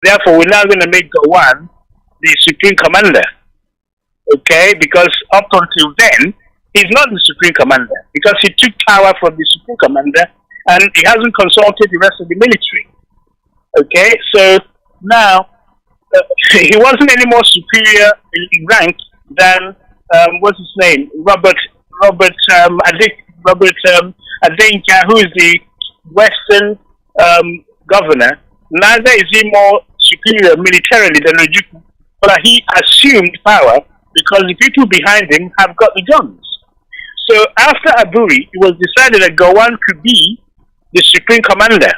Therefore, we're now going to make Gowon the Supreme Commander. Okay? Because up until then, he's not the Supreme Commander. Because he took power from the Supreme Commander and he hasn't consulted the rest of the military. Okay? So now, he wasn't any more superior in rank than, what's his name? Robert Adenka, who is the Western governor. Neither is he more superior militarily than Ojukwu, but he assumed power because the people behind him have got the guns. So after Aburi, it was decided that Gowon could be the Supreme Commander.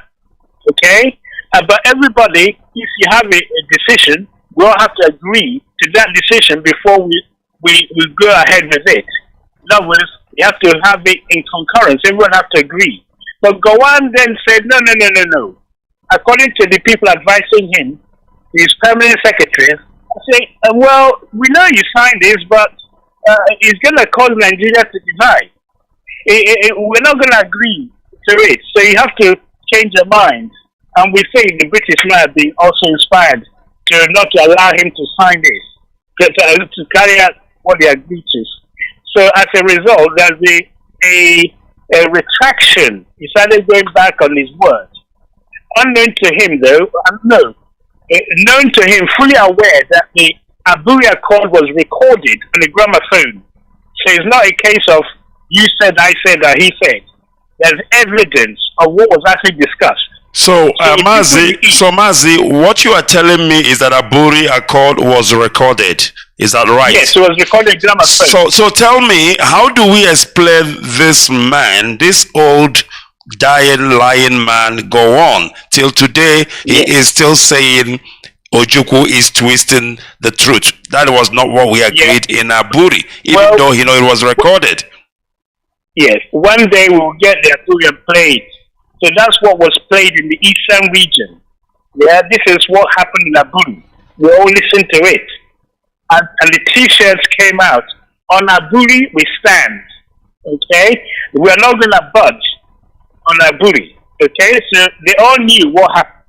Okay? But everybody, if you have a decision, we all have to agree to that decision before we go ahead with it. In other words, you have to have it in concurrence. Everyone has to agree. But Gowon then said, no. According to the people advising him, his permanent secretary, say, well, we know you signed this, but it's going to cause Nigeria to divide. We're not going to agree to it. So you have to change your mind. And we think the British might have been also inspired to not to allow him to sign this, to carry out what they agreed to. So as a result, there's a retraction. He started going back on his word. Unknown to him, though, known to him, fully aware that the Aburi Accord was recorded on a gramophone. So it's not a case of you said, I said, or he said. There's evidence of what was actually discussed. So, Mazi, what you are telling me is that Aburi Accord was recorded. Is that right? Yes, it was recorded gramophone. So tell me, how do we explain this man, this old dying, lying man, Gowon? Till today, he is still saying Ojukwu is twisting the truth. That was not what we agreed in Aburi, even though it was recorded. Yes, one day we will get the Aburi and play it. So that's what was played in the eastern region. Yeah, this is what happened in Aburi. We all listened to it. And the t-shirts came out. On Aburi, we stand. Okay? We are not going to budge on Aburi. Okay? So they all knew what happened.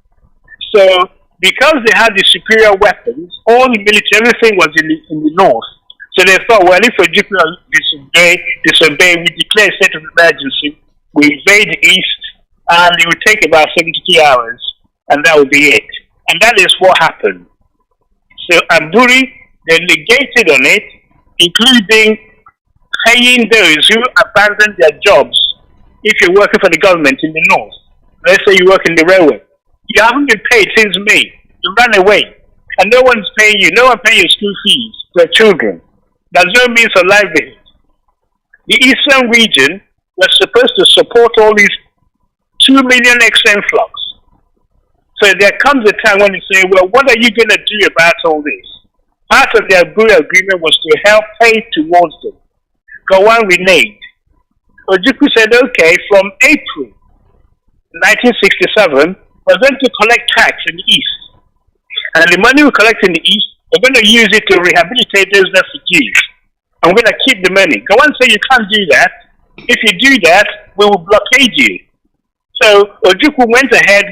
So because they had the superior weapons, all the military, everything was in the north. So they thought, well, if Ojukwu disobey, we declare a state of emergency, we invade the east, and it would take about 72 hours, and that would be it. And that is what happened. So Aburi, they negated on it, including paying those who abandoned their jobs. If you're working for the government in the north, let's say you work in the railway, you haven't been paid since May. You ran away, and no one's paying you. No one paying your school fees for children. There's no means of livelihood. The eastern region was supposed to support all these 2 million XN flocks. So there comes a time when you say, well, what are you going to do about all this? Part of the Aburi agreement was to help pay towards them. Gowon reneged. Ojukwu said, okay, from April 1967, we're going to collect tax in the east. And the money we collect in the east, we're going to use it to rehabilitate those refugees. And we're going to keep the money. Gowon said, you can't do that. If you do that, we will blockade you. So Ojukwu went ahead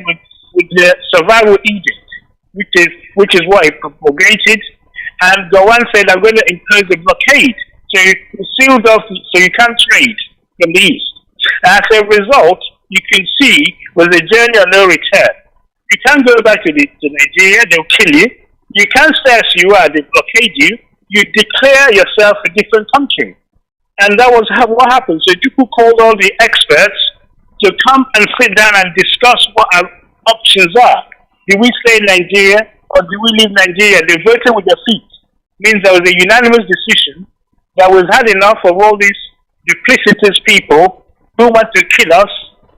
with the survival edict, which is what he propagated. And Gowon said, I'm going to impose a blockade. So you sealed off, so you can't trade from the east. As a result, you can see was a journey of no return. You can't go back to Nigeria, they'll kill you. You can't stay as you are, they blockade you. You declare yourself a different country. And that was what happened. So Ojukwu called all the experts to come and sit down and discuss what our options are. Do we stay in Nigeria or do we leave Nigeria? They voted with their feet. Means there was a unanimous decision that we've had enough of all these duplicitous people who want to kill us,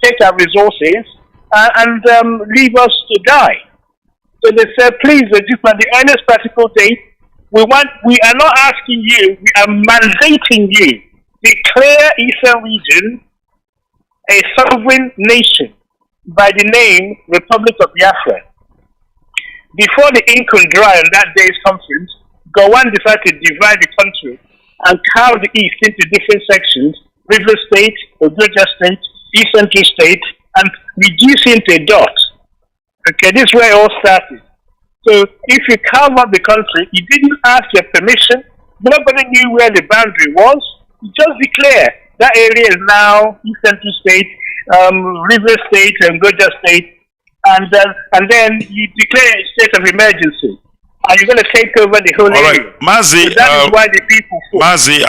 take our resources, and leave us to die. So they said, please, Ojukwu, on the earliest practical date, we are not asking you, we are mandating you, declare Eastern Region a sovereign nation by the name Republic of Biafra. Before the ink could dry on that day's conference, Gowon decided to divide the country and carve the East into different sections, River State, Ogoja State, East Central State, and reduce it into a dot. Okay, this is where it all started. So if you carve up the country, you didn't ask your permission. Nobody knew where the boundary was. You just declare that area is now East Central State, River State, and Goja State, and then you declare a state of emergency. And you're going to take over the whole area. Right, Mazi. So that is why the people fought. Mazi,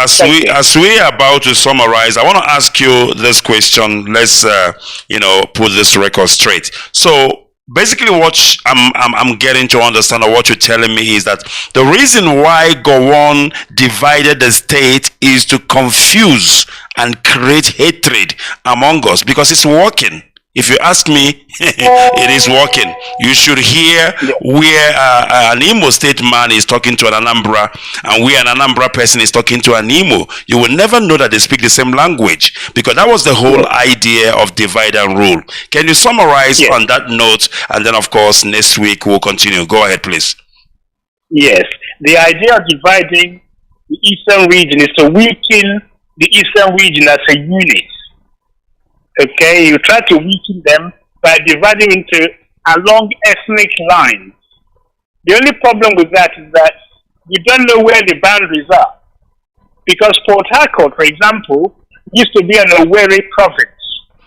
as we are about to summarize, I want to ask you this question. Let's put this record straight. So basically, what I'm getting to understand, or what you're telling me, is that the reason why Gowon divided the state is to confuse and create hatred among us, because it's working. If you ask me, it is working. You should hear where an Imo State man is talking to an Anambra, and where an Anambra person is talking to an Imo. You will never know that they speak the same language, because that was the whole idea of divide and rule. Can you summarize on that note? And then, of course, next week we'll continue. Go ahead, please. Yes. The idea of dividing the Eastern region is to weaken the Eastern region as a unit. Okay, you try to weaken them by dividing into along ethnic lines. The only problem with that is that you don't know where the boundaries are. Because Port Harcourt, for example, used to be an Owerri province.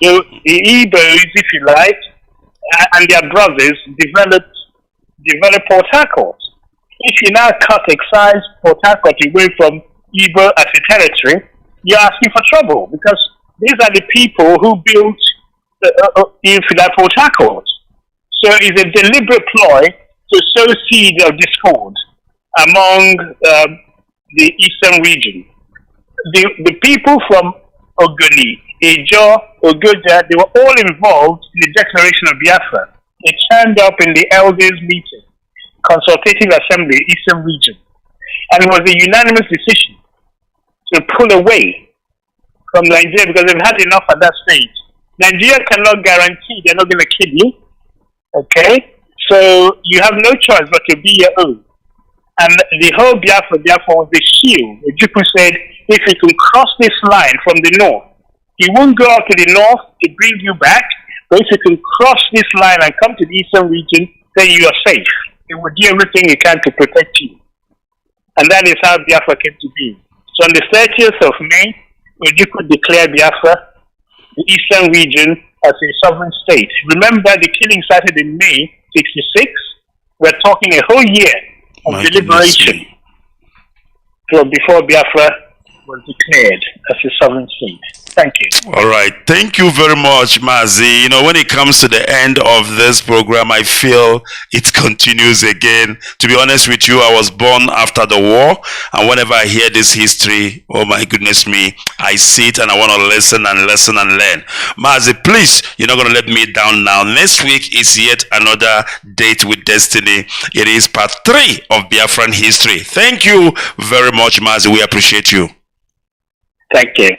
The Igbos, if you like, and their brothers developed Port Harcourt. If you now excise Port Harcourt away from Igbo as a territory, you're asking for trouble, because these are the people who built Port Harcourt. So it's a deliberate ploy to sow seeds of discord among the eastern region. The people from Ogoni, Ijo, Ogoja, they were all involved in the declaration of Biafra. They turned up in the elders' meeting, consultative assembly, eastern region. And it was a unanimous decision to pull away from Nigeria, because they've had enough at that stage. Nigeria cannot guarantee they're not going to kill you. Okay? So you have no choice but to be your own. And the whole Biafra was the shield. The Juku said, if you can cross this line from the north, he won't go out to the north to bring you back, but if you can cross this line and come to the eastern region, then you are safe. It will do everything it can to protect you. And that is how Biafra came to be. So on the 30th of May, Ojukwu declared Biafra, the eastern region, as a sovereign state. Remember, the killing started in May 66. We're talking a whole year of deliberation before Biafra was declared as a sovereign state. Thank you. All right. Thank you very much, Mazi. You know, when it comes to the end of this program, I feel it continues again. To be honest with you, I was born after the war. And whenever I hear this history, oh my goodness me, I sit and I want to listen and listen and learn. Mazi, please, you're not going to let me down now. Next week is yet another Date with Destiny. It is part 3 of Biafran history. Thank you very much, Mazi. We appreciate you. Thank you.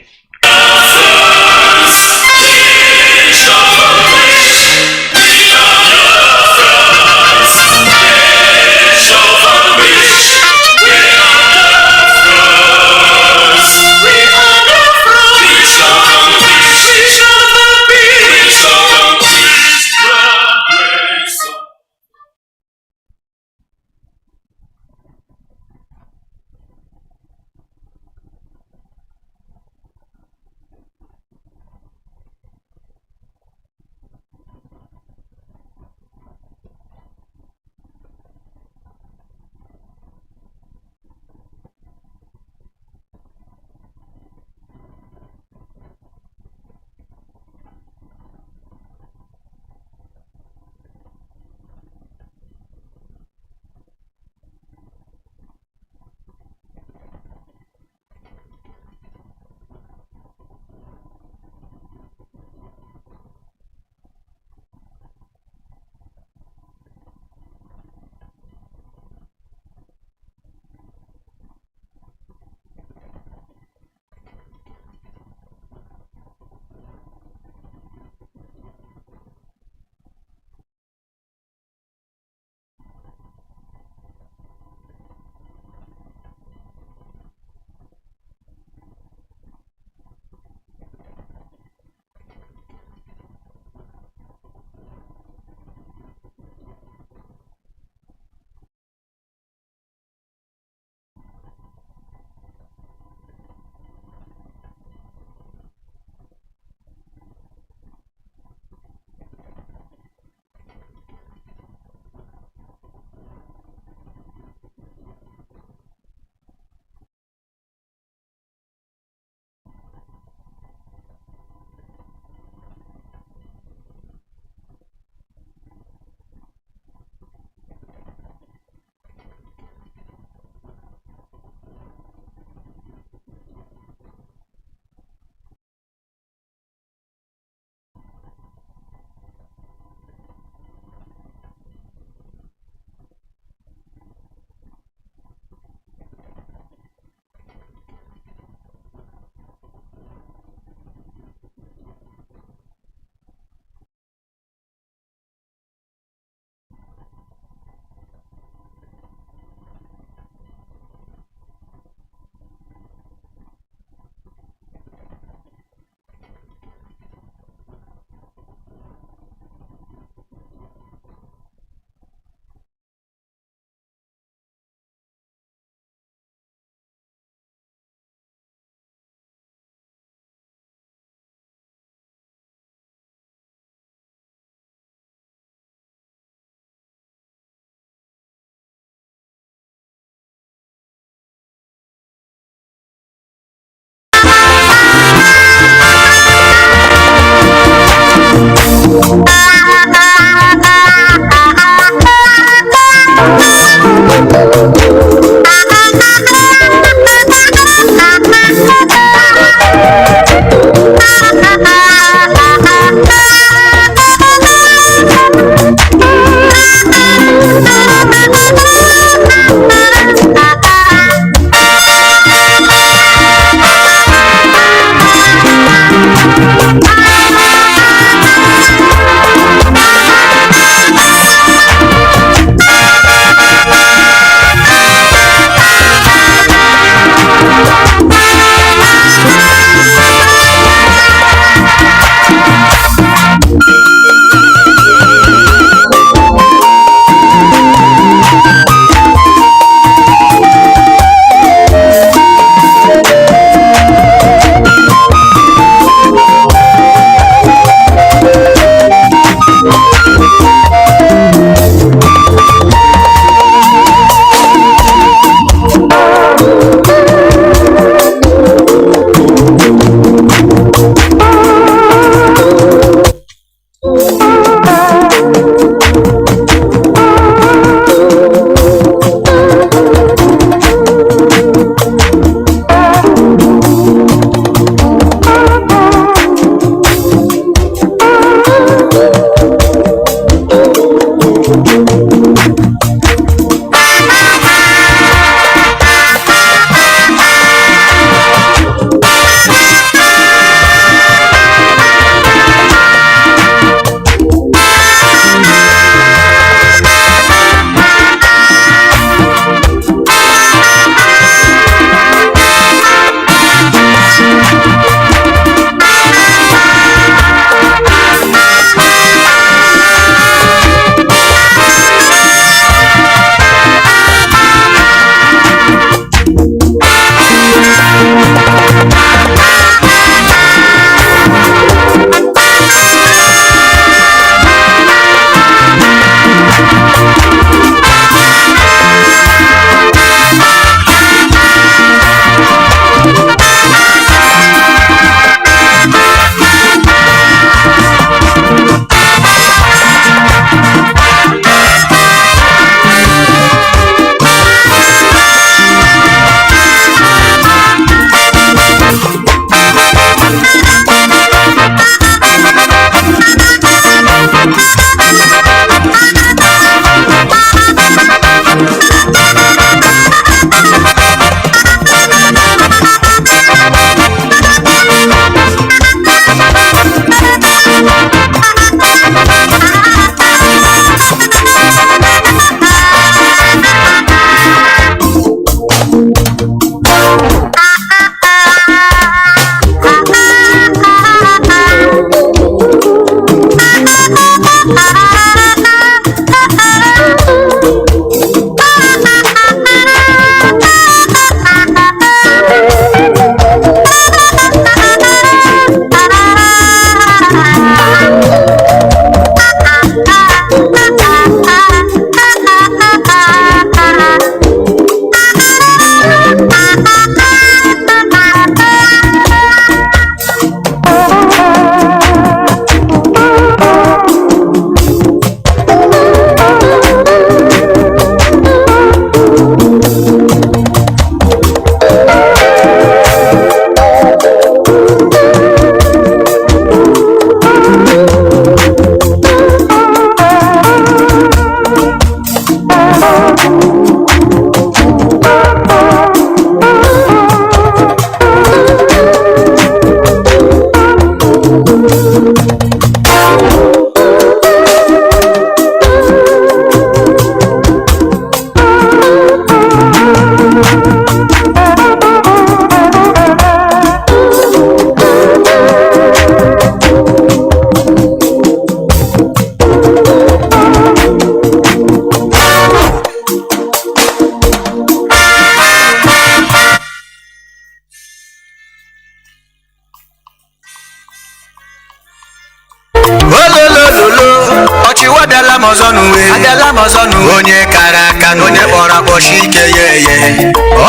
onye kara aka onye kpọrọ akpọchi ike ye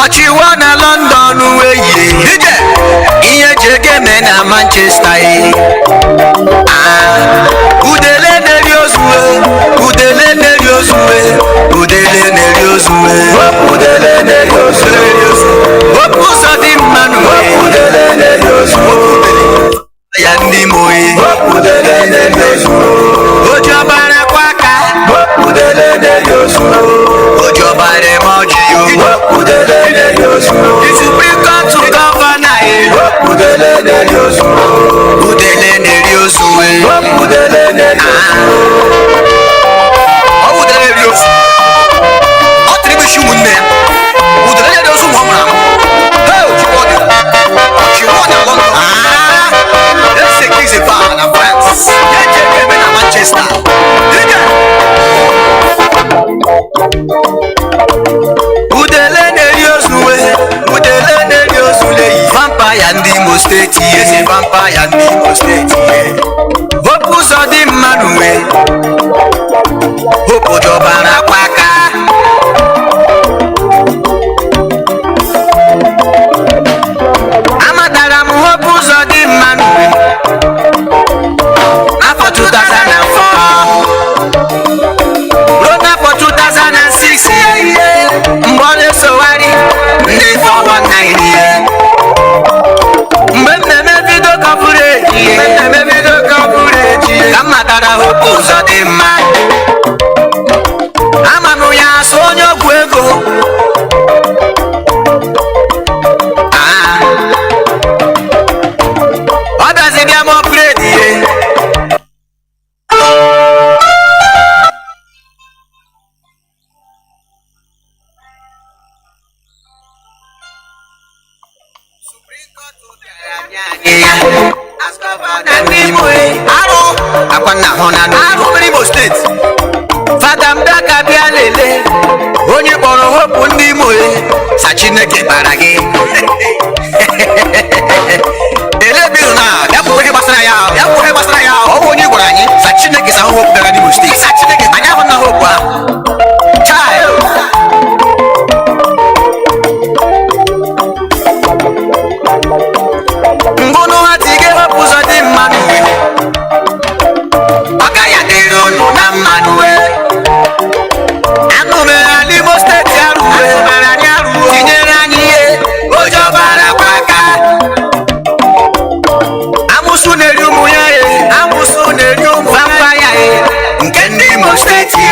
ọchịwa na London weye ije ihe jege na Manchester udele neri ozue udele neri ozue udele neri ozue udele neri ozue opuso di manu udele neri ozue ya ndi moyi udele neri ozue ojo bara kwaka udele neri ozue ojo bare moji udele neri ozue the Supreme Court to governor udele neri ozue udele neri ozue udele neri udele neri ozue otribution munne udele neri ozue mama hey ochiwona London let's say kids in France na Manchester udele neri ozue vampire ndi Imo State yes vampire ndi Imo State opuso di mmanu opojoba na kwaka amadara mu opuso di mmanu afọ 2004 Rona for 2006 mbole sowari ndi 419 mmemme video coverage kamatara hope ụzọ dị mma amanụ ya so onye ogwu ego ọ bịazi bịa m upgrade ihe Imo State Fada Mbaka bịa lele onye kpọrọ hopu ndị Imo sa Chineke bara gị elebiru na ya bụ ihe gbasara ya ọ bụ onye gwara anyị sa Chineke sa hopu gara n'Imo State sa Chineke anyị ahụ na hopu ahụ ngụnụ ha tige hopu ụzọ dị mmanụ na mmanụ anụmere n'Imo Steeti arụwe tinyere anyị ihe ojọbara kwaka amụsụ na-eri ụmụ ya amụsụ na-eri ụmụ papa ya nke ndị Imo Steeti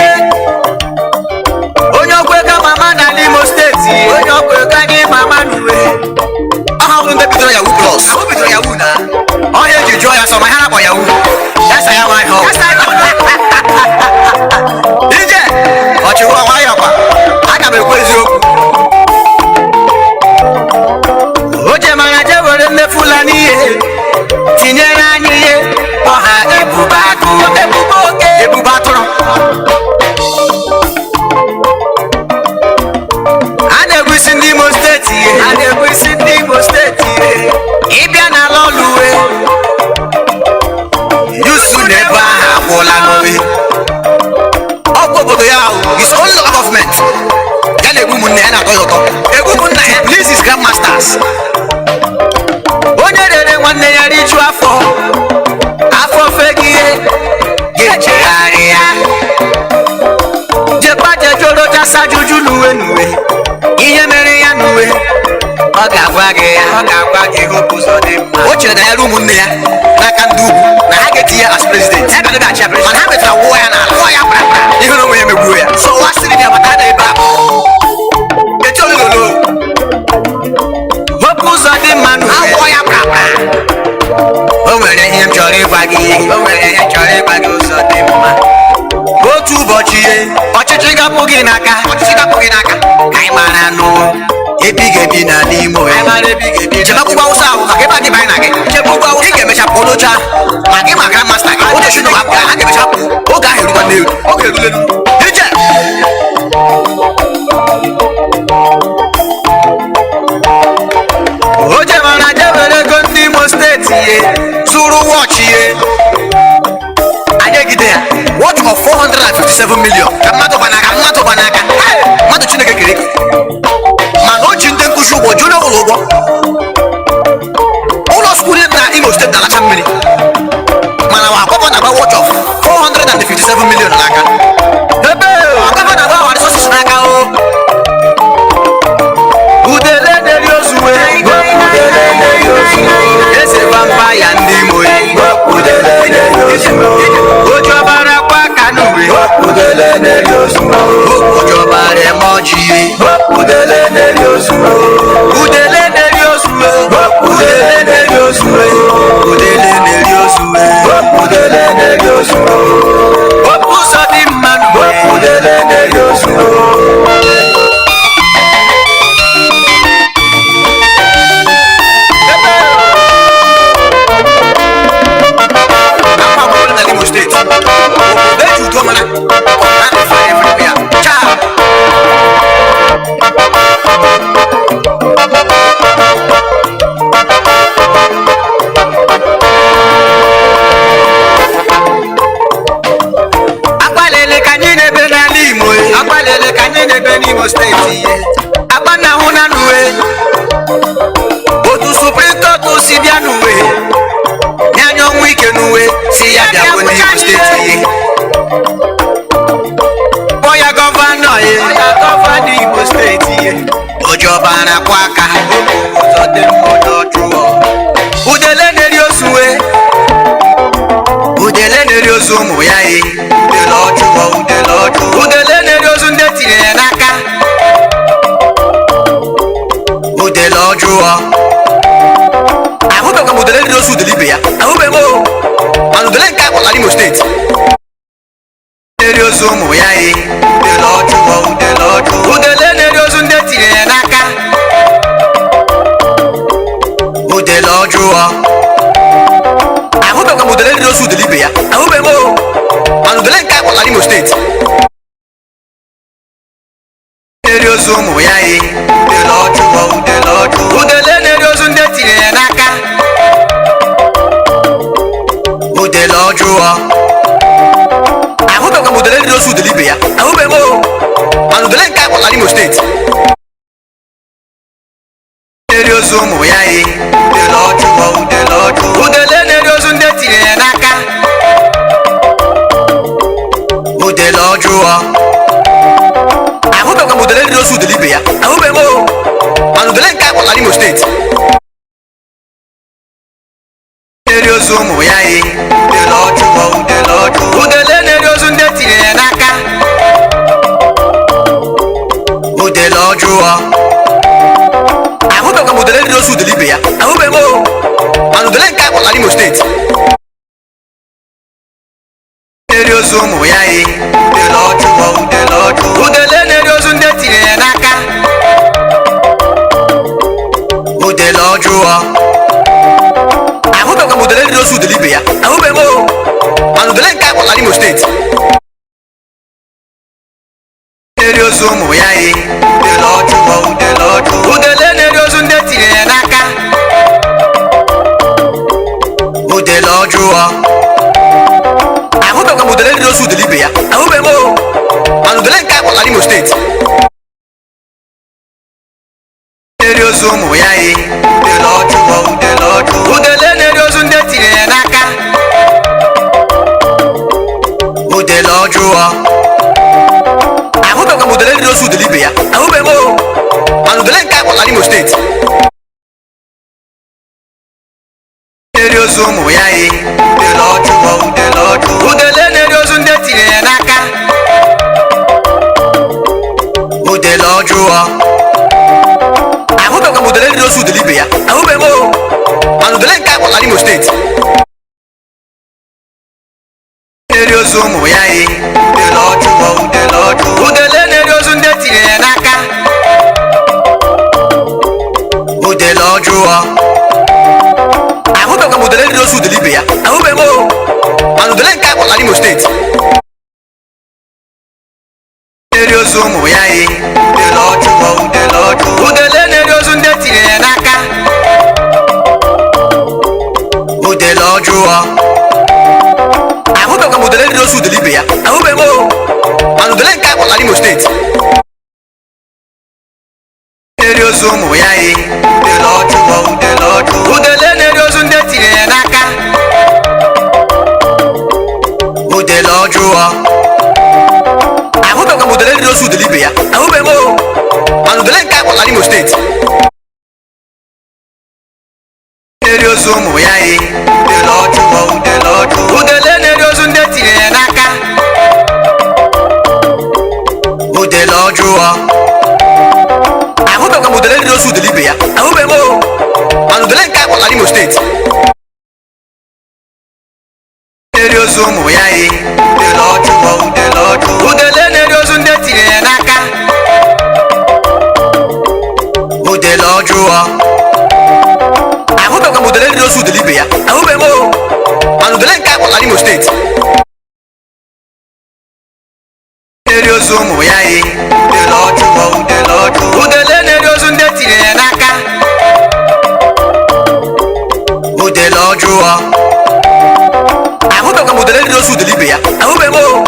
onye okweka mama na n'Imo Steeti onye okweka anyị mama n'uwe ọhụrụ ndị bidoro yahu plus bidoro yahu na ọhịa eji jụọ ya sọ ma ha na-akpọ yahu yasa ya nwa ihe ije ọchịwa nwayọ kwa aga m ekwu eziokwu o jemara je were mmefula n'ihe tinyere anyị ihe ọha ebube agụ ebube atụrụ a na-egwusi ndị Imo Steeti ịbịa n'ala ọlụwe yusu n'ebe ahụ agwụla n'owe ọgwụ obodo ya ahụ is only local government ya na-egbu ụmụnne ya na-atọ ya ụtọ egbu ụmụnna ya please is grandmasters onye rere nwanne ya riju afọ fegi ihe ga-echegharị ya jekwa jejoro jasa juju n'uwe ihe mere ya n'uwe ọ o chere na ya rụ ụmụnne ya n'aka ndị ugwu na ha ga-etinye as president mana ha metara wụọ ya n'ala ihe na onwe ya megbuo ya so wa sịrị ya bata n'ebe a echi olilolo wepụ ụzọ dị mma n'ụwa ya o nwere ihe m chọrọ ịgwa gị ụzọ dị mma otu ụbọchị ọchịchị ga-apụ gị n'aka ka anyị mara nụ ebighị ebi n'ala Imo chebe akwụkwọ Hausa ahụ maka ebe a dị banye na gị chebe ụgwọ Hausa ị ga-emecha pụọ n'oche ahụ ma gị ma grandmaster gị oche shi n'ụwa a ga-emecha pụọ oge ahụ erukwa n'elu oge erulelu ije o jemara jewere ego ndị Imo steeti ihe zụrụ wọchị ihe anyị egide ya watch of 457 million ka mmadụ banaka mmadụ Chineke kere eke mana o ji ndị nkụzi ụgwọ ji onye ụlọ ụgwọ ụlọ skuul na Imo steeti na-alacha mmiri mana wa akwụkwọ na-agba watch of 457 million n'aka ebe akwụkwọ na-agba wa resources n'aka o udele na-eri ozuwe eze vampaya ndị Imo ojọbara kwa Kanuri ojọbara emoji udele na-eri ozuwe wepụ ụzọ dị mma udele na-eri ozuwe Imo steeti agba na hụ na n'uwe otu Supreme Court si bịa n'uwe nyanya ọnwụ ike n'uwe si ya bịa bụ n'Imo steeti kpọya gọvanọ Imo steeti ojọbara kwa aka ụzọ dị mma ọjọọ udele na-eri ozuwe udele na-eri ozu ụmụ ya udele na-eri ozu ndị tinyere ya n'aka udele ọjọọ ahụbeghị m udele na-eri ozu udele ibe ya ahụbeghị m mana udele nke akpọla Imo steeti na-eri ozu ụmụ ya udele na-eri ozu ndị tinyere ya n'aka udele ọjọọ ahụbeghị m udele na-eri ozu udele ibe ya ahụbeghị m mana udele nke akpọla Imo steeti na-eri ozu ụmụ ya udele na-eri ozu ndị tinyere ya n'aka udele ọjọọ ahụbeghị m udele na-eri ozu udele ibe ya ahụbeghị m mana udele nke akpọla Imo steeti na-eri ozu ụmụ ya udele na-eri ozu ndị tinyere ya n'aka udele ọjọọ ahụbeghị m udele na-eri ozu udele ibe ya ahụbeghị m mana udele nke akpọla Imo steeti na-eri ozu ụmụ ya udele na-eri ozu ndị tinyere ya n'aka udele ọjọọ ahụbeghị m udele na-eri ozu udele ibe ya ahụbeghị m mana udele nke akpọla Imo steeti na-eri ozu ụmụ ya udele na-eri ozu ndị tinyere ya n'aka udele ọjọọ ahụbeghị m udele na-eri ozu udele ibe ya ahụbeghị m mana udele nke akpọla Imo steeti na-eri ozu ụmụ ya udele na-eri ozu ndị tinyere ya n'aka udele ọjọọ ahụbeghị m udele na-eri ozu udele ibe ya ahụbeghị m mana udele nke akpọla Imo steeti na-eri ozu ụmụ ya udele na-eri ozu ndị tinyere ya n'aka udele ọjọọ ahụbeghị m udele na-eri ozu udele ibe ya ahụbeghị m mana udele nke akpọla Imo steeti Udelajuwa. Ahube kwa modele di rosu delibe ya. Ahube mo. Anudele nka kwa Imo State. Neriosu mo ya e. Udelajuwa. Udele neriosu ndeti ne naka. Udelajuwa. Ahube kwa modele di rosu delibe ya. Ahube mo. Anudele nka kwa Imo State. Neriosu mo ya e. Udele neriosu ndeti ne naka. Udelajuwa. Ahube kwa modele di rosu delibe ya. Ahube mo. Anudele nka kwa Imo State. Neriosu mo ya e. Udele neriosu ndeti ne naka. Udelajuwa. Ahube kwa modele di rosu delibe ya. Ahube mo. Anudele nka kwa Imo State. Neriosu mo ya e. Udele neriosu ndeti ne naka. Udelajuwa. Ahube kwa modele di rosu delibe ya. Ahube mo. Anudele nka kwa Imo State. Neriosu mo ya e. Udele neriosu ndeti ne naka. Udelajuwa. Ahube kwa modele di rosu delibe ya. Ahube mo. Anudele nka kwa Imo State. Neriosu mo ya e. Udele neriosu ndeti ne naka. Udelajuwa. Ahube kwa modele di rosu delibe ya. Ahube mo.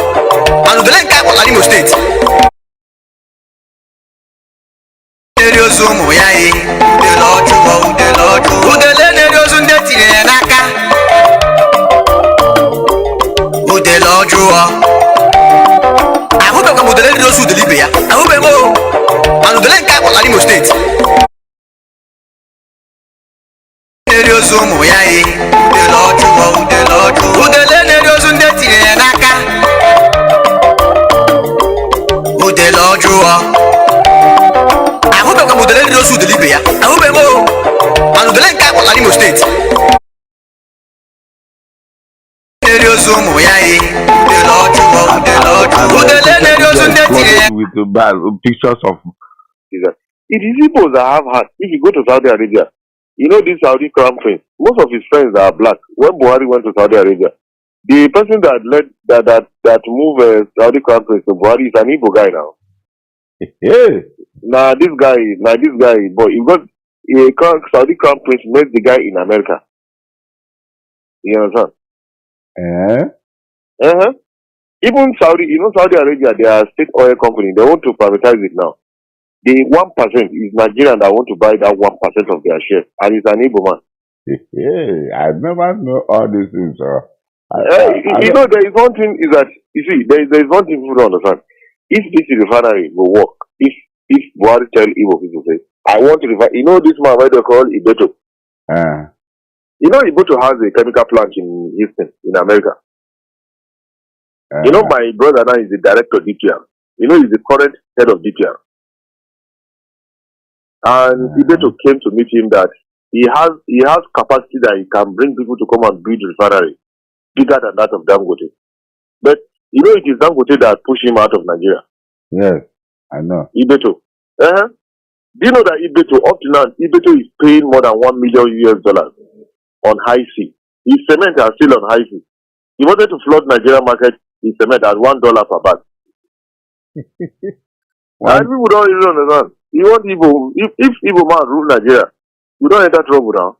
Anudele nka kwa Imo State. Neriosu mo ya e. Udele neriosu ndeti ne naka. Udelajuwa. Ahube kwa modele di rosu delibe ya. Ahube mo. Anudele nka kwa Imo State. Neriosu mo ya e. Udele neriosu ndeti ne naka. Udelajuwa. Ahube kwa modele di rosu delibe ya. Ahube mo. Anudele nka kwa Imo State. Neriosu mo ya e. Udele neriosu ndeti ne. With pictures of it is people that have heart. If you go to Saudi Arabia, you know this Saudi crown prince, most of his friends are black. When Buhari went to Saudi Arabia, the person that led that moved Saudi crown prince to Buhari is an Igbo guy now. Yeah. Now this guy, but you got a Saudi crown prince met the guy in America. You understand? Even Saudi, Saudi Arabia, they are a state oil company. They want to privatize it now. The 1% is Nigerian that want to buy that 1% of their shares, and it's an Igbo man. I never know all these things. There is one thing is that there is one thing people don't understand. If this refinery will work, if Buhari tell Igbo people say, I want to refine, this man why they call Ibeto. Ibeto has a chemical plant in Houston, in America. My brother now is the director of DPR. He's the current head of DPR. And Ibeto came to meet him that he has capacity that he can bring people to come and build refinery bigger than that of Dangote. But it is Dangote that pushed him out of Nigeria. Yes, I know. Ibeto. Do you know that Ibeto up to now, Ibeto is paying more than $1 million on high sea. His cement are still on high sea. He wanted to flood Nigeria market his cement at $1 per bag. And people don't really understand. You want Igbo, if Igbo man rule Nigeria, we don't enter trouble now.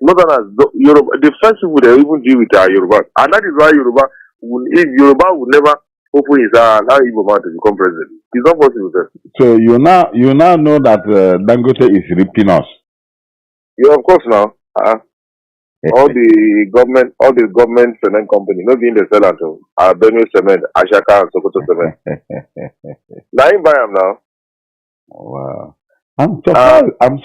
Northerners, Yoruba, the first people they even deal with are Yoruba. And that is why if Yoruba would never open his allow Igbo man to become president. It's not possible. Sir. So you now know that Dangote is ripping us. Yeah, of course now. all the government cement company, not being the seller to Benue Cement, Ashaka and Sokoto Cement. Now you buy them now. Wow. I'm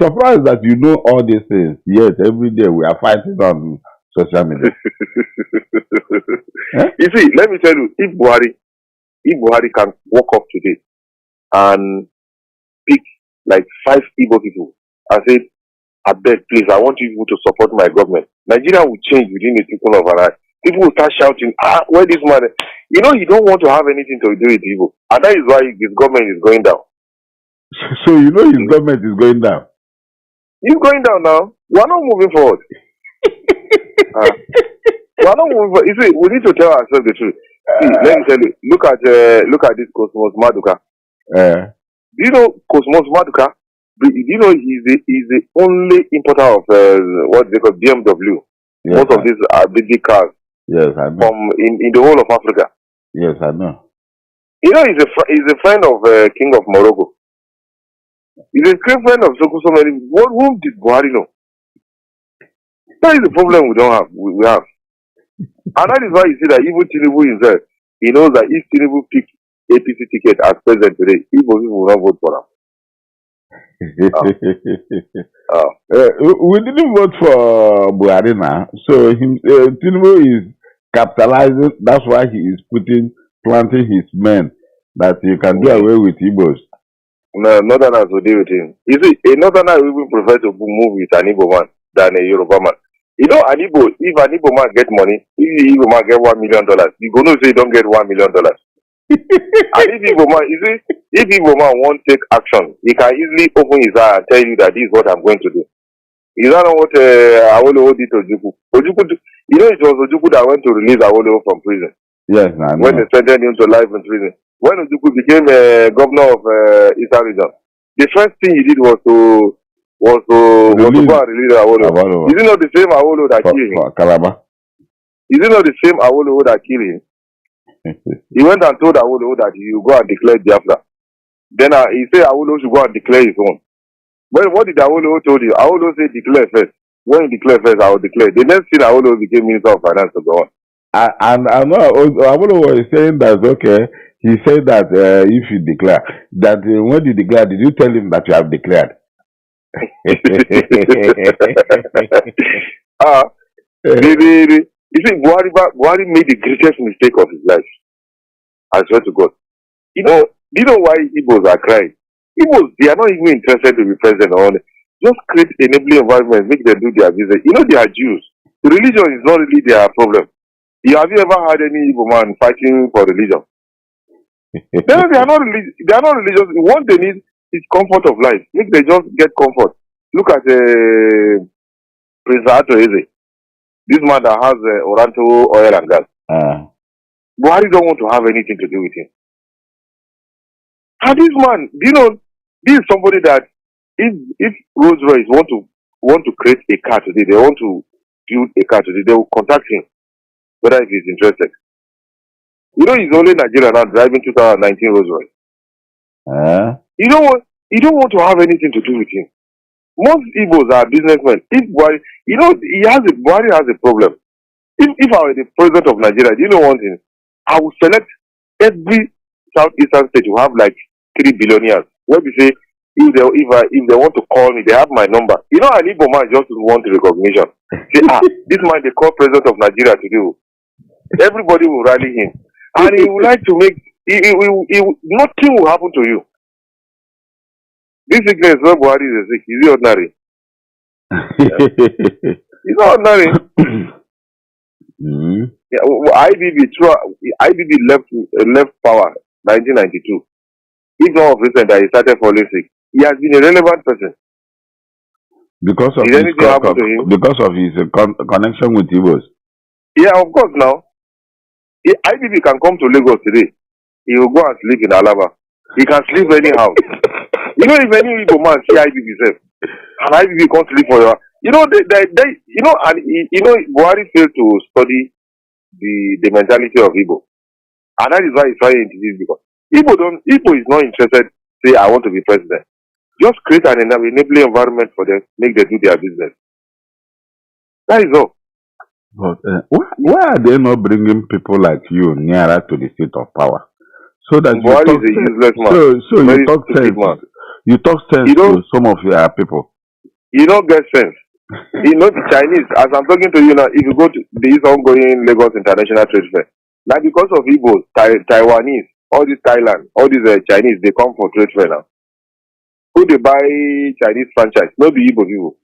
surprised that you know all these things. Yes, every day we are fighting on social media. You see, let me tell you, if Buhari can walk up today and like 5 Igbo people and said, I beg, please, I want you people to support my government. Nigeria will change within a twinkle of an eye. People will start shouting, where this man? You know, he don't want to have anything to do with Igbo. And that is why his government is going down. So you know his government is going down? He's going down now. We're not moving forward. We're not moving forward. You see, we need to tell ourselves the truth. See, let me tell you, look at this Cosmos Maduka. Do you know Cosmos Maduka? Do you know he's the only importer of what they call BMW? Yes, most of these are big cars. Yes, I know. From in the whole of Africa. Yes, I know. You know, he's a friend of King of Morocco. He's a great friend of so many. Whom did Buhari know? That is the problem we don't have. We have. And that is why you see that even Tinubu himself, he knows that if Tinubu picks APC ticket as president today, Igbo people will not vote for him. We didn't vote for Buhari now. So Tinubu is capitalizing. That's why he is planting his men that he can do away with Igbos. No, Northerners will deal with him. You see, a Northerner will even prefer to move with an Igbo man than a Yoruba man. You know, if an Igbo man get money, if the Igbo man get $1 million, you go no say don't get $1 million. And if Igbo man, you see, if Igbo man won't take action, he can easily open his eye and tell you that this is what I'm going to do. You don't know what Awolowo did to Ojukwu. You know, it was Ojukwu that went to release Awolowo from prison. Yes, I know. When they sentenced him to life in prison. When Ojukwu became governor of Eastern Region, the first thing he did was to go and release Awolowo. Is it not the same Awolowo that killed him? Calabar. Is it not the same Awolowo that killed him? He went and told Awolowo that he will go and declare Biafra. Then he said Awolowo should go and declare his own. Well, what did Awolowo told you? Awolowo said declare first. When you declare first, I will declare. The next thing Awolowo became Minister of Finance to go on. And I know Awolowo was saying that, okay, he said that if you declare, that when you declare, did you tell him that you have declared? You see, Buhari made the greatest mistake of his life. I swear to God. You know why Igbos are crying? Igbos, they are not even interested to be president or only. Just create enabling environment, make them do their business. You know, they are Jews. The religion is not really their problem. Have you ever had any Igbo man fighting for religion? They are not religious. What they need is comfort of life. If they just get comfort. Look at Prince Ato Eze. This man that has Oranto oil and gas. Buhari don't want to have anything to do with him. And this man, you know, this is somebody that if Rolls Royce want to create a car today, they want to build a car today, they will contact him, whether if he's interested. You know, he's only Nigerian now driving 2019 Rolls Royce. You don't want to have anything to do with him. Most Igbos are businessmen. If Buhari, you know, Buhari has a problem. If I were the president of Nigeria, do you know one thing? I would select every southeastern state to have like 3 billionaires. Where we say, if they want to call me, they have my number. You know, an Igbo man just want recognition. Say, this man they call president of Nigeria to do. Everybody will rally him. And he would like to make, nothing will happen to you. This sickness, where Buhari is sick, is he ordinary? He's not ordinary. Yeah, IBB left power 1992. If not of recent that he started falling sick, he has been a relevant person. Because of his connection with Igbos. Yeah, of course. Now, IBB can come to Lagos today. He will go and sleep in Alaba. He can sleep anyhow. You know, if any Igbo man see IBB self, and IBB can't sleep for you, you know, Buhari failed to study the mentality of Igbo, and that is why he's trying to introduce because Igbo is not interested. Say, I want to be president. Just create an enabling environment for them, make them do their business. That is all. But why are they not bringing people like you nearer to the seat of power? So that Buhari is a useless man. So you talk sense to some of your people. You don't get sense. You know, the Chinese, as I'm talking to you now, if you go to this ongoing Lagos International Trade Fair, now because of Igbos, Taiwanese, all these Thailand, all these Chinese, they come for trade fair now. who they buy Chinese franchise, not the Igbo people.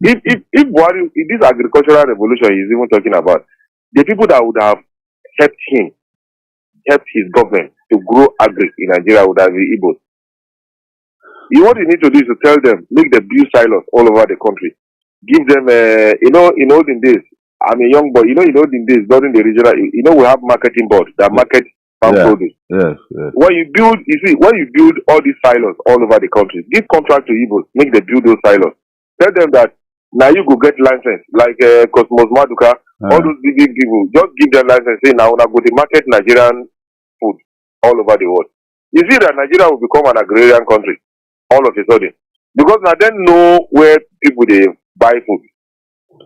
If Buhari, if this agricultural revolution he's even talking about, the people that would have helped him, helped his government to grow agri in Nigeria would have been Igbos. What you need to do is to tell them, make them build silos all over the country. Give them, in olden days, I'm a young boy, in olden days, during the regional, we have marketing board that market farm produce. Yes. When you build all these silos all over the country, give contract to Igbos, make them build those silos. Tell them that now you go get license, like Cosmos Maduka, all those big people, just give them license, say now go to market Nigerian food all over the world. You see that Nigeria will become an agrarian country all of a sudden. Because now then know where people they buy food.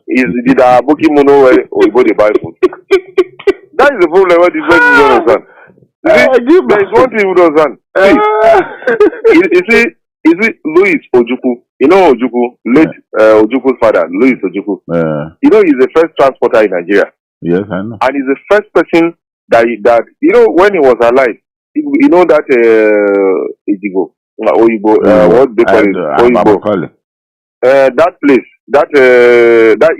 Did Booking know where we go to buy food? That is the problem where this person don't understand. There is one thing you don't understand. You see Louis Ojukwu. You know Ojukwu, late Ojukwu's father, Louis Ojukwu. He's the first transporter in Nigeria. Yes, I know. And he's the first person that when he was alive, that Ijigo, Oyibo, what they call it, Oyibo. That place, that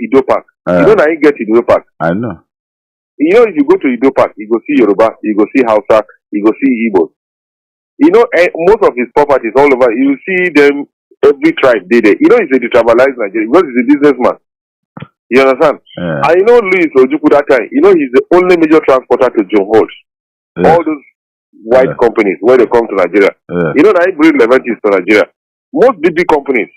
Ido Park. Now you get Ido Park. I know. If you go to Ido Park, you go see Yoruba, you go see Hausa, you go see Igbo. Most of his properties all over, you see them, every tribe they there. He's a detribalized Nigeria because he's a businessman. You understand? And Louis Ojukwu that time, he's the only major transporter to John Holtz. All those white companies where they come to Nigeria. Now he bring Leventis to Nigeria. Most big companies.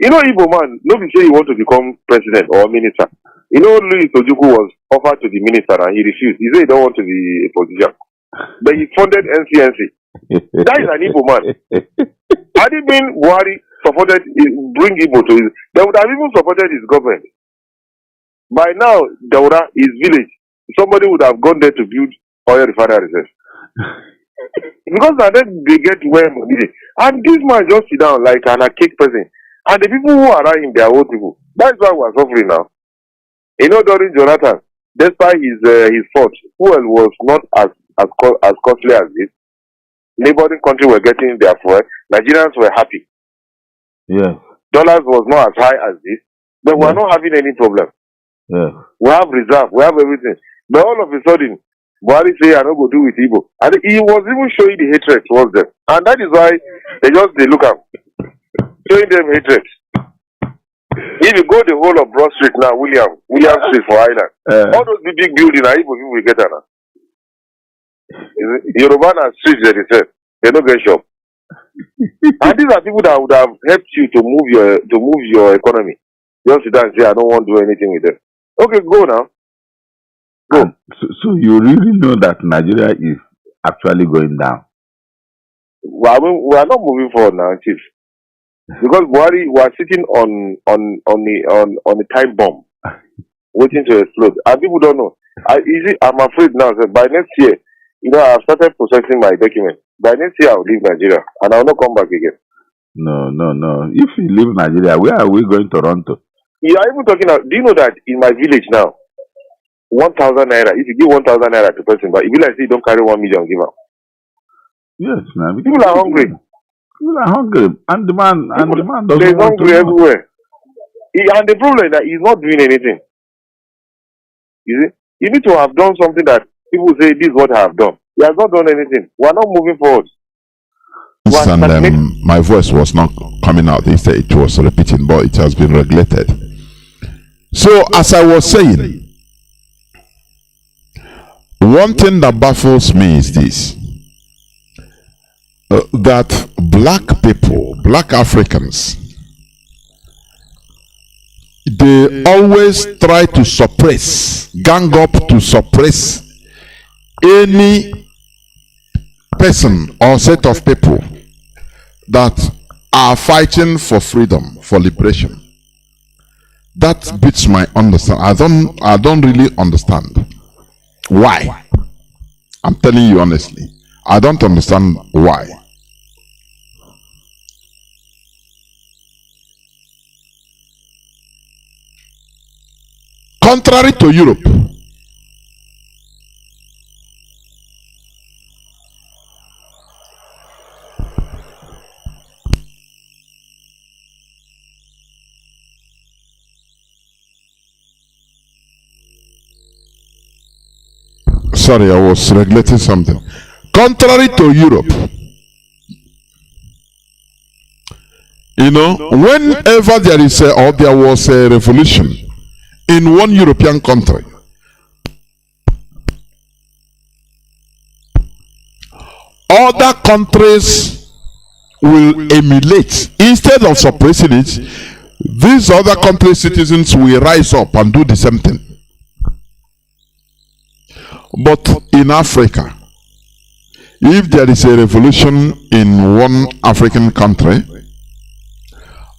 Igbo man, nobody say he want to become president or minister. Louis Ojukwu was offered to be minister and he refused. He said he don't want to be a politician. But he funded NCNC. That is an Igbo man. Had he been Buhari supported, bring Igbo to his, they would have even supported his government. By now, Daura, his village, somebody would have gone there to build oil refineries. Because now then they get where money. And this man just sit down like an archaic person. And the people who are around him, they are old people. That's why we're suffering now. During Jonathan, despite his fault, fuel was not as costly as this. Neighboring countries were getting their fuel. Nigerians were happy. Yes. Dollars was not as high as this. But we're not having any problem. Yes. We have reserve. We have everything. But all of a sudden, Buhari say, I don't go do with Igbo. And he was even showing the hatred towards them. And that is why they look up. Showing them hatred. If you go the whole of Broad Street now, William Street for Island, all those big buildings are Igbo people will get there now. Yoruba and streets they don't get shop. And these are people that would have helped you to move your economy. Just sit down and say, I don't want to do anything with them. Okay, go now. Go. So you really know that Nigeria is actually going down? Well, I mean, we are not moving forward now, Chief. Because Buhari was sitting on the time bomb, waiting to explode. And people don't know. I'm afraid now that by next year, I've started processing my documents. By next year, I'll leave Nigeria and I'll not come back again. No. If you leave Nigeria, where are we going to run to? You are even talking about, do you know that in my village now, 1,000 naira, if you give 1,000 naira to person, but if you like say you don't carry 1 million, give out. Yes, man. People are hungry. People are hungry. And demand doesn't There's want hungry to everywhere. And the problem is that he's not doing anything. You see? You need to have done something that people say, this is what I have done. He has not done anything. We are not moving forward. And my voice was not coming out. Instead, it was repeating, but it has been regulated. So, as I was saying, one thing that baffles me is this. That black people, black Africans, they always try to suppress, gang up to suppress any person or set of people that are fighting for freedom, for liberation. That beats my understanding. I don't really understand why. I'm telling you honestly, I don't understand why. Contrary to Europe, Sorry, I was regulating something. Contrary to Europe, you know, whenever there is there was a revolution in one European country, other countries will emulate. Instead of suppressing it, these other country citizens will rise up and do the same thing. But in Africa, if there is a revolution in one African country,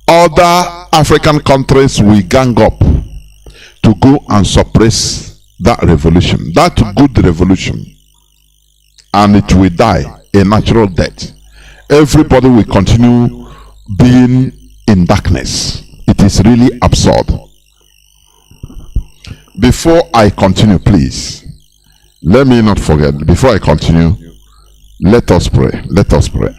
other African countries will gang up to go and suppress that revolution, that good revolution, and it will die a natural death. Everybody will continue being in darkness. It is really absurd. Before I continue, please, let me not forget, before I continue, let us pray. Let us pray.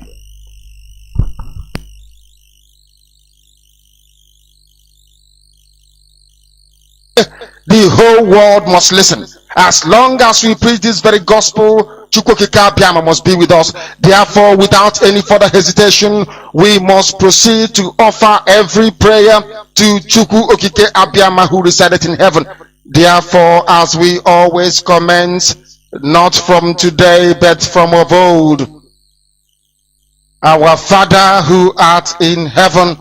The whole world must listen. As long as we preach this very gospel, Chukwukika Abiyama must be with us. Therefore, without any further hesitation, we must proceed to offer every prayer to Chukwukika Abiyama who resideth in heaven. Therefore, as we always commence, not from today, but from of old, our Father who art in heaven,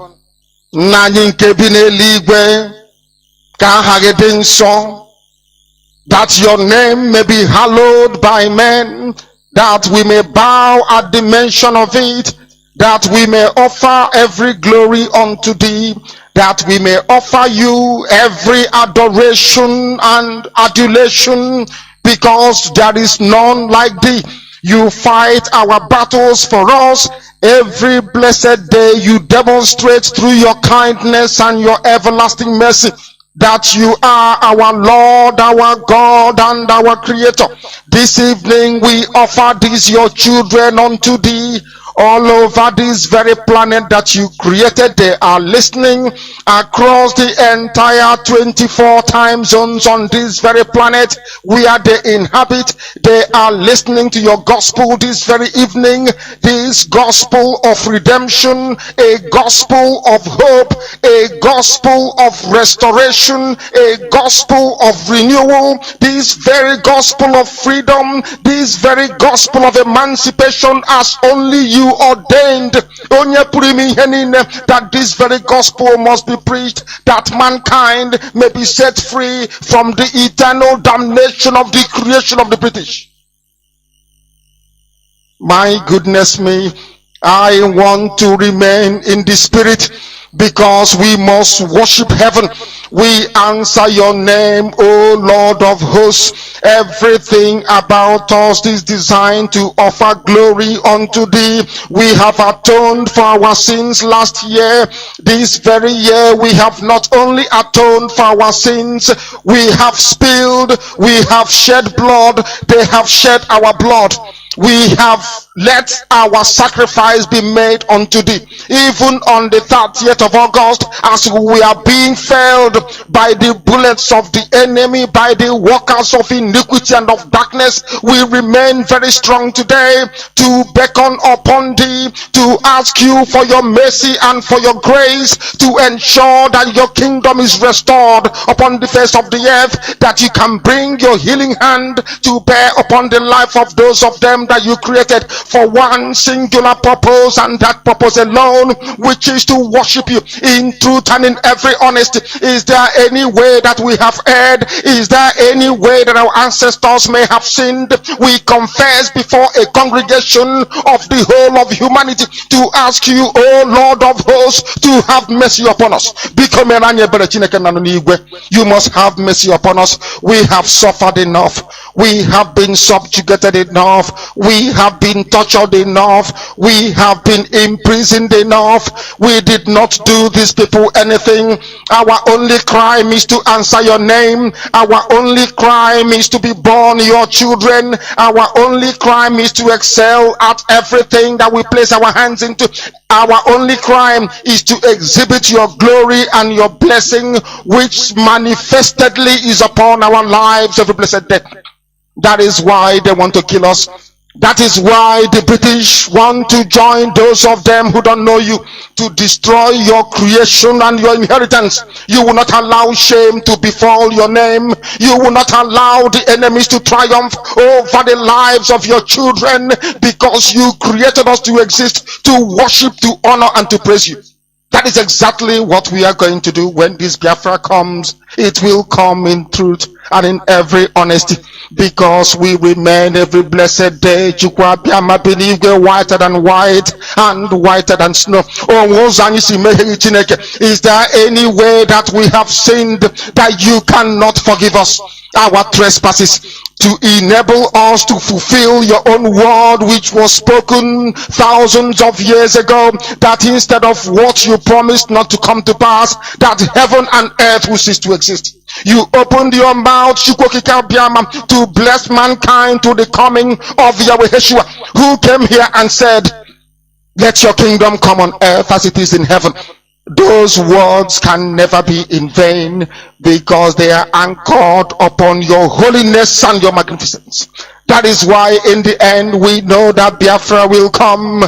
Nani nke bi n'eluigwe, ka aha gị dị nsọ, that your name may be hallowed by men, that we may bow at the mention of it, that we may offer every glory unto thee, that we may offer you every adoration and adulation, because there is none like thee. You fight our battles for us. Every blessed day you demonstrate through your kindness and your everlasting mercy that you are our Lord, our God, and our Creator. This evening we offer these your children unto thee. All over this very planet that you created, they are listening across the entire 24 time zones on this very planet where they inhabit. They are listening to your gospel this very evening, this gospel of redemption, a gospel of hope, a gospel of restoration, a gospel of renewal, this very gospel of freedom, this very gospel of emancipation, as only you ordained, that this very gospel must be preached, that mankind may be set free from the eternal damnation of the creation of the British. My goodness me, I want to remain in the spirit, because we must worship heaven. We answer your name, O Lord of hosts. Everything about us is designed to offer glory unto thee. We have atoned for our sins last year. This very year we have not only atoned for our sins, we have spilled, we have shed blood, they have shed our blood. We have let our sacrifice be made unto thee. Even on the 30th of August, as we are being felled by the bullets of the enemy, by the workers of iniquity and of darkness, we remain very strong today to beckon upon thee, to ask you for your mercy and for your grace, to ensure that your kingdom is restored upon the face of the earth, that you can bring your healing hand to bear upon the life of those of them that you created for one singular purpose, and that purpose alone, which is to worship you in truth and in every honesty. Is there any way that we have erred? Is there any way that our ancestors may have sinned? We confess before a congregation of the whole of humanity to ask you, O Lord of hosts, to have mercy upon us. You must have mercy upon us. We have suffered enough. We have been subjugated enough. We have been tortured enough. We have been imprisoned enough. We did not do these people anything. Our only crime is to answer your name. Our only crime is to be born your children. Our only crime is to excel at everything that we place our hands into. Our only crime is to exhibit your glory and your blessing, which manifestedly is upon our lives every blessed day. That is why they want to kill us. That is why the British want to join those of them who don't know you to destroy your creation and your inheritance. You will not allow shame to befall your name. You will not allow the enemies to triumph over the lives of your children, because you created us to exist, to worship, to honor, and to praise you. That is exactly what we are going to do when this Biafra comes. It will come in truth and in every honesty, because we remain every blessed day Chukwu Abiama Benigwe whiter than white and whiter than snow. Is there any way that we have sinned that you cannot forgive us our trespasses, to enable us to fulfill your own word which was spoken thousands of years ago, that instead of what you promised not to come to pass, that heaven and earth will cease to exist? You opened your mouth to bless mankind to the coming of Yahweh Yeshua, who came here and said, let your kingdom come on earth as it is in heaven. Those words can never be in vain, because they are anchored upon your holiness and your magnificence. That is why in the end we know that Biafra will come,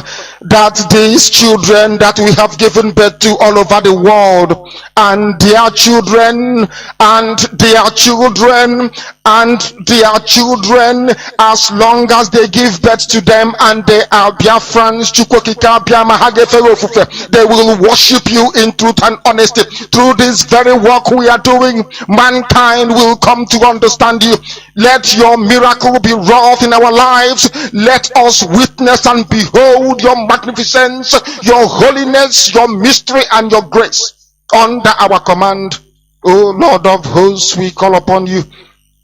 that these children that we have given birth to all over the world, and their children, and their children, and their children, as long as they give birth to them and they are Biafrans, they will worship you in truth and honesty. Through this very work we are doing, mankind will come to understand you. Let your miracle be wrought in our lives. Let us witness and behold your magnificence, your holiness, your mystery, and your grace under our command. O Lord of hosts, we call upon you.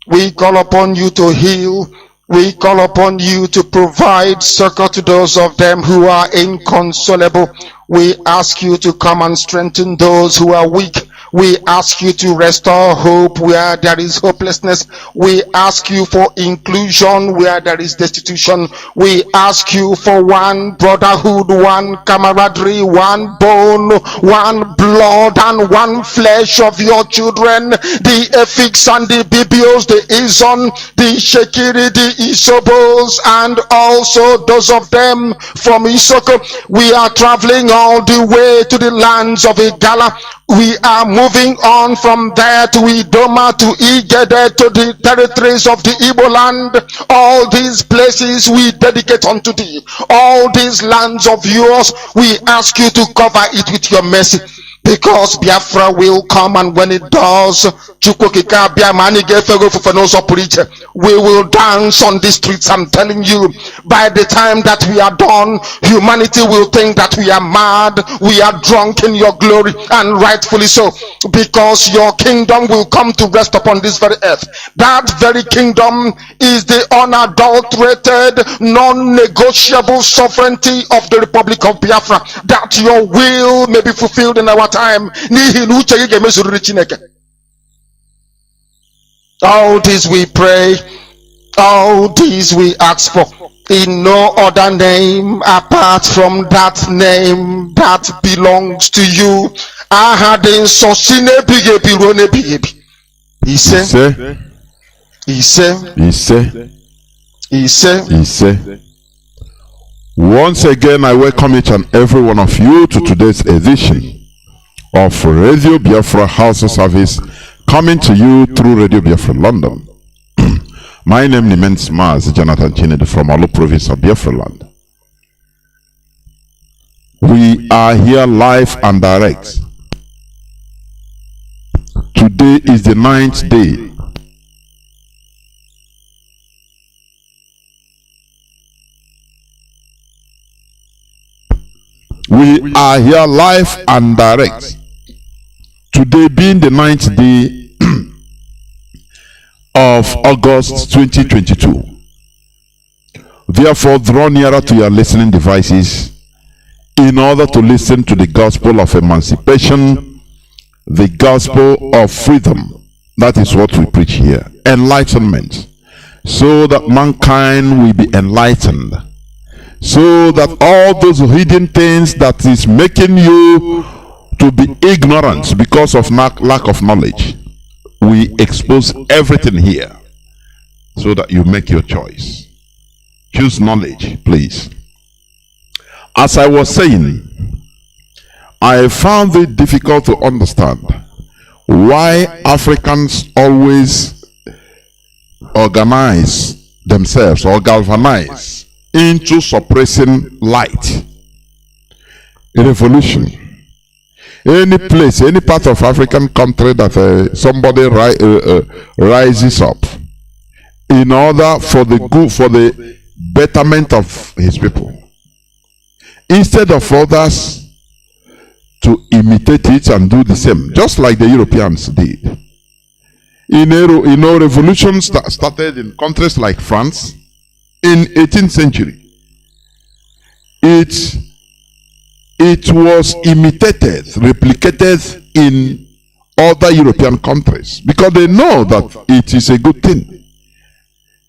We call upon you to heal. We call upon you to provide succor to those of them who are inconsolable. We ask you to come and strengthen those who are weak. We ask you to restore hope where there is hopelessness. We ask you for inclusion where there is destitution. We ask you for one brotherhood, one camaraderie, one bone, one blood, and one flesh of your children. The Efiks and the Bibios, the Izon, the Shekiri, the Isobos, and also those of them from Isoko. We are traveling all the way to the lands of Igala. We are moving on from there to Idoma, to Igede, to the territories of the Igbo land. All these places we dedicate unto thee. All these lands of yours, we ask you to cover it with your mercy, because Biafra will come, and when it does, we will dance on the streets. I'm telling you, by the time that we are done, humanity will think that we are mad, we are drunk in your glory, and rightfully so, because your kingdom will come to rest upon this very earth. That very kingdom is the unadulterated, non-negotiable sovereignty of the Republic of Biafra, that your will may be fulfilled in our time. All this we pray, all this we ask for, in no other name apart from that name that belongs to you. He said. Once again, I welcome each and every one of you to today's edition of Radio Biafra HAUSA-SERVICE, coming to you through Radio Biafra London. My name is Mazi Nnamdi from Olu province of Biafra land. We are here live and direct. Today is the 9th day we are here live and direct. Today being the 9th day of August 2022. Therefore, draw nearer to your listening devices in order to listen to the gospel of emancipation, the gospel of freedom. That is what we preach here. Enlightenment. So that mankind will be enlightened. So that all those hidden things that is making you to be ignorant because of lack of knowledge, we expose everything here. so that you make your choice. Choose knowledge, please. As I was saying, I found it difficult to understand why Africans always organize themselves or galvanize into suppressing light. A revolution. Any place, any part of African country that somebody rises up in order for the good, for the betterment of his people, instead of others to imitate it and do the same, just like the Europeans did. Revolutions that started in countries like France in 18th century. It was imitated, replicated in other European countries because they know that it is a good thing.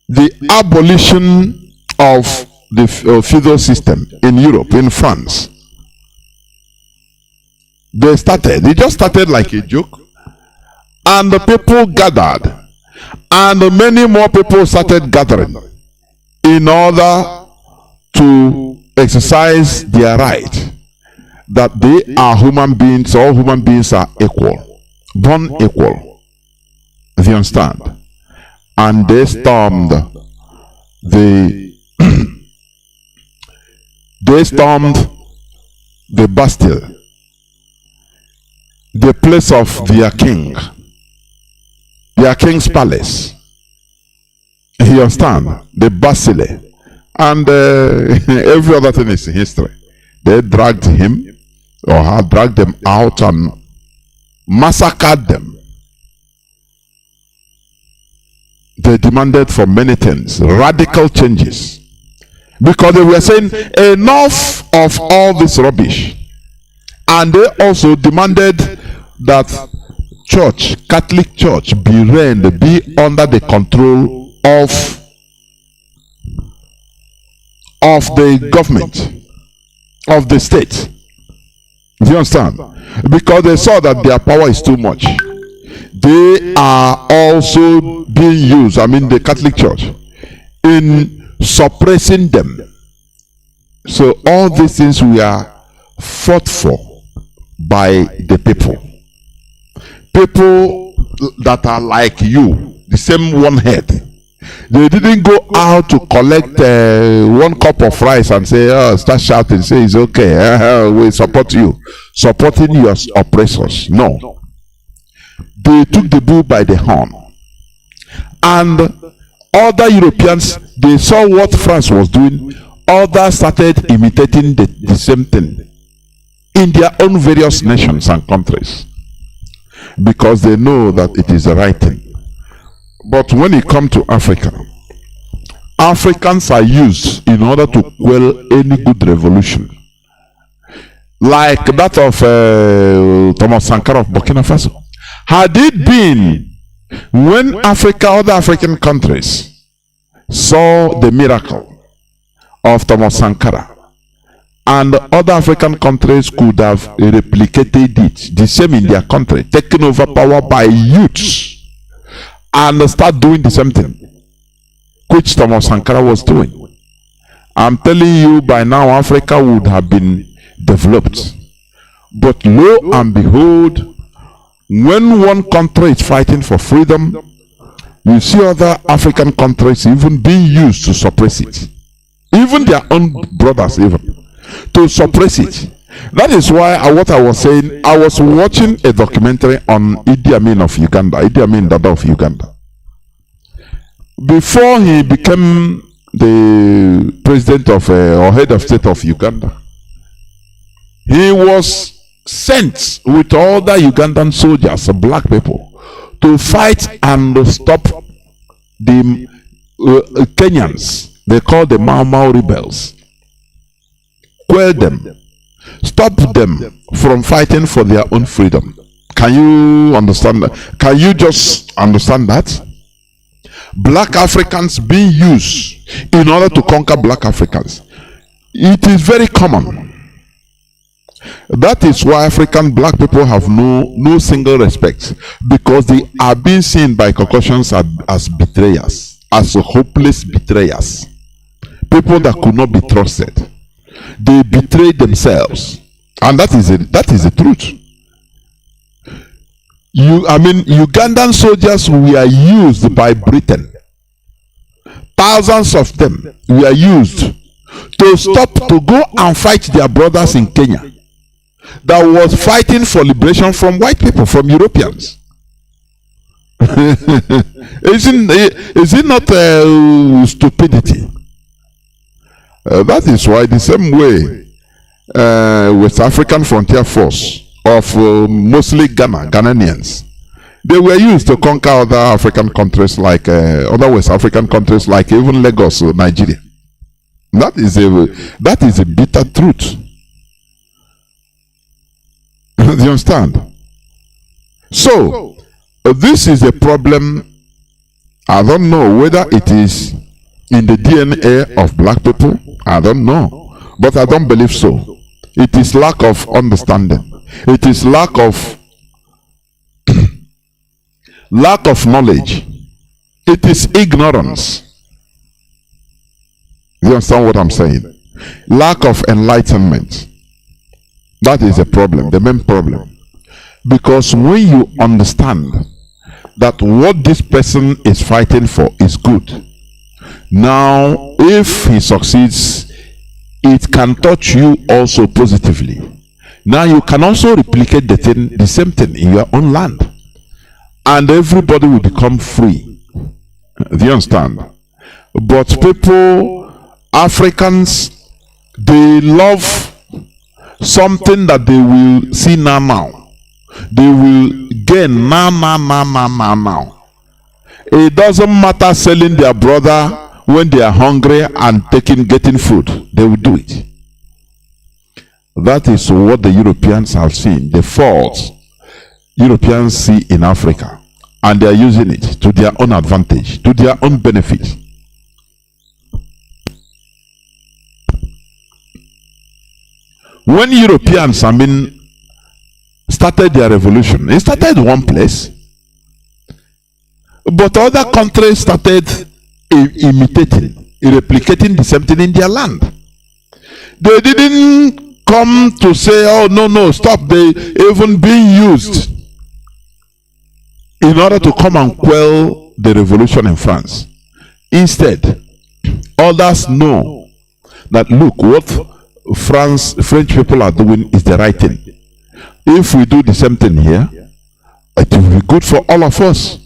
The abolition of the feudal system in Europe, in France, it just started like a joke, and the people gathered, and many more people started gathering in order to exercise their right that they are human beings. All human beings are equal, born equal. Do you understand? And they stormed the Bastille, the place of their king, their king's palace. You understand? The Bastille. And every other thing is history. They dragged him, or had dragged them out and massacred them. They demanded for many things, radical changes, because they were saying enough of all this rubbish. And they also demanded that Catholic Church be under the control of the government, of the state. Do you understand? Because they saw that their power is too much. They are also being used, the Catholic Church, in suppressing them. So all these things were fought for by the people. People that are like you, the same one head. They didn't go out to collect 1 cup of rice and say, start shouting, say it's okay, we support you, supporting your oppressors. No. They took the bull by the horn. And other Europeans, they saw what France was doing. Others started imitating the same thing in their own various nations and countries, because they know that it is the right thing. But when it comes to Africa, Africans are used in order to quell any good revolution, like that of Thomas Sankara of Burkina Faso. Had it been when other African countries saw the miracle of Thomas Sankara, and other African countries could have replicated it, the same in their country, taken over power by youths, and start doing the same thing which Thomas Sankara was doing, I'm telling you, by now Africa would have been developed. But lo and behold, when one country is fighting for freedom, you see other African countries even being used to suppress it, even their own brothers, even to suppress it. That is why what I was saying, I was watching a documentary on Idi Amin of Uganda, Idi Amin Dada of Uganda. Before he became the president of or head of state of Uganda, he was sent with all the Ugandan soldiers, black people, to fight and stop the Kenyans. They call the Mau Mau rebels. Quell them. Stop them from fighting for their own freedom. Can you understand that? Can you just understand that? Black Africans being used in order to conquer black Africans. It is very common. That is why African black people have no single respect, because they are being seen by Caucasians as betrayers, as hopeless betrayers, people that could not be trusted. They betrayed themselves, and that is the truth. Ugandan soldiers were used by Britain. Thousands of them were used to go and fight their brothers in Kenya that was fighting for liberation from white people, from Europeans. Is it not stupidity? That is why the same way West African Frontier Force of mostly Ghanaians, they were used to conquer other African countries, like other West African countries, like even Lagos, Nigeria. That is a bitter truth. Do you understand? So this is a problem. I don't know whether it is in the DNA of black people. I don't know, but I don't believe so. It is lack of understanding. It is lack of knowledge. It is ignorance. You understand what I'm saying? Lack of enlightenment. That is a problem, the main problem. Because when you understand that what this person is fighting for is good, now if he succeeds, it can touch you also positively. Now you can also replicate the same thing in your own land, and everybody will become free. Do you understand? But people, Africans, they love something that they will see now. They will gain now. It doesn't matter selling their brother when they are hungry and getting food. They will do it. That is what the Europeans have seen. The faults Europeans see in Africa, and they are using it to their own advantage, to their own benefit. When Europeans, started their revolution, it started one place, but other countries started imitating, replicating the same thing in their land. They didn't come to say, oh no, stop. They even being used in order to come and quell the revolution in France. Instead, others know that, look, what French people are doing is the right thing. If we do the same thing here, it will be good for all of us.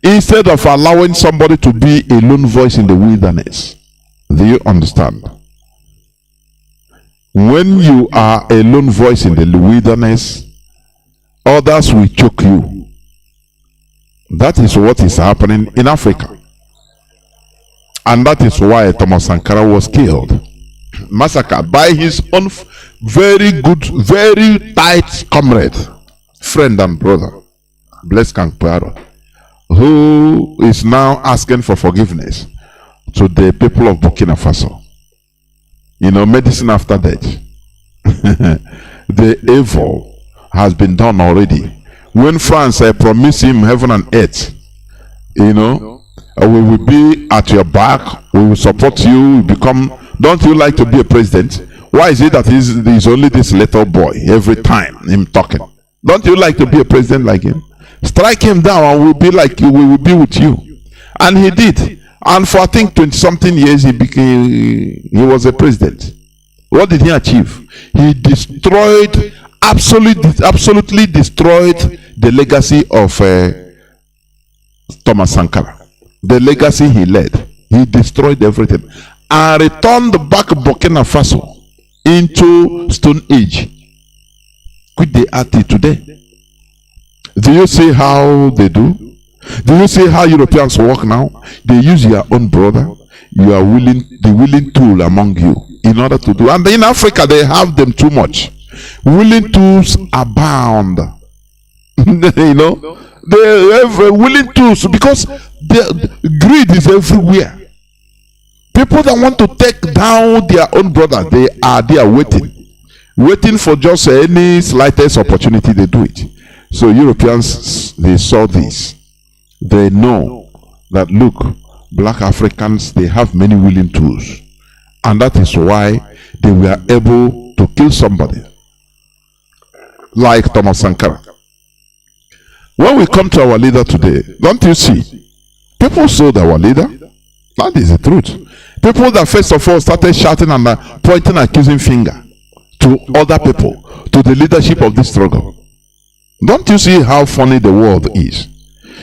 Instead of allowing somebody to be a lone voice in the wilderness. Do you understand? When you are a lone voice in the wilderness, others will choke you. That is what is happening in Africa. And that is why Thomas Sankara was killed. Massacred by his own very good, very tight comrade, friend and brother, Blaise Compaoré, who is now asking for forgiveness to the people of Burkina Faso. Medicine after death. The evil has been done already. When France promised him heaven and earth, we will be at your back, we will support you, don't you like to be a president? Why is it that he's only this little boy every time him talking? Don't you like to be a president like him? Strike him down and we will be with you. And he did. And for I think 20-something years he was a president. What did he achieve? He destroyed, absolutely destroyed the legacy of Thomas Sankara. The legacy he led. He destroyed everything. And returned back Burkina Faso into Stone Age. Could they act it today? Do you see how they do? Do you see how Europeans work now? They use your own brother. You are the willing tool among you in order to do. And in Africa, they have them too much. Willing tools abound. They have willing tools because the greed is everywhere. People that want to take down their own brother, they are waiting for just any slightest opportunity. They do it. So Europeans, they saw this. They know that, look, black Africans, they have many willing tools. And that is why they were able to kill somebody like Thomas Sankara. When we come to our leader today, don't you see? People sold our leader. That is the truth. People that first of all started shouting and pointing accusing finger to other people, to the leadership of this struggle. Don't you see how funny the world is?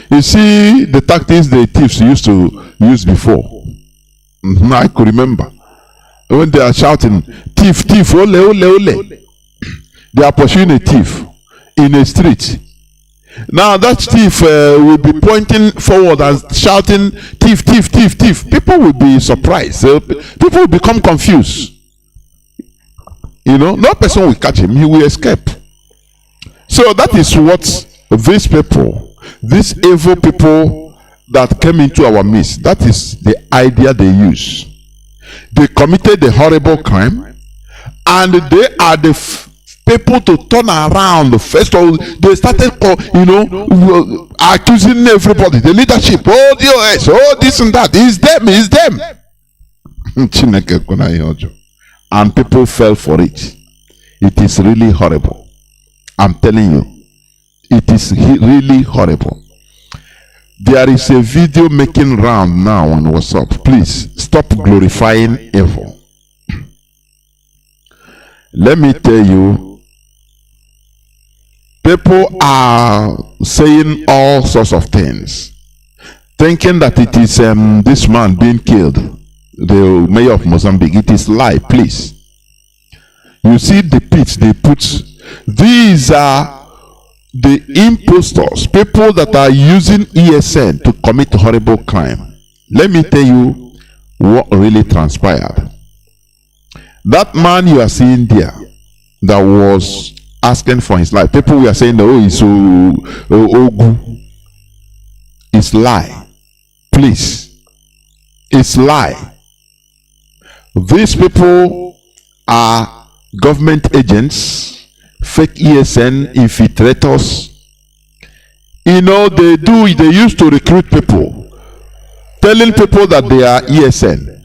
You see the tactics the thieves used to use before. I could remember when they are shouting, thief, thief, ole, ole, ole. They are pursuing a thief in a street. Now that thief will be pointing forward and shouting, thief, thief, thief, thief. People will be surprised. People will become confused. You know, no person will catch him. He will escape. So that is what these people, these evil people that came into our midst, that is the idea they use. They committed a horrible crime, and they are the people to turn around. First of all, they started, accusing everybody, the leadership, oh, DOS, oh, this and that. It's them, it's them. And people fell for it. It is really horrible. I'm telling you, it is really horrible. There is a video making round now on WhatsApp. Please stop glorifying evil. Let me tell you, people are saying all sorts of things, thinking that it is this man being killed, the mayor of Mozambique. It is lie, please. You see the pits they put. These are the impostors, people that are using ESN to commit horrible crime. Let me tell you what really transpired. That man you are seeing there that was asking for his life, people were saying, oh, it's Ogu. It's lie. Please. It's lie. These people are government agents, fake ESN infiltrators. You know, they used to recruit people, telling people that they are ESN.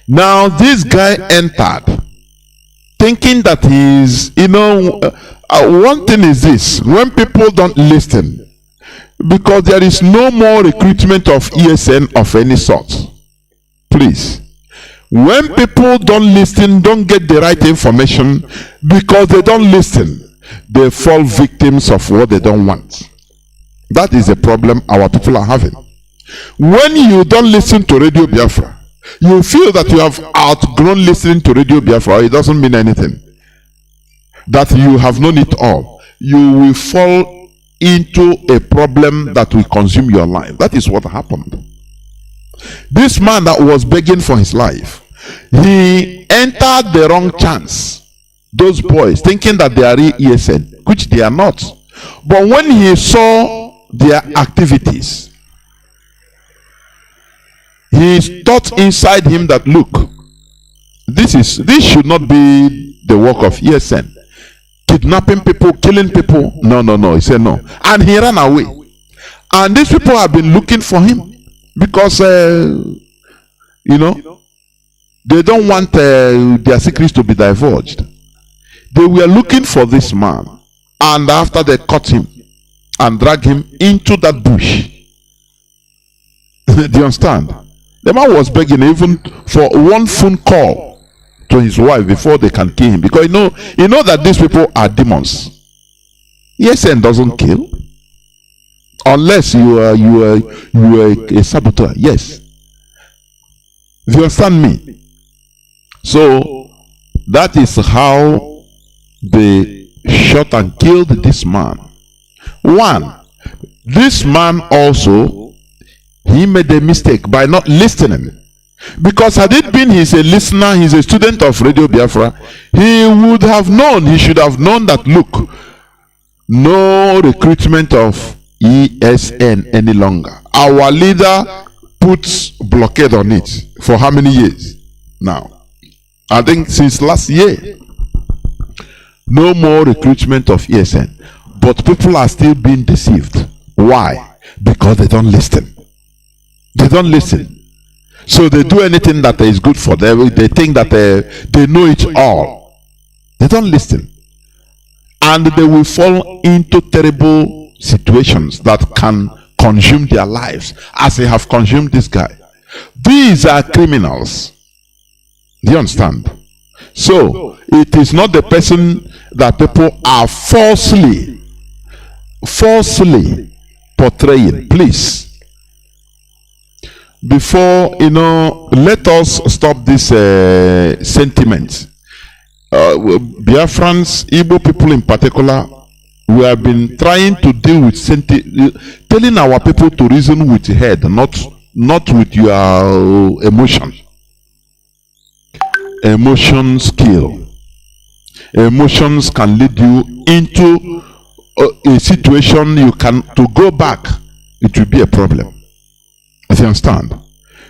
Now this guy entered thinking that he's, one thing is this: when people don't listen, because there is no more recruitment of ESN of any sort. Please, when people don't listen, don't get the right information, because they don't listen, they fall victims of what they don't want. That is the problem our people are having. When you don't listen to Radio Biafra, you feel that you have outgrown listening to Radio Biafra. It doesn't mean anything. That you have known it all. You will fall into a problem that will consume your life. That is what happened. This man that was begging for his life, he entered the wrong chance. Those boys thinking that they are ESN, which they are not. But when he saw their activities, he thought inside him that, look, this should not be the work of ESN. Kidnapping people, killing people. No. He said no. And he ran away. And these people have been looking for him because, they don't want their secrets to be divulged. They were looking for this man. And after they caught him and dragged him into that bush. Do you understand? The man was begging even for one phone call to his wife before they can kill him, because you know that these people are demons. ESN doesn't kill unless you are a saboteur. Yes. Do you understand me? So that is how they shot and killed this man. One, this man also, he made a mistake by not listening. Because had it been he's a listener, he's a student of Radio Biafra, he would have known, he should have known that, look, no recruitment of ESN any longer. Our leader puts blockade on it for how many years now? I think since last year. No more recruitment of ESN. But people are still being deceived. Why? Because they don't listen. They don't listen. So they do anything that is good for them. They think that they know it all. They don't listen. And they will fall into terrible situations that can consume their lives, as they have consumed this guy. These are criminals. Do you understand? So it is not the person that people are falsely portraying. Please, before let us stop this sentiment. Biafrans, Igbo people in particular, we have been trying to deal with telling our people to reason with the head, not with your emotion. Emotions kill. Emotions can lead you into a situation to go back. It will be a problem. Do you understand?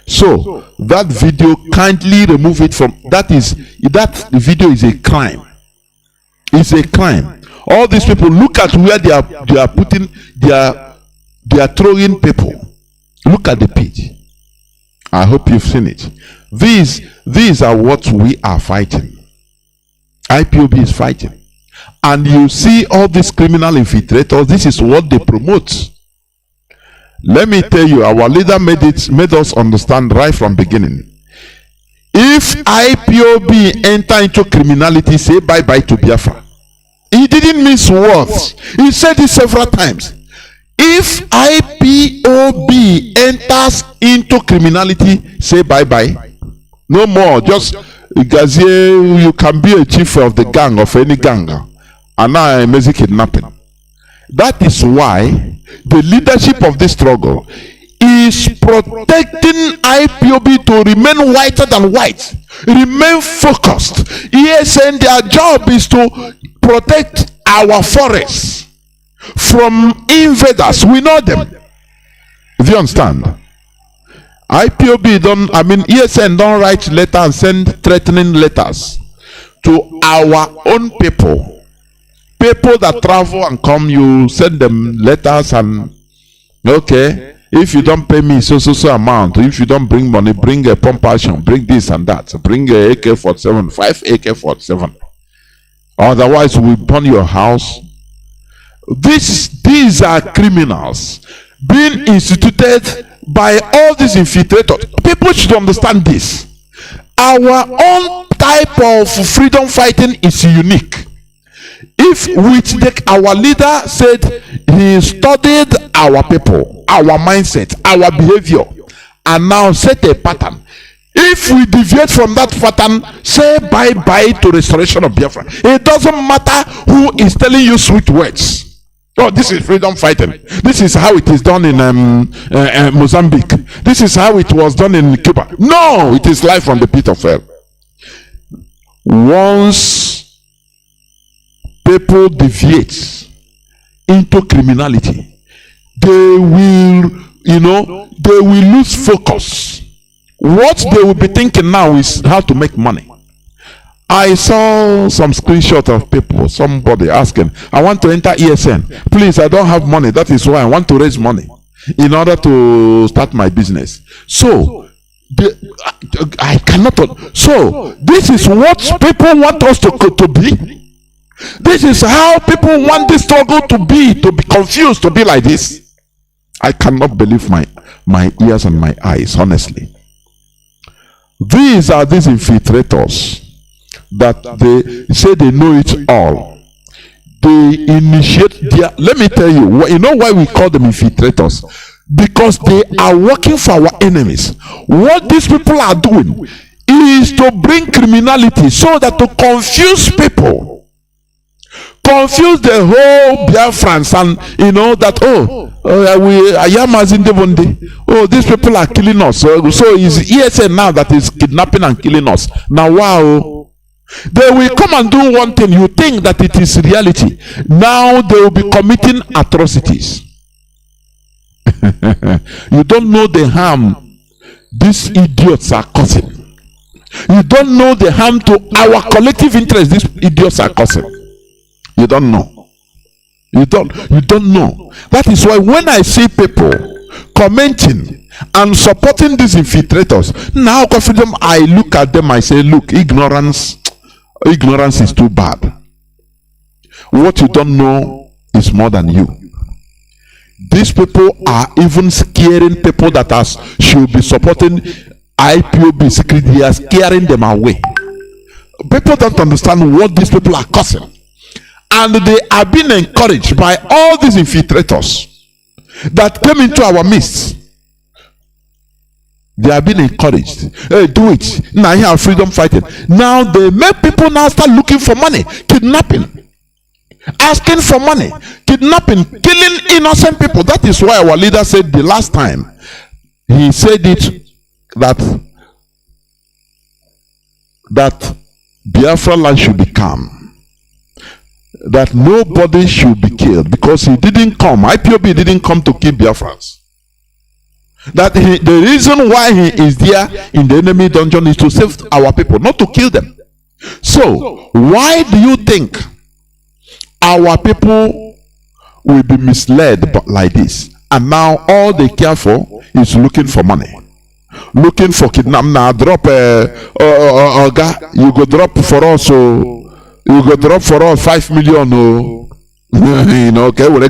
So that video, kindly remove it from that video is a crime. It's a crime. All these people, look at where they are putting, they are throwing people. Look at the page. I hope you've seen it. These are what we are fighting. IPOB is fighting. And you see all these criminal infiltrators, this is what they promote. Let me tell you, our leader made us understand right from beginning. If IPOB enter into criminality, say bye-bye to Biafra. He didn't miss words. He said it several times. If IPOB enters into criminality, say bye-bye. No more. Just, you can be a chief of the gang, of any gang. And now I'm busy kidnapping. That is why the leadership of this struggle is protecting IPOB to remain whiter than white, remain focused. Yes, and their job is to protect our forests from invaders. We know them. Do you understand? IPOB ESN don't write letters and send threatening letters to our own people. People that travel and come, you send them letters and okay, if you don't pay me so amount, if you don't bring money, bring a pump action, bring this and that, bring a AK-47, 5 AK-47. Otherwise, we burn your house. These are criminals being instituted by all these infiltrators. People should understand this. Our own type of freedom fighting is unique. If our leader said he studied our people, our mindset, our behavior, and now set a pattern. If we deviate from that pattern, say bye-bye to restoration of Biafra. It doesn't matter who is telling you sweet words. Oh, this is freedom fighting. This is how it is done in Mozambique. This is how it was done in Cuba. No, it is life from the pit of hell. Once people deviate into criminality, they will lose focus. What they will be thinking now is how to make money. I saw some screenshot of people, somebody asking, I want to enter ESN. Please, I don't have money. That is why I want to raise money in order to start my business. So, I cannot. So, this is what people want us to be. This is how people want this struggle to be confused, to be like this. I cannot believe my ears and my eyes, honestly. These are these infiltrators that they say they know it all. They initiate let me tell you, you know why we call them infiltrators? Because they are working for our enemies. What these people are doing is to bring criminality so that to confuse people. Confuse the whole Biafrans, and that I am Mazi Nnamdi. These people are killing us. So it's ESN now that is kidnapping and killing us. Now wow, they will come and do one thing. You think that it is reality. Now they will be committing atrocities. You don't know the harm these idiots are causing. You don't know the harm to our collective interest these idiots are causing. You don't know. You don't know. That is why when I see people commenting and supporting these infiltrators. Now, freedom, I look at them, I say, look, ignorance is too bad. What you don't know is more than you. These people are even scaring people that should be supporting IPOB security. They are scaring them away. People don't understand what these people are causing. And they are being encouraged by all these infiltrators that came into our midst. They are being encouraged. Hey, do it. Now here are freedom fighting. Now they make people now start looking for money, kidnapping, asking for money, kidnapping, killing innocent people. That is why our leader said the last time, he said it, that Biafra land should be calm, that nobody should be killed, because he didn't come, IPOB didn't come to kill Biafrans. That the reason why he is there in the enemy dungeon is to save our people, not to kill them. So why do you think our people will be misled like this? And now all they care for is looking for money, looking for kidnap. Now drop you go drop for us, so you go drop for us 5 million. You know, okay, who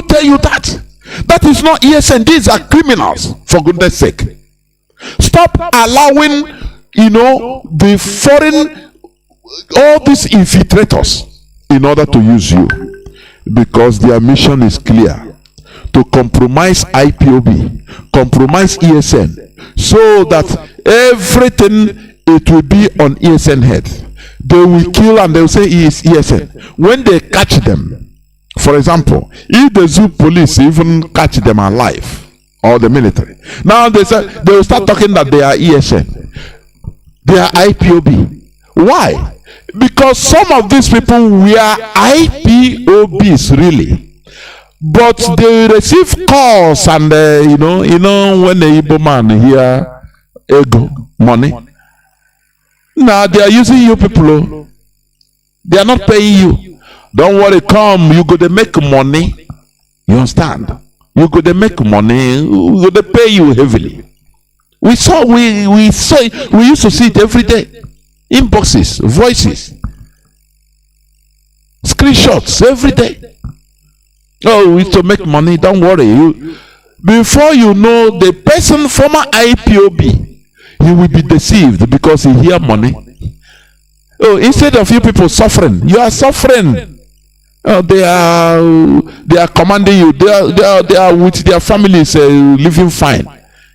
tell you that? That is not ESN. These are criminals, for goodness sake. Stop allowing, the foreign, all these infiltrators in order to use you, because their mission is clear: to compromise IPOB, compromise ESN, so that everything, it will be on ESN head. They will kill and they will say he is ESN. When they catch them, for example, if the zoo police even catch them alive, or the military, now they will start talking that they are ESN, they are IPOB. Why? Because some of these people were IPOBs really, but they receive calls and when the Igbo man hear ego money, now they are using you people. They are not paying you. Don't worry, come, you go to make money. You understand? You go to make money, we go to pay you heavily. We used to see it every day. Inboxes, voices, screenshots every day. Oh, we used to make money, don't worry. Before you know, the person, former IPOB, he will be deceived because he hear money. Oh, instead of you people suffering, you are suffering. They are commanding you. They are with their families living fine.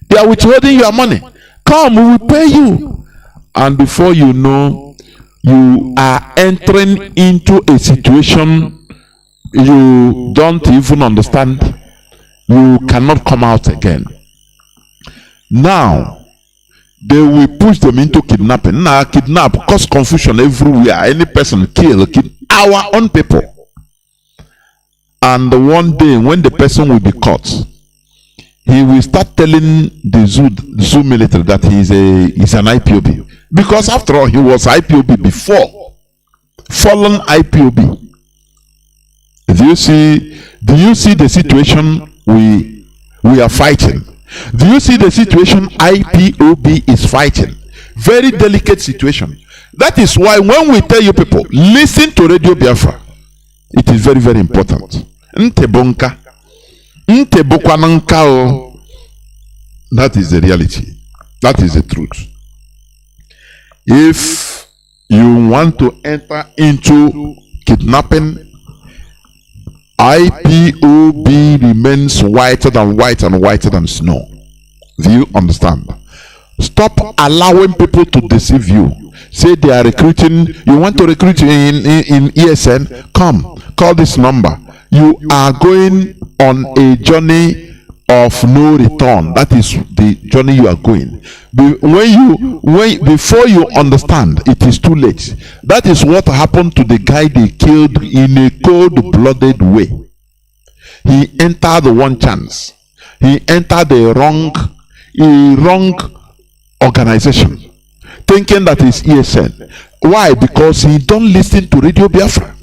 They are withholding your money. Come, we will pay you. And before you know, you are entering into a situation you don't even understand. You cannot come out again. Now, they will push them into kidnapping. Now, kidnap, cause confusion everywhere. Any person kill our own people. And one day, when the person will be caught, he will start telling the zoo military that he's an IPOB. Because after all, he was IPOB before. Fallen IPOB. Do you see the situation we are fighting? Do you see the situation IPOB is fighting? Very delicate situation. That is why when we tell you people, listen to Radio Biafra, it is very, very important. Ntebonka. Ntebokwananka. That is the reality. That is the truth. If you want to enter into kidnapping, IPOB remains whiter than snow. Do you understand? Stop allowing people to deceive you. Say they are recruiting. You want to recruit in ESN? Come, call this number. You are going on a journey of no return. That is the journey you are going. Before you understand, it is too late. That is what happened to the guy they killed in a cold-blooded way. He entered one chance. He entered a wrong organization, thinking that is ESN. Why? Because he don't listen to Radio Biafra.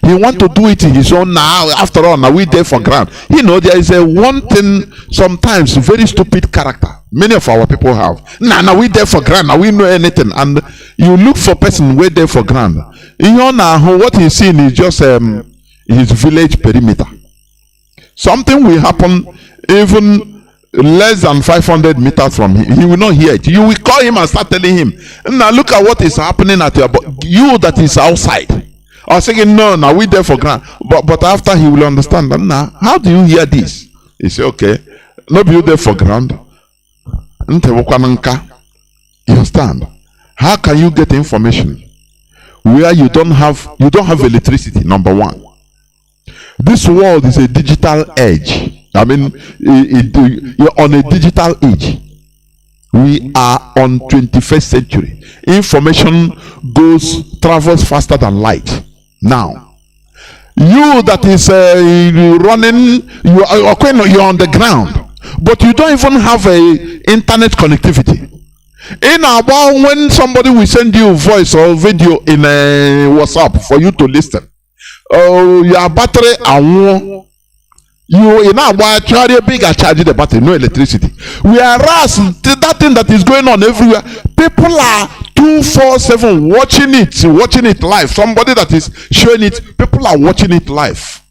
He want to do it in his own now. After all, now we there for ground. You know, there is a one thing, sometimes very stupid character. Many of our people have. Now we there for ground. Now we know anything. And you look for person way there for ground. You know now what he's seeing is just his village perimeter. Something will happen even less than 500 meters from him. He will not hear it. You will call him and start telling him, now look at what is happening at your you that is outside. I was saying, no, now we there for ground. But after he will understand, now, how do you hear this? He say, okay, no be you there for ground. You understand? How can you get information where you don't have electricity? Number one. This world is a digital age. I mean, you're on a digital age. We are on 21st century. Information travels faster than light. Now, you that is running, you're on the ground, but you don't even have a internet connectivity. In about when somebody will send you voice or video in a WhatsApp for you to listen, your battery you in our charge bigger charge the battery, no electricity. Whereas that thing that is going on everywhere, people are 247 watching it live. Somebody that is showing it, people are watching it live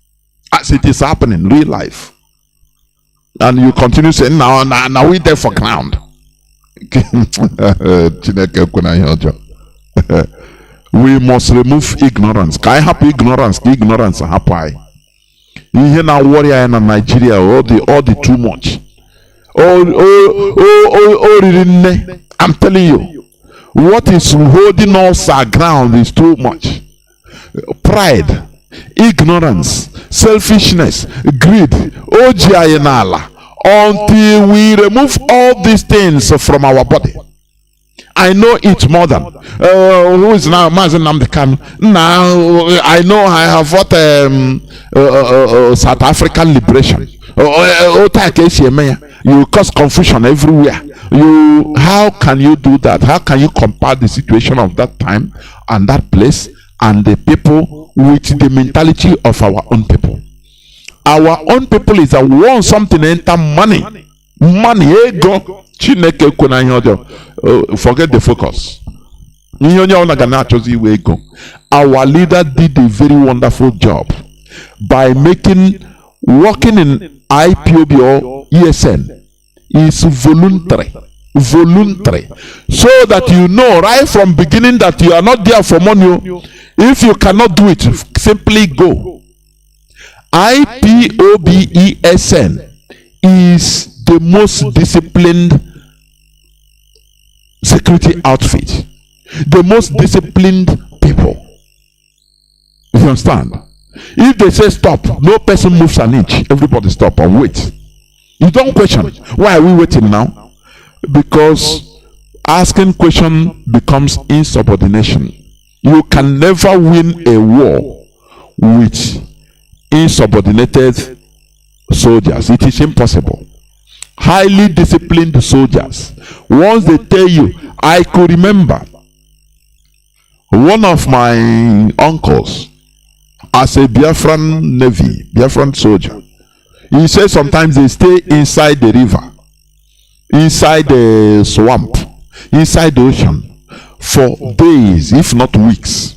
as it is happening, real life. And you continue saying, now we there for ground. We must remove ignorance. Can I have ignorance? Ignorance happy. You hear now warrior in Nigeria, all the too much. I'm telling you, what is holding us our ground is too much. Pride, ignorance, selfishness, greed, until we remove all these things from our body. I know it more than who is now Mazi Nnamdi Kanu. Now I know I have what South African liberation. You cause confusion everywhere. How can you do that? How can you compare the situation of that time and that place and the people with the mentality of our own people? Our own people is that want something enter money. Ego. Forget the focus. Our leader did a very wonderful job by working in IPOB or ESN is voluntary, so that you know right from beginning that you are not there for money. If you cannot do it, simply go. IPOB ESN is the most disciplined security outfit, the most disciplined people. You understand? If they say stop, no person moves an inch. Everybody stop and wait. You don't question. Why are we waiting now? Because asking question becomes insubordination. You can never win a war with insubordinated soldiers. It is impossible. Highly disciplined soldiers, once they tell you, I could remember one of my uncles as a Biafran soldier. He said sometimes they stay inside the river, inside the swamp, inside the ocean for days, if not weeks.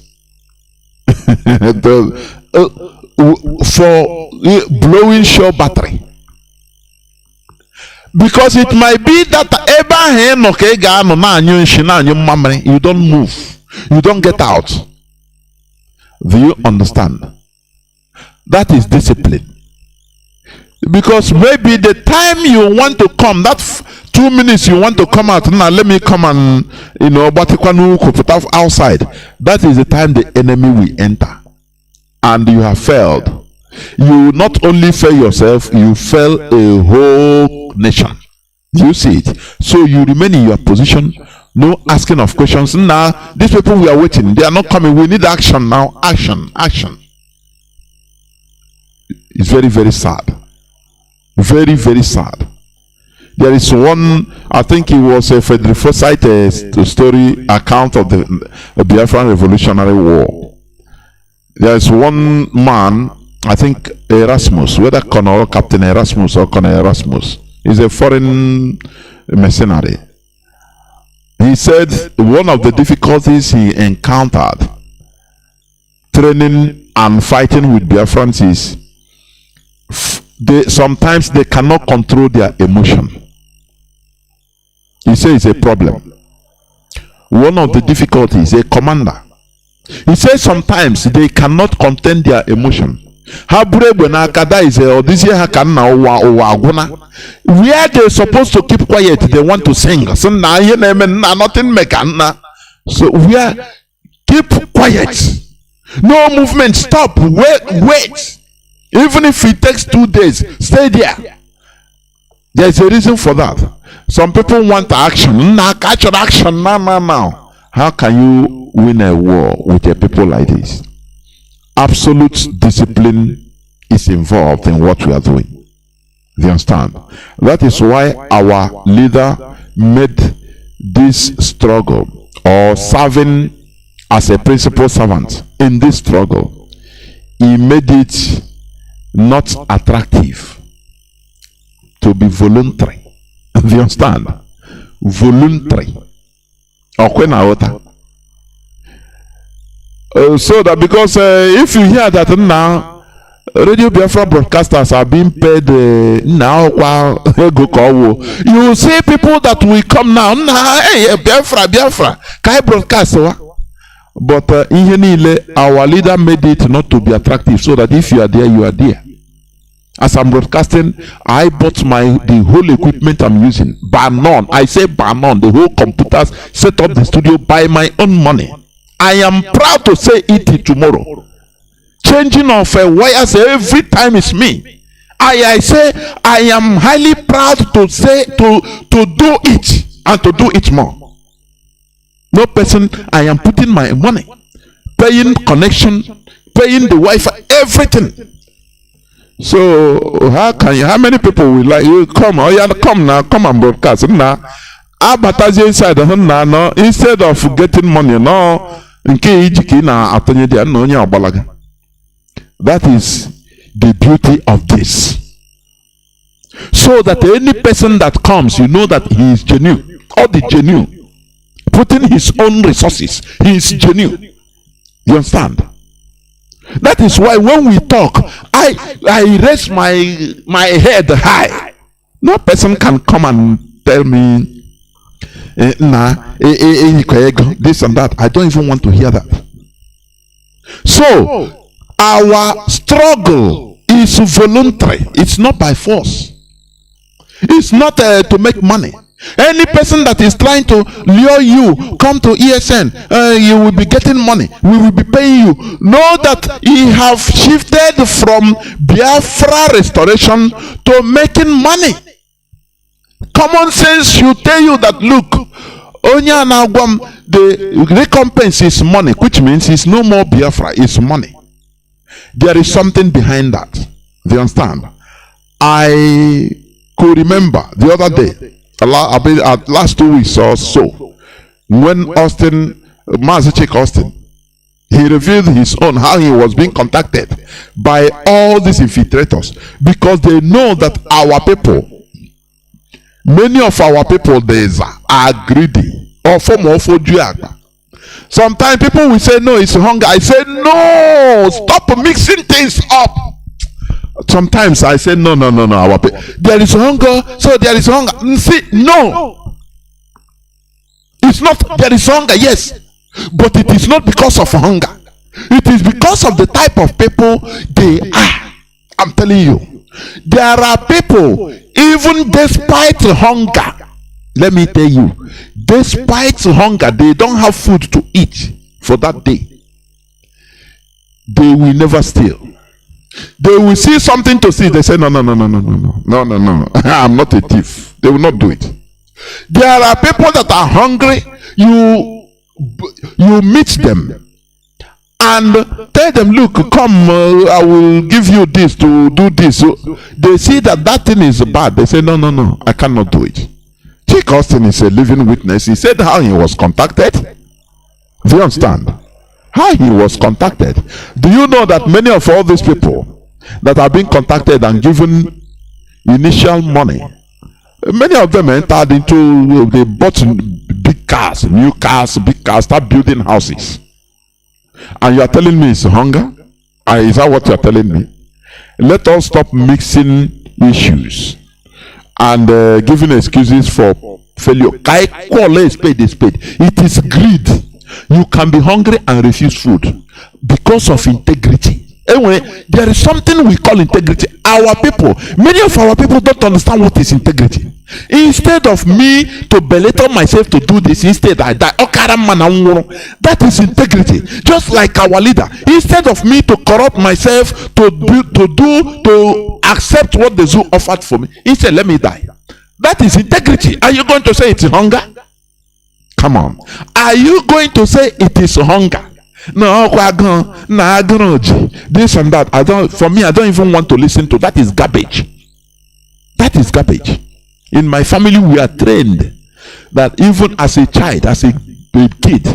For blowing shore battery. Because it might be that you don't move, you don't get out. Do you understand? That is discipline. Because maybe the time you want to come, that 2 minutes you want to come out, now let me come and outside. That is the time the enemy will enter. And you have failed. You not only fail yourself, you fail a whole nation. You see it. So you remain in your position, no asking of questions. Now, these people we are waiting, they are not coming. We need action now. Action. It's very, very sad. Very, very sad. There is one, I think it was a Frederick Forsyth story account of the Biafran Revolutionary War. There's one man, I think Erasmus, whether Colonel Captain Erasmus or Colonel Erasmus, is a foreign mercenary. He said one of the difficulties he encountered training and fighting with Biafrans is sometimes they cannot control their emotion. He says it's a problem. One of the difficulties, a commander, he says sometimes they cannot contain their emotion. Where they're supposed to keep quiet, they want to sing. So nothing make. So we are keep quiet. No movement. Stop. Wait. Even if it takes 2 days, stay there. There's a reason for that. Some people want action. Catch action now. How can you win a war with a people like this? Absolute discipline is involved in what we are doing. Do you understand? That is why our leader made this struggle, or serving as a principal servant in this struggle. He made it not attractive to be voluntary. Do you understand? Voluntary. So that because if you hear that now Radio Biafra broadcasters are being paid now, you see people that will come now, hey, Biafra, can I broadcast? But our leader made it not to be attractive, so that if you are there, you are there. As I'm broadcasting, I bought the whole equipment I'm using. Bar none. I say bar none. The whole computers, set up the studio by my own money. I am proud to say it tomorrow. Changing of wires every time is me. I say I am highly proud to say to do it and to do it more. No person, I am putting my money, paying connection, paying the Wi-Fi, everything. So how many people will like you come? Oh yeah, come now, come and broadcast now. Advertise inside the no, instead of getting money, no. That is the beauty of this. So that any person that comes, you know that he is genuine, or the genuine, putting his own resources, he is genuine. You understand? That is why when we talk, I raise my head high. No person can come and tell me this and that. I don't even want to hear that. So our struggle is voluntary. It's not by force. It's not to make money. Any person that is trying to lure you, come to ESN, you will be getting money, we will be paying you. Know that he have shifted from Biafra restoration to making money. Common sense should tell you that, look, the recompense is money, which means it's no more Biafra, it's money. There is something behind that. Do you understand? I could remember the other day, last 2 weeks or so, when Mazi Austin, he revealed his own, how he was being contacted by all these infiltrators, because they know that our people, many of our people, are greedy, or sometimes people will say no, it's hunger. I say no, stop mixing things up. Sometimes I say no, our people, there is hunger, so there is hunger. See, no, it's not. There is hunger, yes, but it is not because of hunger. It is because of the type of people they are. I'm telling you, there are people, even despite hunger, let me tell you, despite hunger, they don't have food to eat for that day. They will never steal. They will see something to see. They say, no. I'm not a thief. They will not do it. There are people that are hungry. You meet them and tell them, look, come, I will give you this to do this. So they see that thing is bad. They say, no, I cannot do it. Chick Austin is a living witness. He said how he was contacted. Do you understand? how he was contacted. Do you know that many of all these people that are being contacted and given initial money, many of them entered into, they bought big cars, new cars, big cars, start building houses. And you are telling me it's hunger? Is that what you are telling me? Let us stop mixing issues and giving excuses for failure. It is greed. You can be hungry and refuse food because of integrity. Anyway, there is something we call integrity. Our people, many of our people don't understand what is integrity. Instead of me to belittle myself to do this, instead I die. That is integrity. Just like our leader. Instead of me to corrupt myself to accept what the zoo offered for me, instead let me die. That is integrity. Are you going to say it's hunger? Come on. Are you going to say it is hunger? No, this and that. For me, I don't even want to listen to. That is garbage. That is garbage. In my family, we are trained that even as a child, as a kid,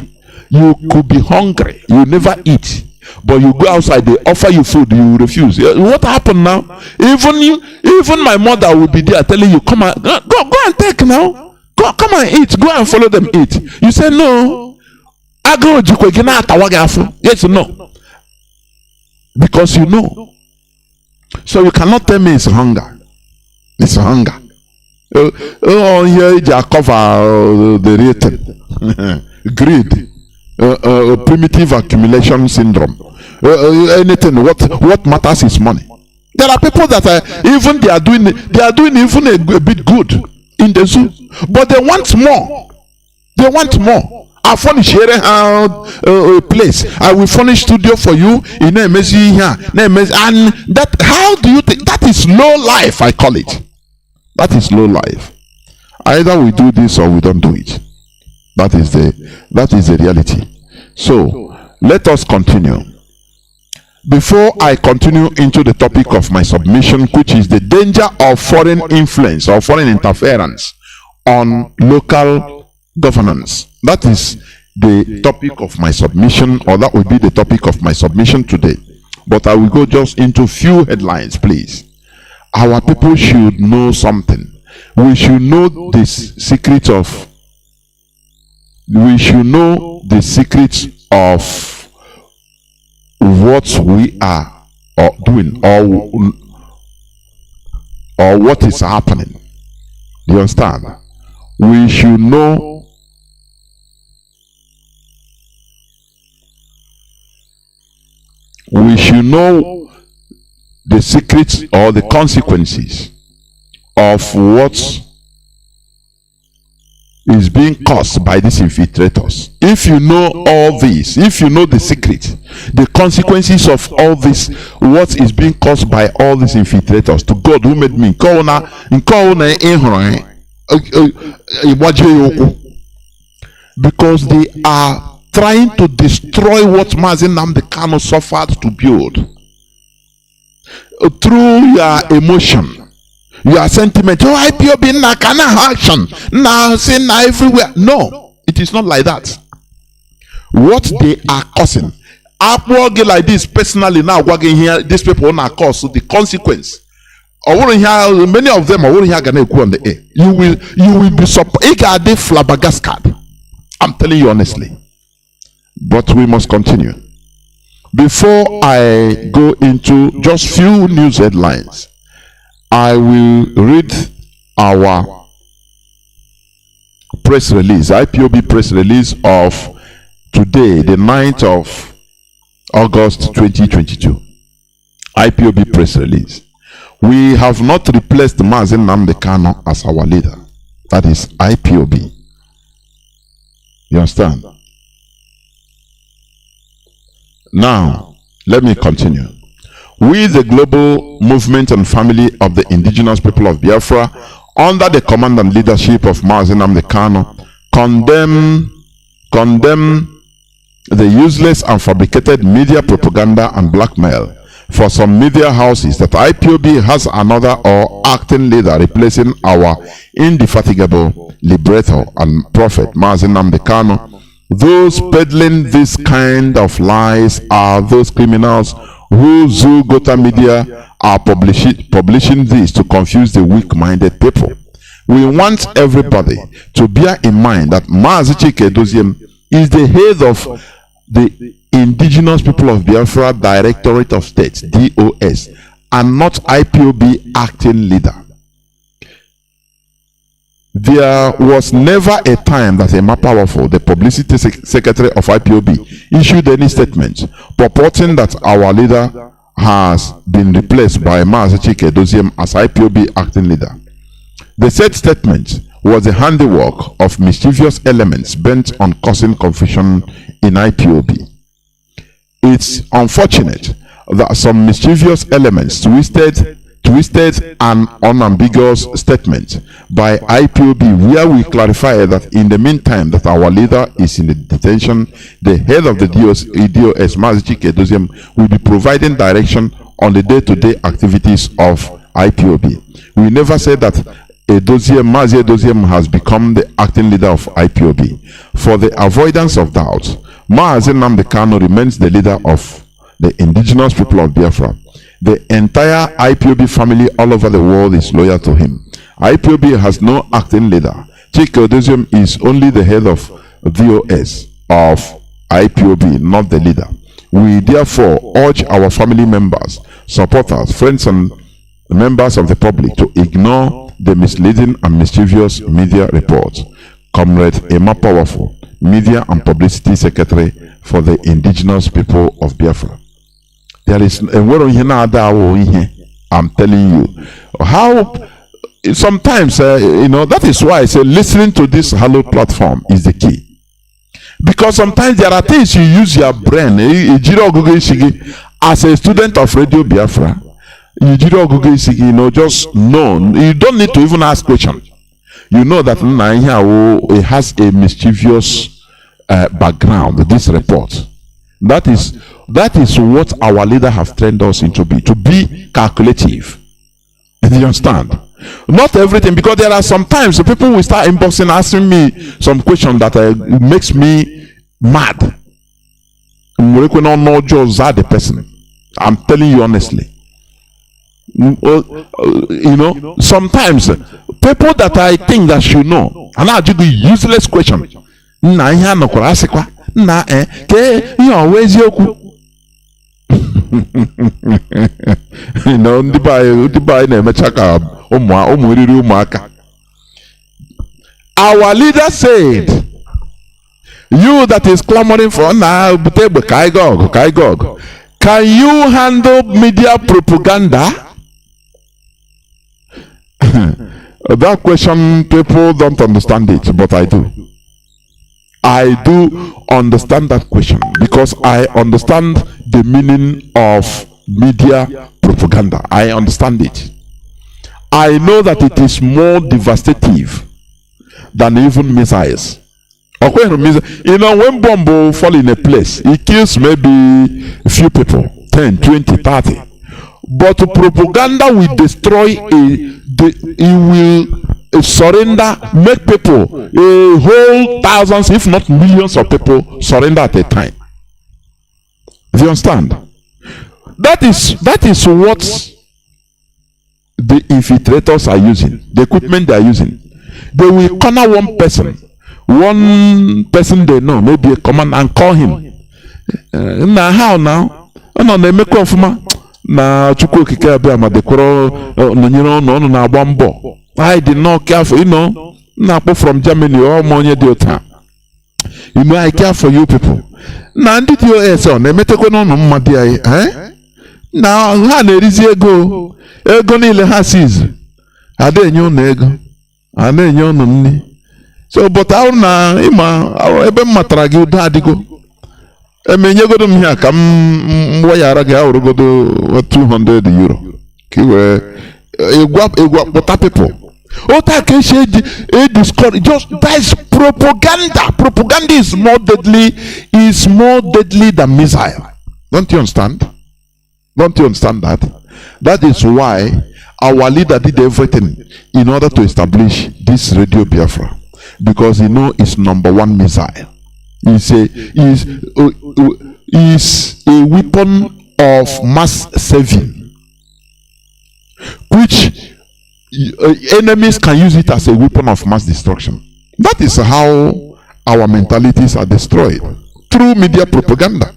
you could be hungry, you never eat, but you go outside, they offer you food, you refuse. What happened now? Even my mother will be there telling you, come on, go and take now. Come and eat. Go and follow them eat. You say no. Yes or no? Because you know. So you cannot tell me it's hunger. It's hunger. Oh, here you cover the rating. Greed. Primitive accumulation syndrome. Anything. What matters is money. There are people that they are doing even a bit good in the zoo, but they want more. They want more. I furnish a place. I will furnish studio for you in MSC here. And that, how do you think that is low life? I call it. That is low life. Either we do this or we don't do it. That is the reality. So let us continue. Before I continue into the topic of my submission, which is the danger of foreign influence or foreign interference on local governance. That is the topic of my submission, or that will be the topic of my submission today. But I will go just into few headlines, please. Our people should know something. We should know the secret of. We should know the secrets of what we are doing or what is happening. Do you understand? We should know. We should know the secrets or the consequences of what is being caused by these infiltrators. If you know all this, if you know the secret, the consequences of all this, what is being caused by all these infiltrators, to God who made me, because they are trying to destroy what Mazi Nnamdi Kanu suffered to build. Through your emotion, your sentiment, IPOB na kana action, now say na everywhere. No, it is not like that. What they are causing, upward like this personally now working here, these people now cause the consequence. Many of them are here gonna go on the air. You will be surprised. Flabbergasted. I'm telling you honestly. But we must continue. Before I go into just few news headlines, I will read our press release, IPOB press release of today, the 9th of August 2022. IPOB press release. We have not replaced Mazi Nnamdi Kanu as our leader. That is IPOB. You understand? Now, let me continue. We, the global movement and family of the indigenous people of Biafra, under the command and leadership of Mazi Nnamdi Kanu, condemn the useless and fabricated media propaganda and blackmail for some media houses that IPOB has another or acting leader replacing our indefatigable liberator and prophet Mazi Nnamdi Kanu Those peddling this kind of lies are those criminals who Gota media are publishing this to confuse the weak-minded people. We want everybody to bear in mind that Mazi Nnamdi is the head of the Indigenous People of Biafra Directorate of State, DOS, and not IPOB acting leader. There was never a time that Emma Powerful, the publicity secretary of IPOB, issued any statement purporting that our leader has been replaced by Mazi Nnamdi as IPOB acting leader. The said statement was the handiwork of mischievous elements bent on causing confusion in IPOB. It's unfortunate that some mischievous elements twisted an unambiguous statement by IPOB, where we clarify that in the meantime that our leader is in the detention, the head of the DOS, Mazi Nnamdi, will be providing direction on the day-to-day activities of IPOB. We never said that Mazi Nnamdi has become the acting leader of IPOB. For the avoidance of doubt, Mazi Nnamdi Kanu remains the leader of the indigenous people of Biafra. The entire IPOB family all over the world is loyal to him. IPOB has no acting leader. Chike Odozium is only the head of DOS of IPOB, not the leader. We therefore urge our family members, supporters, friends, and members of the public to ignore the misleading and mischievous media reports. Comrade Emma Powerful, Media and Publicity Secretary for the Indigenous People of Biafra. There is a word here now that I'm telling you how sometimes that is why I say listening to this hallowed platform is the key, because sometimes there are things you use your brain as a student of Radio Biafra. Just know. You don't need to even ask questions. You know that it has a mischievous background. This report. That is what our leader has trained us into to be calculative. Do you understand? Not everything, because there are sometimes people will start inboxing asking me some question that makes me mad. Not just the person. I'm telling you honestly. Sometimes people that I think that should know, and I do the useless question. Our leader said, you that is clamoring for now, can you handle media propaganda? That question, people don't understand it, but I do. I do understand that question, because I understand the meaning of media propaganda. I understand it. I know that it is more devastative than even missiles. When bomb fall in a place, it kills maybe a few people, 10, 20, 30. But propaganda will destroy it will surrender, make people, a whole thousands, if not millions of people surrender at a time. Do you understand? That is what the infiltrators are using, the equipment they are using. They will corner one person they know, maybe a command, and call him. Now how now? No, they make off na chukwu okike abịa ma dekworo nọnyere ọnụ na-agba mbọ. I did not care for, na-akpọ from Germany or onye dị ụta. I care for you people. Na ndị DOS na-emetekwa n'ọnụ mmadụ anyị, na ha na-erizi ego niile ha siz. Ha na-enye ụnụ ego, ha na-enye ụnụ nri. So but ahụ na ịma ebe m matara gị ụda adịgo. Emenyegodo m ihe ka m wayara gị awụrụgodo €200 ka iwere egwa kpọta people. Ota ka esi discourage, just that is propaganda. Propaganda is more deadly than missile. Don't you understand? Don't you understand that? That is why our leader did everything in order to establish this Radio Biafra, because it's #1 missile. is a weapon of mass saving, which enemies can use it as a weapon of mass destruction. That is how our mentalities are destroyed through media propaganda.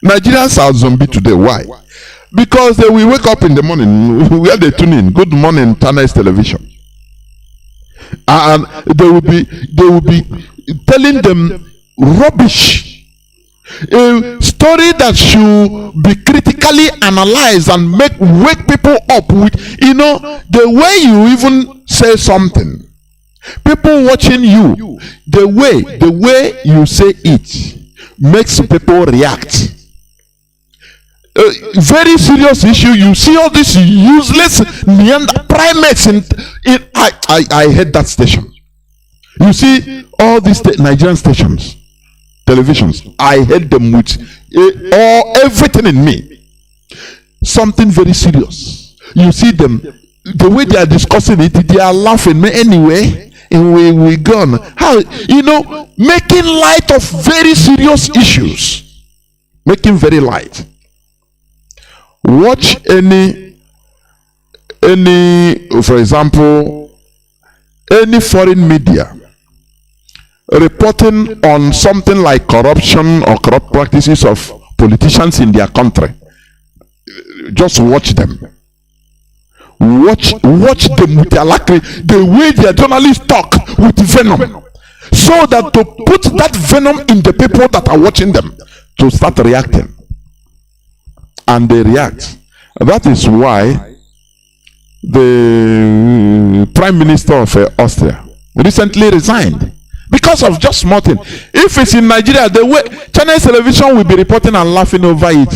Nigerians are zombie today. Why? Because they will wake up in the morning where they tune in. Good morning, Tanais television, and they will be telling them rubbish, a story that should be critically analyzed and wake people up with, the way you even say something. People watching you, the way you say it makes people react. Very serious issue. You see all these useless primates I hate that station. You see all these Nigerian stations, televisions, I hate them with everything in me. Something very serious. You see them, the way they are discussing it, they are laughing anyway. And we gone. How, making light of very serious issues. Making very light. Watch any, for example, any foreign media reporting on something like corruption or corrupt practices of politicians in their country. Just watch them. Watch them with alacrity, the way their journalists talk with venom, so that to put that venom in the people that are watching them to start reacting. And they react. That is why the Prime Minister of Austria recently resigned because of just small thing. If it's in Nigeria, the way Chinese television will be reporting and laughing over it.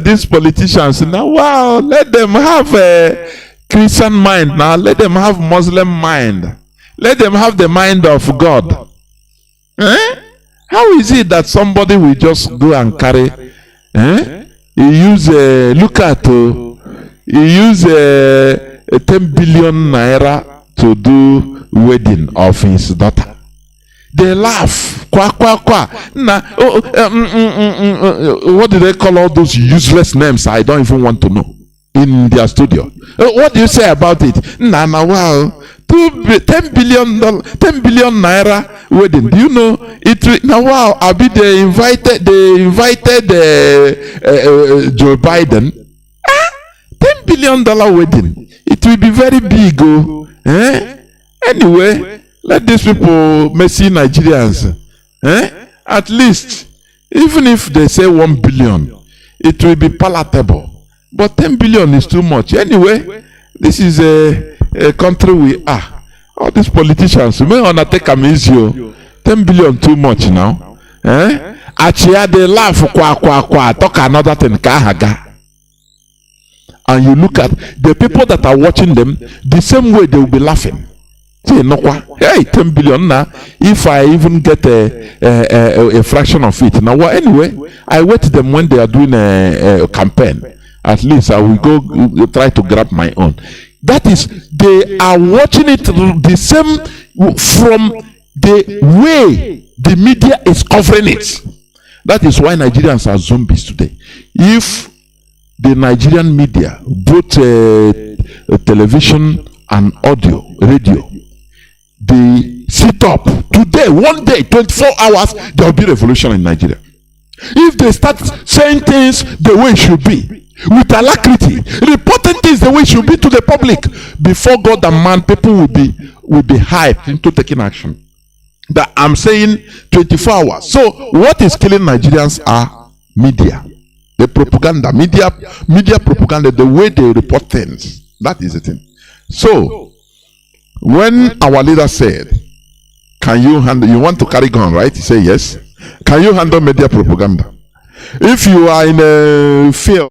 These politicians now, wow, let them have a Christian mind now, let them have Muslim mind, let them have the mind of God. How is it that somebody will just go and carry he use look at he use 10 billion naira to do wedding of his daughter? They laugh. Kwa kwa kwa. What do they call all those useless names? I don't even want to know. In their studio. What do you say about it? Wow. 10 billion naira wedding. Do you know it? Now wow. Abi they invited Joe Biden. 10 billion wedding. It will be very big. Anyway, let these people, messy Nigerians, at least, even if they say 1 billion, it will be palatable. But 10 billion is too much. Anyway, this is a country we are. All these politicians, you may want to take them easy. 10 billion too much now. Actually, they laugh, talk another thing, and you look at the people that are watching them, the same way they will be laughing. Hey, 10 billion now. If I even get a fraction of it now, well, anyway, I wait them when they are doing a campaign. At least I will go try to grab my own. That is, they are watching it the same from the way the media is covering it. That is why Nigerians are zombies today. If the Nigerian media, both television and audio, radio, they sit up today, one day, 24 hours, there will be revolution in Nigeria. If they start saying things the way it should be, with alacrity, reporting things the way it should be to the public, before God and man, people will be hyped into taking action. That I'm saying 24 hours. So what is killing Nigerians are media. The propaganda, media propaganda, the way they report things. That is the thing. So when our leader said, can you handle, you want to carry gun, right? He said yes. Can you handle media propaganda? If you are in a field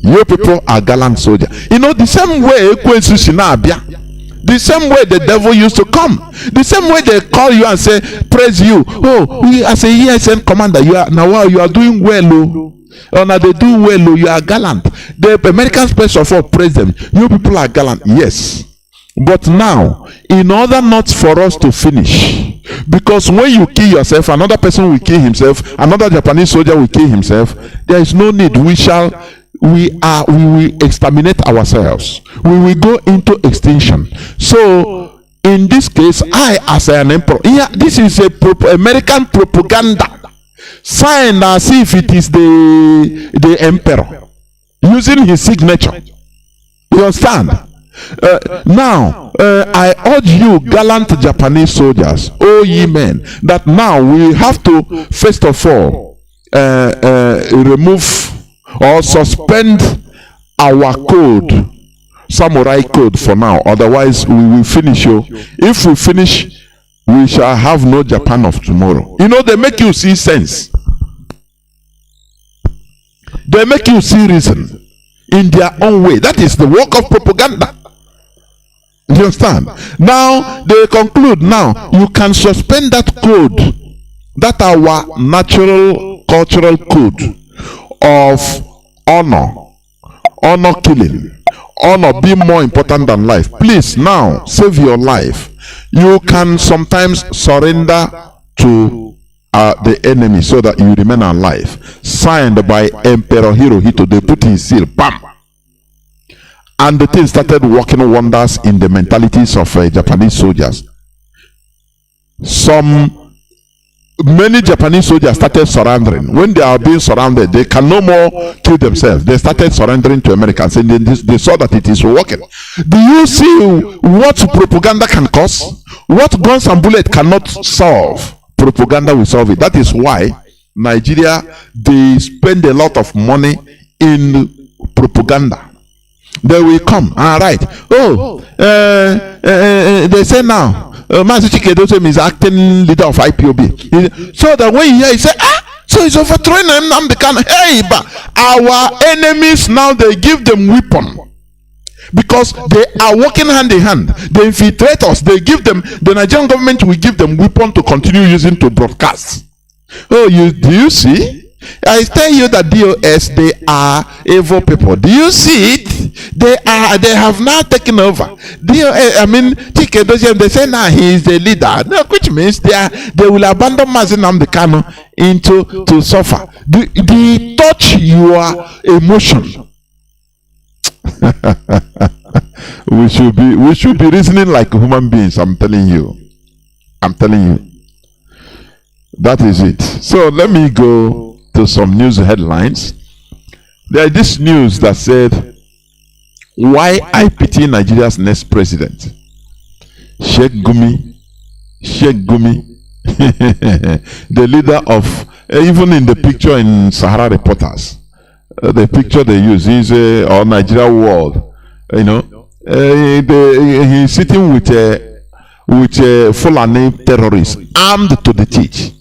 You people are gallant soldiers. You know, the same way the same way the devil used to come, the same way they call you and say, praise you. Oh, we as a ESN commander, you are now, wow, you are doing well. Oh, now they do well. You are gallant. The American Special Force praise them. You people are gallant. Yes. But now, in order not for us to finish, because when you kill yourself, another person will kill himself, another Japanese soldier will kill himself, there is no need. We will exterminate ourselves. We will go into extinction. So in this case, I as an emperor, this is a American propaganda signed as if it is the emperor using his signature. You understand? Now I urge you, gallant Japanese soldiers, oh ye men, that now we have to first of all remove or suspend our code, samurai code, for now. Otherwise we will finish you. If we finish, we shall have no Japan of tomorrow. You know, they make you see sense, they make you see reason in their own way. That is the work of propaganda. You understand? Now they conclude, now you can suspend that code, that our natural cultural code of honor killing, honor being more important than life. Please now save your life. You can sometimes surrender to the enemy so that you remain alive. Signed by Emperor Hirohito. They put his seal, bam, and the thing started working wonders in the mentalities of Japanese soldiers. Many Japanese soldiers started surrendering. When they are being surrounded, they can no more kill themselves. They started surrendering to Americans, and they saw that it is working. Do you see what propaganda can cause? What guns and bullets cannot solve, propaganda will solve it. That is why Nigeria, they spend a lot of money in propaganda. They will come, all right. Oh, they say now, Mazi Nnamdi is acting leader of IPOB. So that when you hear, he say, so he's overthrowing Nnamdi Kanu. Hey, but our enemies now, they give them weapon, because they are working hand in hand. They infiltrate us. They give them, the Nigerian government will give them weapon to continue using to broadcast. Oh, do you see? I tell you that DOS, they are evil people. Do you see it? They have now taken over. DOS, I mean, they say now he is the leader. No, which means they will abandon Mazi Nnamdi Kanu to suffer. They touch your emotion. we should be reasoning like human beings. I'm telling you. That is it. So let me go to some news headlines. There is this news that said, why I pity Nigeria's next president, Sheikh Gumi, the leader of, even in the picture in Sahara Reporters, the picture they use is or Nigeria World, you know, he's sitting with Fulani terrorists armed to the teeth,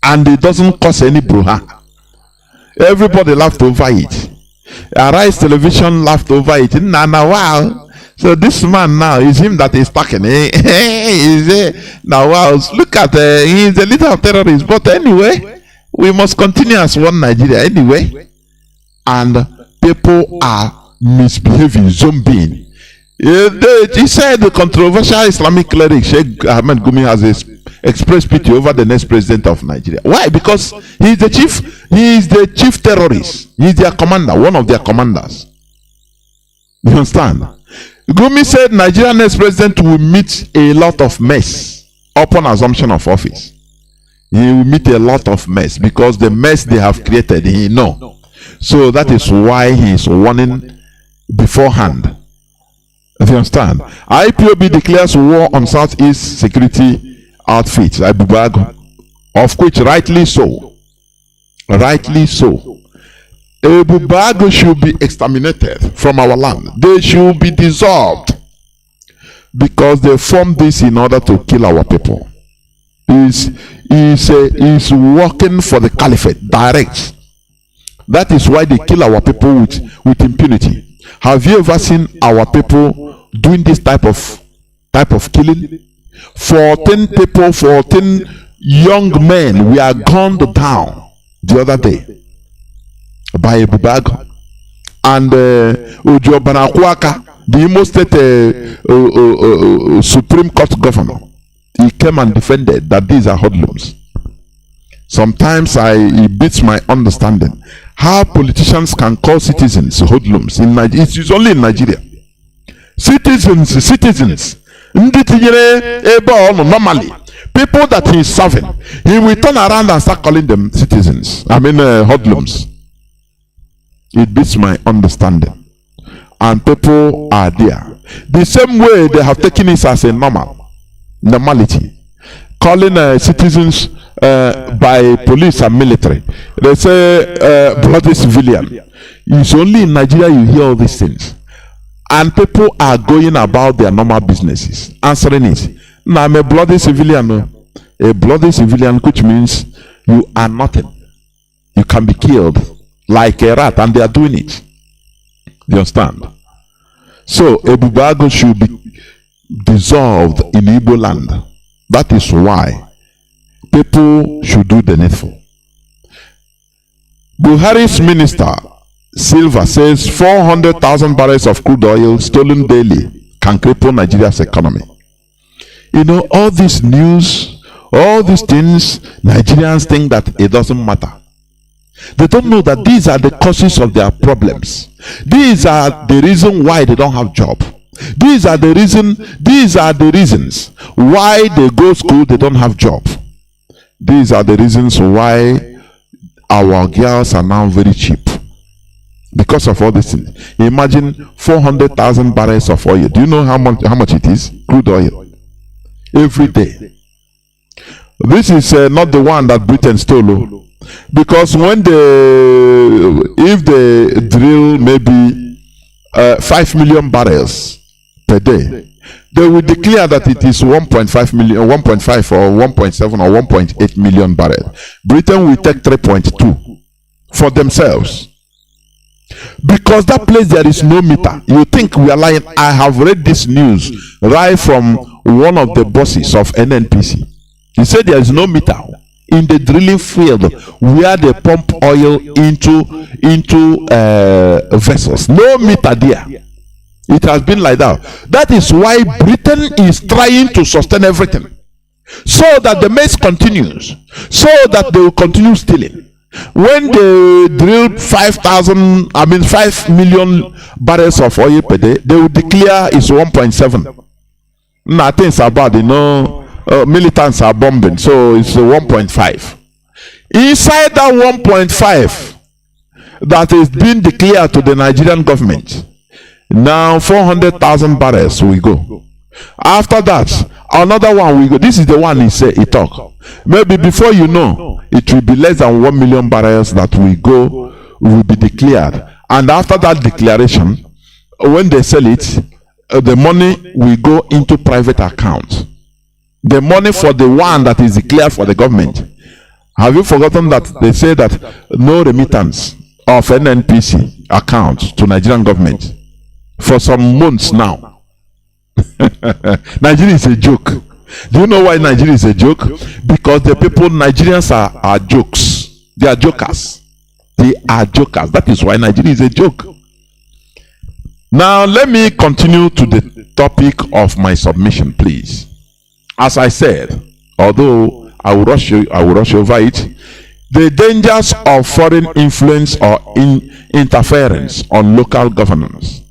and it doesn't cause any brouhaha. Everybody laughed over it. Arise Television laughed over it. Wow. So this man now is him that is talking. Now wow, look at he's the leader of terrorists. But anyway, we must continue as one Nigeria anyway. And people are misbehaving, zombieing. He said the controversial Islamic cleric Sheikh Ahmed Gumi has expressed pity over the next president of Nigeria. Why? Because he is the chief terrorist. He is their commander, one of their commanders. You understand? Gumi said Nigeria's next president will meet a lot of mess upon assumption of office. He will meet a lot of mess because the mess they have created, he knows. So that is why he is warning beforehand. You understand? IPOB declares war on Southeast security outfits, Abubago, of which rightly so. Abubago should be exterminated from our land. They should be dissolved because they formed this in order to kill our people. He's working for the caliphate direct. That is why they kill our people with impunity. Have you ever seen our people doing this type of killing? 14 people, 14 young men were gunned down the other day by a bag. And Ujo Banakwaka, the Imo State Supreme Court governor, he came and defended that these are hoodlums. Sometimes it beats my understanding how politicians can call citizens hoodlums in Nigeria. It's only in Nigeria. Citizens. Normally, people that he is serving, he will turn around and start calling them citizens. Hoodlums. It beats my understanding. And people are there. The same way they have taken it as a normality. Calling citizens by police and military. They say bloody civilian. It's only in Nigeria you hear all these things. And people are going about their normal businesses, answering it. Now I'm a bloody civilian. A bloody civilian, which means you are nothing. You can be killed like a rat, and they are doing it. You understand? So Ebubago should be dissolved in Igbo land. That is why people should do the needful. Buhari's minister Silva says 400,000 barrels of crude oil stolen daily can cripple Nigeria's economy. You know, all this news, all these things, Nigerians think that it doesn't matter. They don't know that these are the causes of their problems. These are the reason why they don't have job. These are the reasons why they go school, they don't have job. These are the reasons why our girls are now very cheap. Because of all these things. Imagine 400,000 barrels of oil. Do you know how much it is? Crude oil. Every day. This is not the one that Britain stole. Because if they drill maybe 5 million barrels per day, they will declare that it is 1.5 million, 1.5 or 1.7 or 1.8 million barrels. Britain will take 3.2 for themselves. Because that place there is no meter. You think we are lying? I have read this news right from one of the bosses of NNPC. He said there is no meter in the drilling field where they pump oil into vessels. No meter there. It has been like that. That is why Britain is trying to sustain everything, so that the mess continues, so that they will continue stealing. When they drill 5 million barrels of oil per day, they will declare it's 1.7. Nothing is about, militants are bombing, so it's 1.5. Inside that 1.5 that is being declared to the Nigerian government, now 400,000 barrels will go. After that, another one will go. This is the one he talk. Maybe before you know, it will be less than 1 million barrels that will be declared. And after that declaration, when they sell it, the money will go into private accounts. The money for the one that is declared for the government. Have you forgotten that they say that no remittance of NNPC account to Nigerian government for some months now? Nigeria is a joke. Do you know why Nigeria is a joke? Because the people, Nigerians are jokes. They are jokers. They are jokers. That is why Nigeria is a joke. Now let me continue to the topic of my submission, please. As I said, although I will rush over it, the dangers of foreign influence or interference on local governance.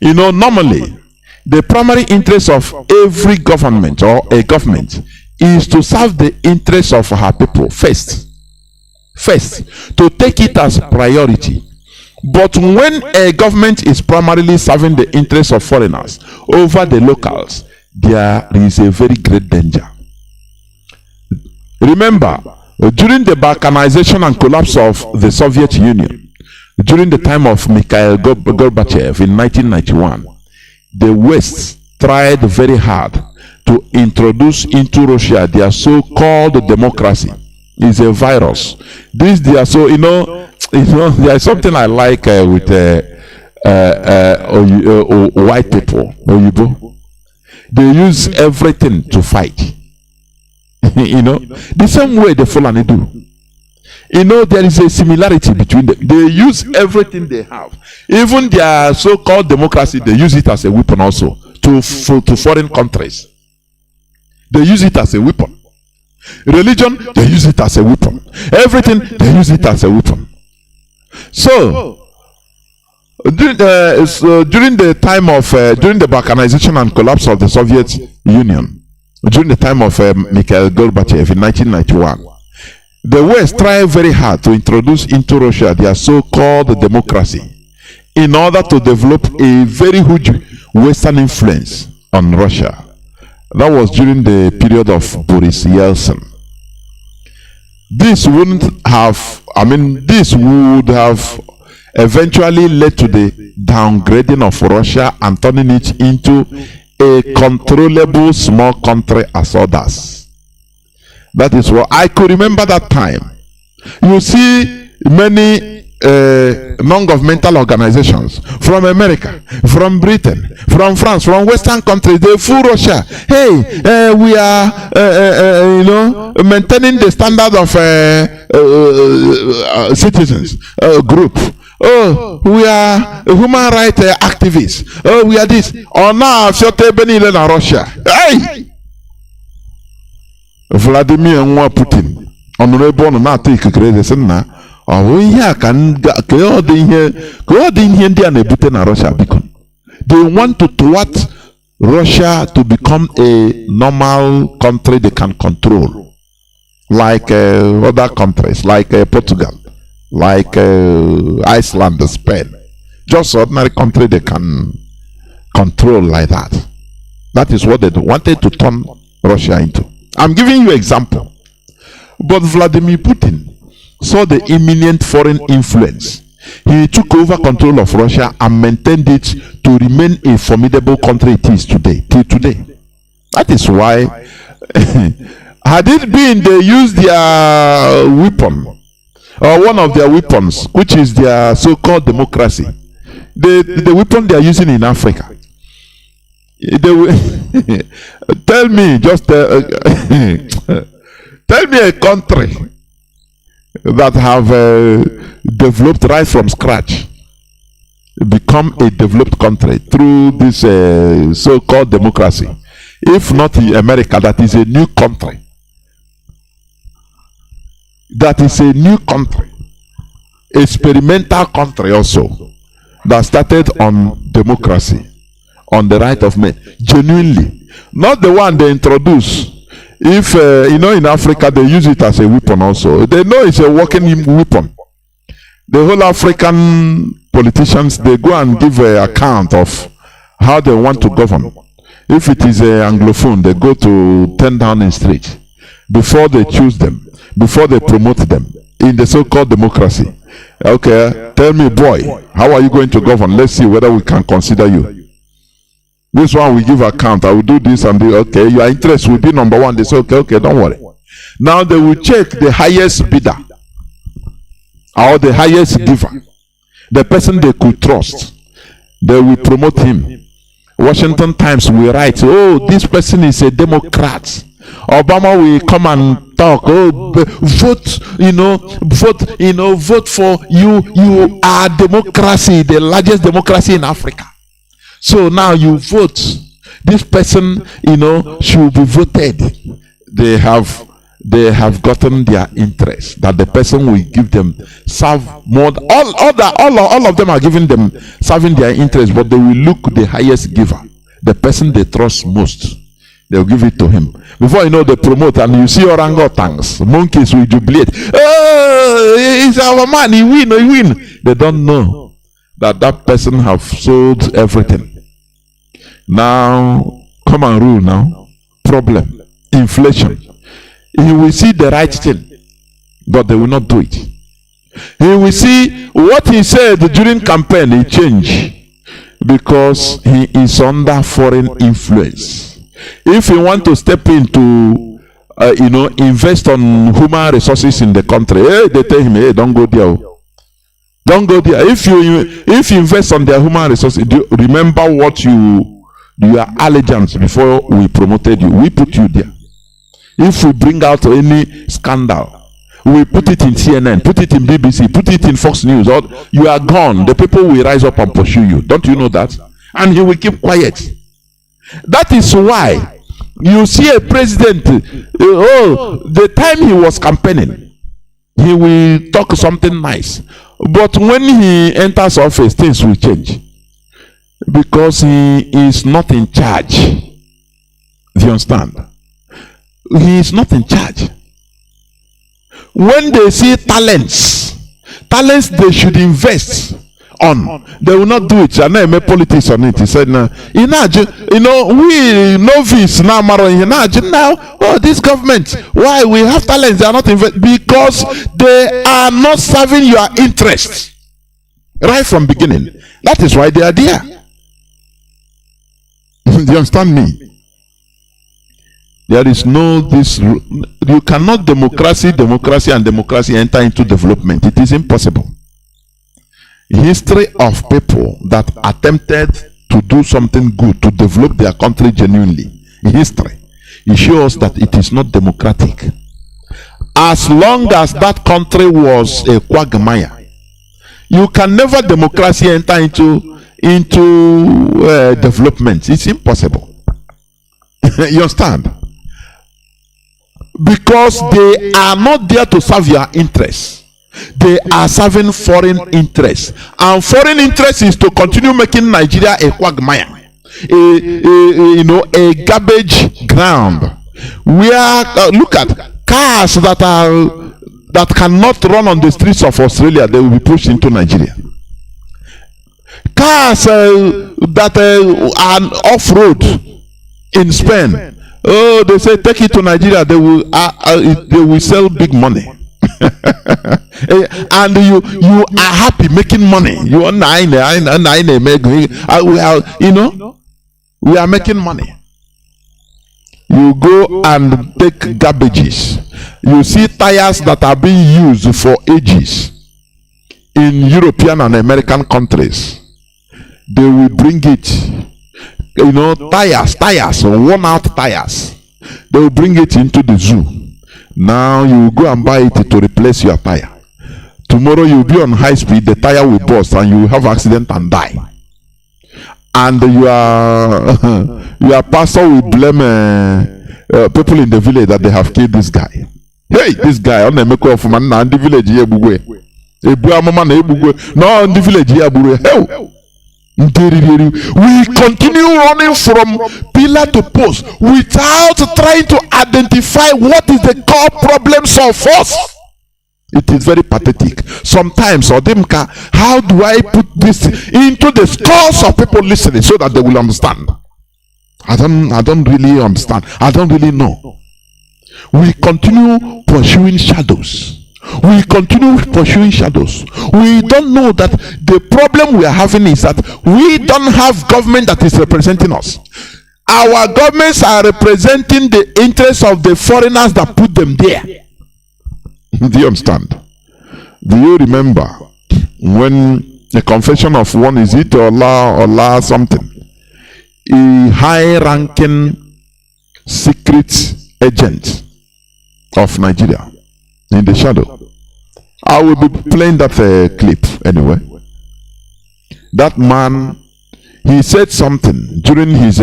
Normally, the primary interest of every government or a government is to serve the interests of her people first, to take it as priority. But when a government is primarily serving the interests of foreigners over the locals, there is a very great danger. Remember, during the balkanization and collapse of the Soviet Union, during the time of Mikhail Gorbachev in 1991, the West tried very hard to introduce into Russia their so-called democracy. Is a virus. This they are so there is something I like with white people, Oyibo. They use everything to fight. The same way the Fulani do. There is a similarity between them. They use everything they have. Even their so-called democracy, they use it as a weapon also to foreign countries. They use it as a weapon. Religion, they use it as a weapon. Everything, they use it as a weapon. So, during the time of during the balkanization and collapse of the Soviet Union, during the time of Mikhail Gorbachev in 1991, the West tried very hard to introduce into Russia their so-called democracy in order to develop a very huge Western influence on Russia. That was during the period of Boris Yeltsin. This would have eventually led to the downgrading of Russia and turning it into a controllable small country as others. That is what I could remember that time. You see many non-governmental organizations from America, from Britain, from France, from Western countries, they fool Russia. Hey, we are maintaining the standard of citizens group. Oh, we are human rights activists. Oh, we are this. Oh, now in Russia. Hey, Vladimir Putin. Honorable not take a crazy now. Oh, yeah, Russia because they want to thwart Russia to become a normal country they can control, like other countries, like Portugal, like Iceland, Spain. Just ordinary country they can control like that. That is what they wanted to turn Russia into. I'm giving you example. But Vladimir Putin saw the imminent foreign influence. He took over control of Russia and maintained it to remain a formidable country it is today, till today. That is why, had it been they used their weapon, or one of their weapons, which is their so-called democracy, the weapon they are using in Africa, they will tell me, just tell me a country that have developed right from scratch, become a developed country through this so-called democracy. If not America, that is a new country. That is a new country, experimental country also, that started on democracy, on the right of men, genuinely, not the one they introduce. If in Africa they use it as a weapon also. They know it's a working weapon. The whole African politicians, they go and give an account of how they want to govern. If it is a Anglophone, they go to 10 Downing Street before they choose them, before they promote them in the so-called democracy. Okay, tell me, boy, how are you going to govern? Let's see whether we can consider you. This one we give account. I will do this and do. Okay, your interest will be number one. They say, okay, don't worry. Now they will check the highest bidder or the highest giver, the person they could trust. They will promote him. Washington Times will write, oh, this person is a Democrat. Obama will come and talk. Oh, vote, vote for you. You are democracy, the largest democracy in Africa. So now you vote. This person, should be voted. They have gotten their interest that the person will give them serve more. All of them are giving them serving their interest, but they will look the highest giver, the person they trust most. They'll give it to him. Before you know, they promote, and you see orangutans, monkeys will jubilate. Oh, he's our man. He win. They don't know that person have sold everything. Now, come and rule now. Problem. Inflation. He will see the right thing, but they will not do it. He will see what he said during campaign, he change, because he is under foreign influence. If he want to step into invest on human resources in the country. Hey, they tell him, hey, don't go there. Don't go there. If you invest on their human resources, remember what your allegiance before we promoted you. We put you there. If we bring out any scandal, we put it in CNN, put it in BBC, put it in Fox News, or you are gone. The people will rise up and pursue you. Don't you know that? And he will keep quiet. That is why you see a president, the time he was campaigning, he will talk something nice. But when he enters office, things will change. Because he is not in charge. Do you understand? He is not in charge. When they see talents they should invest on, they will not do it. And I make politics on it. He said, no, we novice now, this government, why we have talents, they are not invest because they are not serving your interests right from beginning. That is why they are there. Do you understand me? There is no this. You cannot democracy enter into development. It is impossible. History of people that attempted to do something good to develop their country genuinely. History. It shows that it is not democratic. As long as that country was a quagmire, you can never democracy enter into development. It's impossible. You understand? Because they are not there to serve your interests. They are serving foreign interests. And foreign interest is to continue making Nigeria a quagmire. A garbage ground. Where, look at cars that cannot run on the streets of Australia, they will be pushed into Nigeria. Cars that are off-road in Spain, they say take it to Nigeria, they will sell big money. And you are happy making money. You are we are making money. You go and take garbages. You see tires that are being used for ages in European and American countries. They will bring it. Tires, worn out tires. They will bring it into the zoo. Now you go and buy it to replace your tire. Tomorrow you'll be on high speed, the tire will burst and you will have accident and die. And your pastor will blame people in the village that they have killed this guy. Hey, this guy on the make of man and the village here bugwe. No, in the village here bugwe. We continue running from pillar to post without trying to identify what is the core problems of us. It is very pathetic. Sometimes, Odimka, how do I put this into the scores of people listening so that they will understand? I don't really understand. I don't really know. We continue pursuing shadows. We continue pursuing shadows. We don't know that the problem we are having is that we don't have government that is representing us. Our governments are representing the interests of the foreigners that put them there. Do you understand? Do you remember when the confession of one, is it Allah something, a high-ranking secret agent of Nigeria in the shadow? I will be playing that clip anyway. That man, he said something during his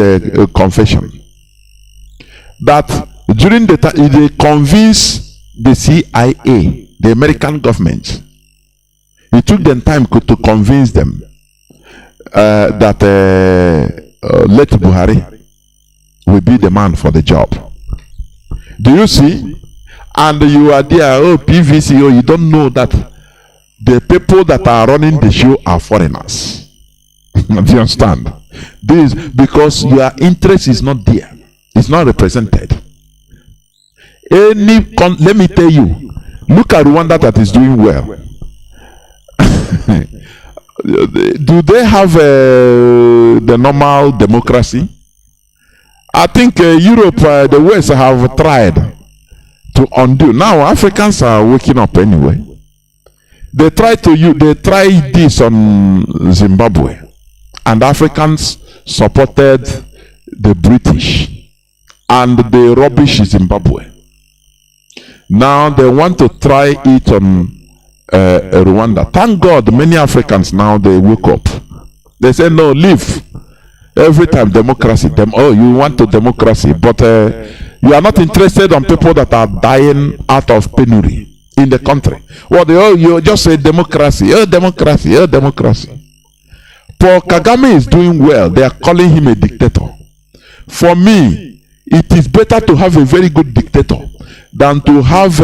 confession, that during the time they convinced the CIA, the American government, it took them time to convince them that let Buhari will be the man for the job. Do you see? And you are there, PVC, you don't know that the people that are running the show are foreigners. Do you understand? This because your interest is not there. It's not represented. Let me tell you, look at Rwanda that is doing well. Do they have the normal democracy? I think Europe, the West have tried. to undo. Now Africans are waking up anyway. They tried this on Zimbabwe, and Africans supported the British and the rubbish Zimbabwe. Now they want to try it on Rwanda. Thank God many Africans now they wake up. They say no, leave. Every time democracy. You want to democracy, but you are not interested on people that are dying out of penury in the country. You just say democracy, democracy, democracy. Paul Kagame is doing well. They are calling him a dictator. For me, it is better to have a very good dictator than to have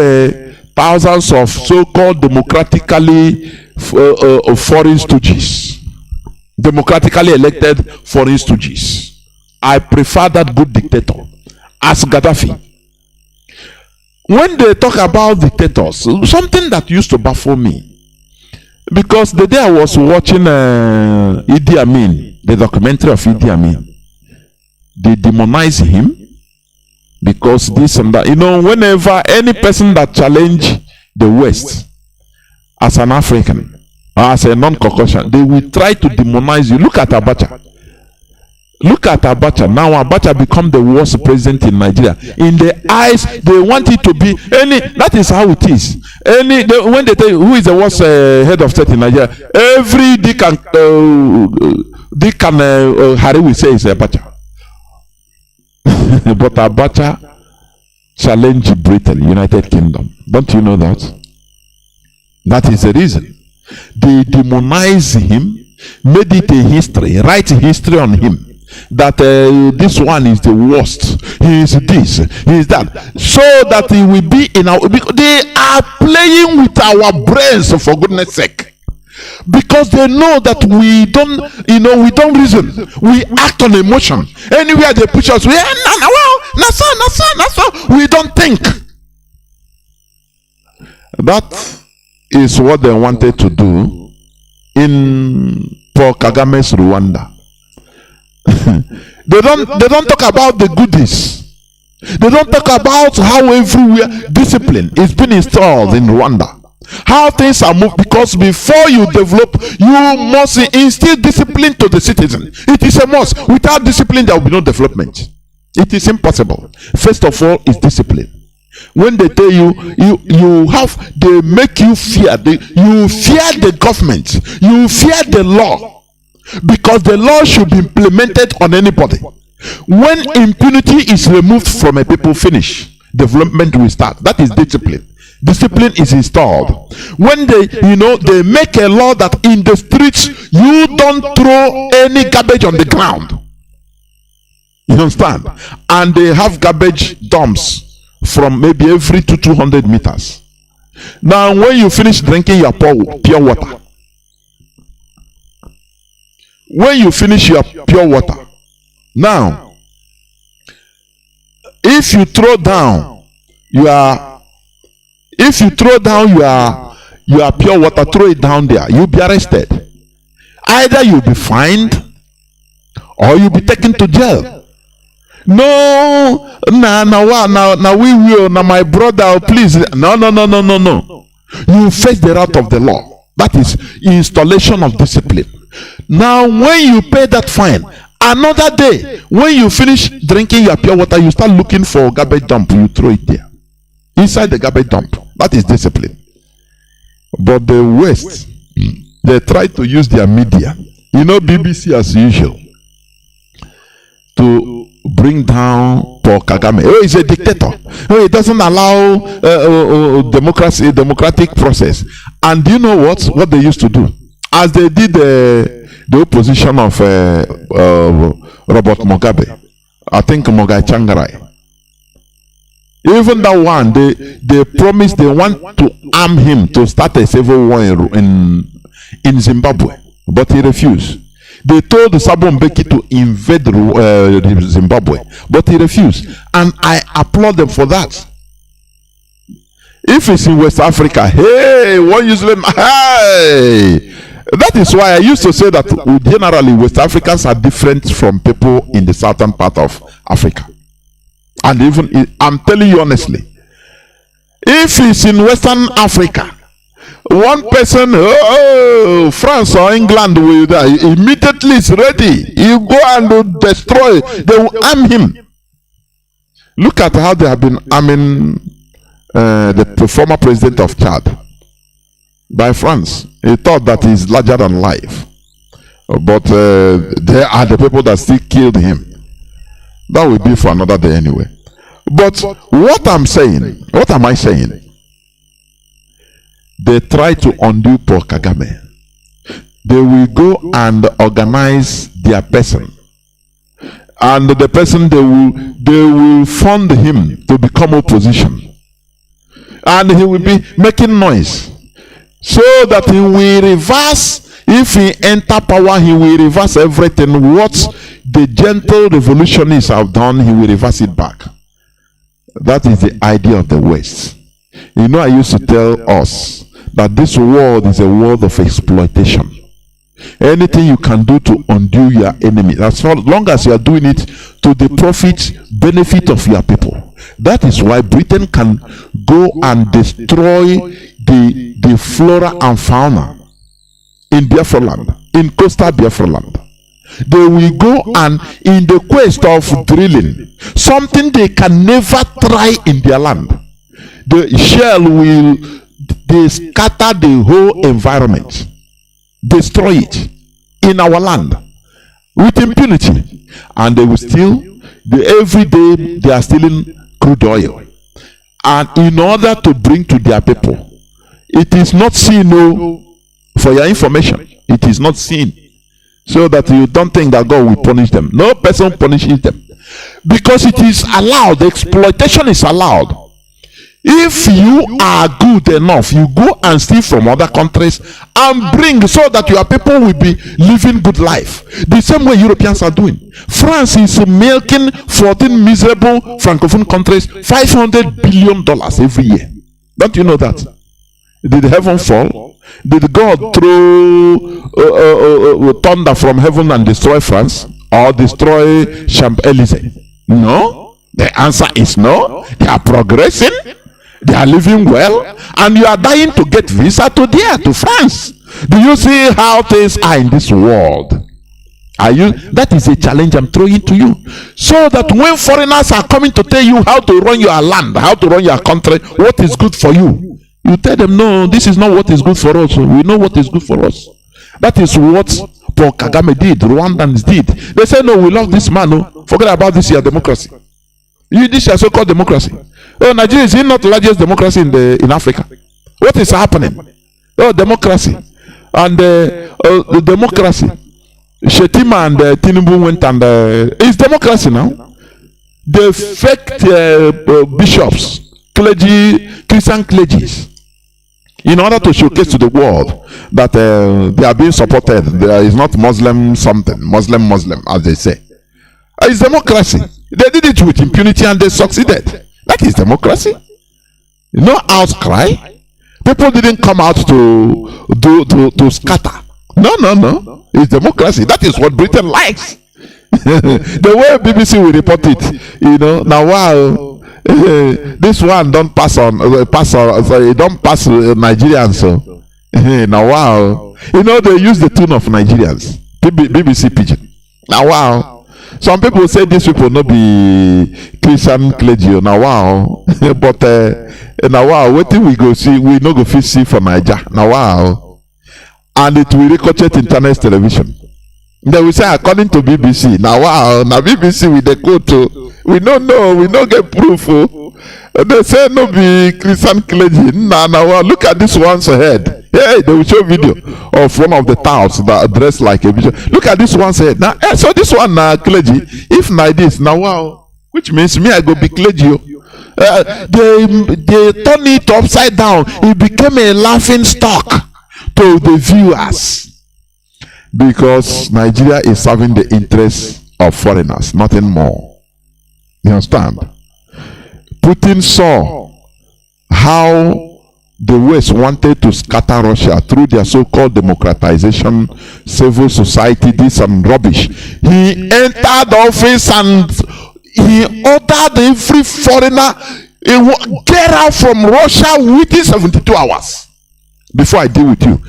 thousands of so-called democratically foreign stooges. Democratically elected foreign stooges. I prefer that good dictator as Gaddafi. When they talk about dictators, something that used to baffle me, because the day I was watching Idi Amin, the documentary of Idi Amin, they demonize him because this and that. Whenever any person that challenge the West as an African or as a non-Caucasian, they will try to demonize you. Look at Abacha. Look at Abacha. Now Abacha become the worst president in Nigeria. In the eyes, they want it to be that is how it is. When they tell you who is the worst head of state in Nigeria, every Dick and Harry will say is Abacha. But Abacha challenged Britain, United Kingdom. Don't you know that? That is the reason. They demonize him, made it a history, write history on him. That this one is the worst. He is this, he is that. So that he will be in our. Because they are playing with our brains, for goodness sake. Because they know that we don't reason. We act on emotion. Anywhere they push us, we don't think. That is what they wanted to do in Paul Kagame's Rwanda. They don't talk about the goodies. They don't talk about how everywhere discipline is being installed in Rwanda. How things are moved, because before you develop, you must instill discipline to the citizen. It is a must. Without discipline, there will be no development. It is impossible. First of all, is discipline. When they tell you, they make you fear. You fear the government. You fear the law. Because the law should be implemented on anybody. When impunity is removed from a people, finish. Development will start. That is discipline. Discipline is installed. When they make a law that in the streets you don't throw any garbage on the ground. You understand? And they have garbage dumps from maybe every 200 meters. Now, when you finish drinking your pure water, when you finish your pure water, now, if you throw down your pure water, throw it down there, you'll be arrested. Either you'll be fined or you'll be taken to jail. No, now we will, now my brother, please. No. You face the wrath of the law. That is installation of discipline. Now, when you pay that fine, another day, when you finish drinking your pure water, you start looking for a garbage dump. You throw it there, inside the garbage dump. That is discipline. But the West, they try to use their media, BBC as usual, to bring down Paul Kagame. Oh, he's a dictator. Oh, he doesn't allow democracy, democratic process. And do you know what they used to do? As they did the opposition of Robert Mugabe, I think Mogai Changarai. Even that one, they promised they want to arm him to start a civil war in Zimbabwe, but he refused. They told Thabo Mbeki to invade Zimbabwe, but he refused. And I applaud them for that. If it's in West Africa, hey, one usually, hey! That is why I used to say that generally West Africans are different from people in the southern part of Africa. And even, I'm telling you honestly, If it's in Western Africa, one person, France or England will die, immediately is ready. You go and destroy, they will arm him. Look at how they have been arming the former president of Chad by France. He thought that he's larger than life. But they are the people that still killed him. That will be for another day anyway. But what I'm saying, what am I saying? They try to undo Paul Kagame. They will go and organize their person. And the person they will fund him to become opposition. And he will be making noise. So that he will reverse. If he enter power, he will reverse everything. What the gentle revolutionists have done, he will reverse it back. That is the idea of the West. You know, I used to tell us that this world is a world of exploitation. Anything you can do to undo your enemy, as long as you are doing it to the benefit of your people. That is why Britain can go and destroy the flora and fauna in Biafra land, in coastal Biafra land. They will go and in the quest of drilling something they can never try in their land. The shell will scatter the whole environment, destroy it in our land with impunity, and they will steal. Every day they are stealing crude oil, and in order to bring to their people, it is not seen. For your information, it is not seen, so that you don't think that God will punish them. No person punishes them, because it is allowed. The exploitation is allowed. If you are good enough, you go and steal from other countries and bring, so that your people will be living good life. The same way Europeans are doing. France is milking 14 miserable Francophone countries $500 billion every year. Don't you know that? Did heaven fall? Did God throw thunder from heaven and destroy France, or destroy Champs-Élysées? No. The answer is no. They are progressing. They are living well, and you are dying to get visa to France. Do you see how things are in this world? That is a challenge I'm throwing to you, so that when foreigners are coming to tell you how to run your land, how to run your country, what is good for you, you tell them, no, this is not what is good for us. We know what is good for us. That is what Paul Kagame did, Rwandans did. They say, no, we love this man. No, forget about this, your democracy. This is so-called democracy. Oh, Nigeria is not the largest democracy in Africa. What is happening? Oh, democracy. And the democracy. Shetima and Tinubu went and it's democracy now. They faked bishops, clergy, Christian clergies, in order to showcase to the world that they are being supported. There is not Muslim something, Muslim, as they say. It's democracy. They did it with impunity and they succeeded. That is democracy. No outcry. People didn't come out to scatter. No. It's democracy. That is what Britain likes. The way BBC will report it, now wow, this one don't pass on, sorry, don't pass Nigerians. So now wow, they use the tune of Nigerians. BBC pidgin. Now wow. Some people say these people not be Christian clergy. Now wow, but now wow, what do we go see? We no go fit see for Niger. Now wow, and it will ricochet internet television. They will say according to BBC. Now wow, now BBC with the quote. We don't know. We don't get proof. They say no be Christian clergy. Now wow, look at this one's head. Hey, they will show video of one of the towels that are dressed like a bishop. Look at this one's head. Now, so this one clergy. If like this, now wow, which means me I go be clergy. They turn it upside down. It became a laughing stock to the viewers, because Nigeria is serving the interests of foreigners, nothing more. You understand? Putin saw how the West wanted to scatter Russia through their so-called democratization, civil society, this and rubbish. He entered office and he ordered every foreigner, Get out from Russia within 72 hours before I deal with you.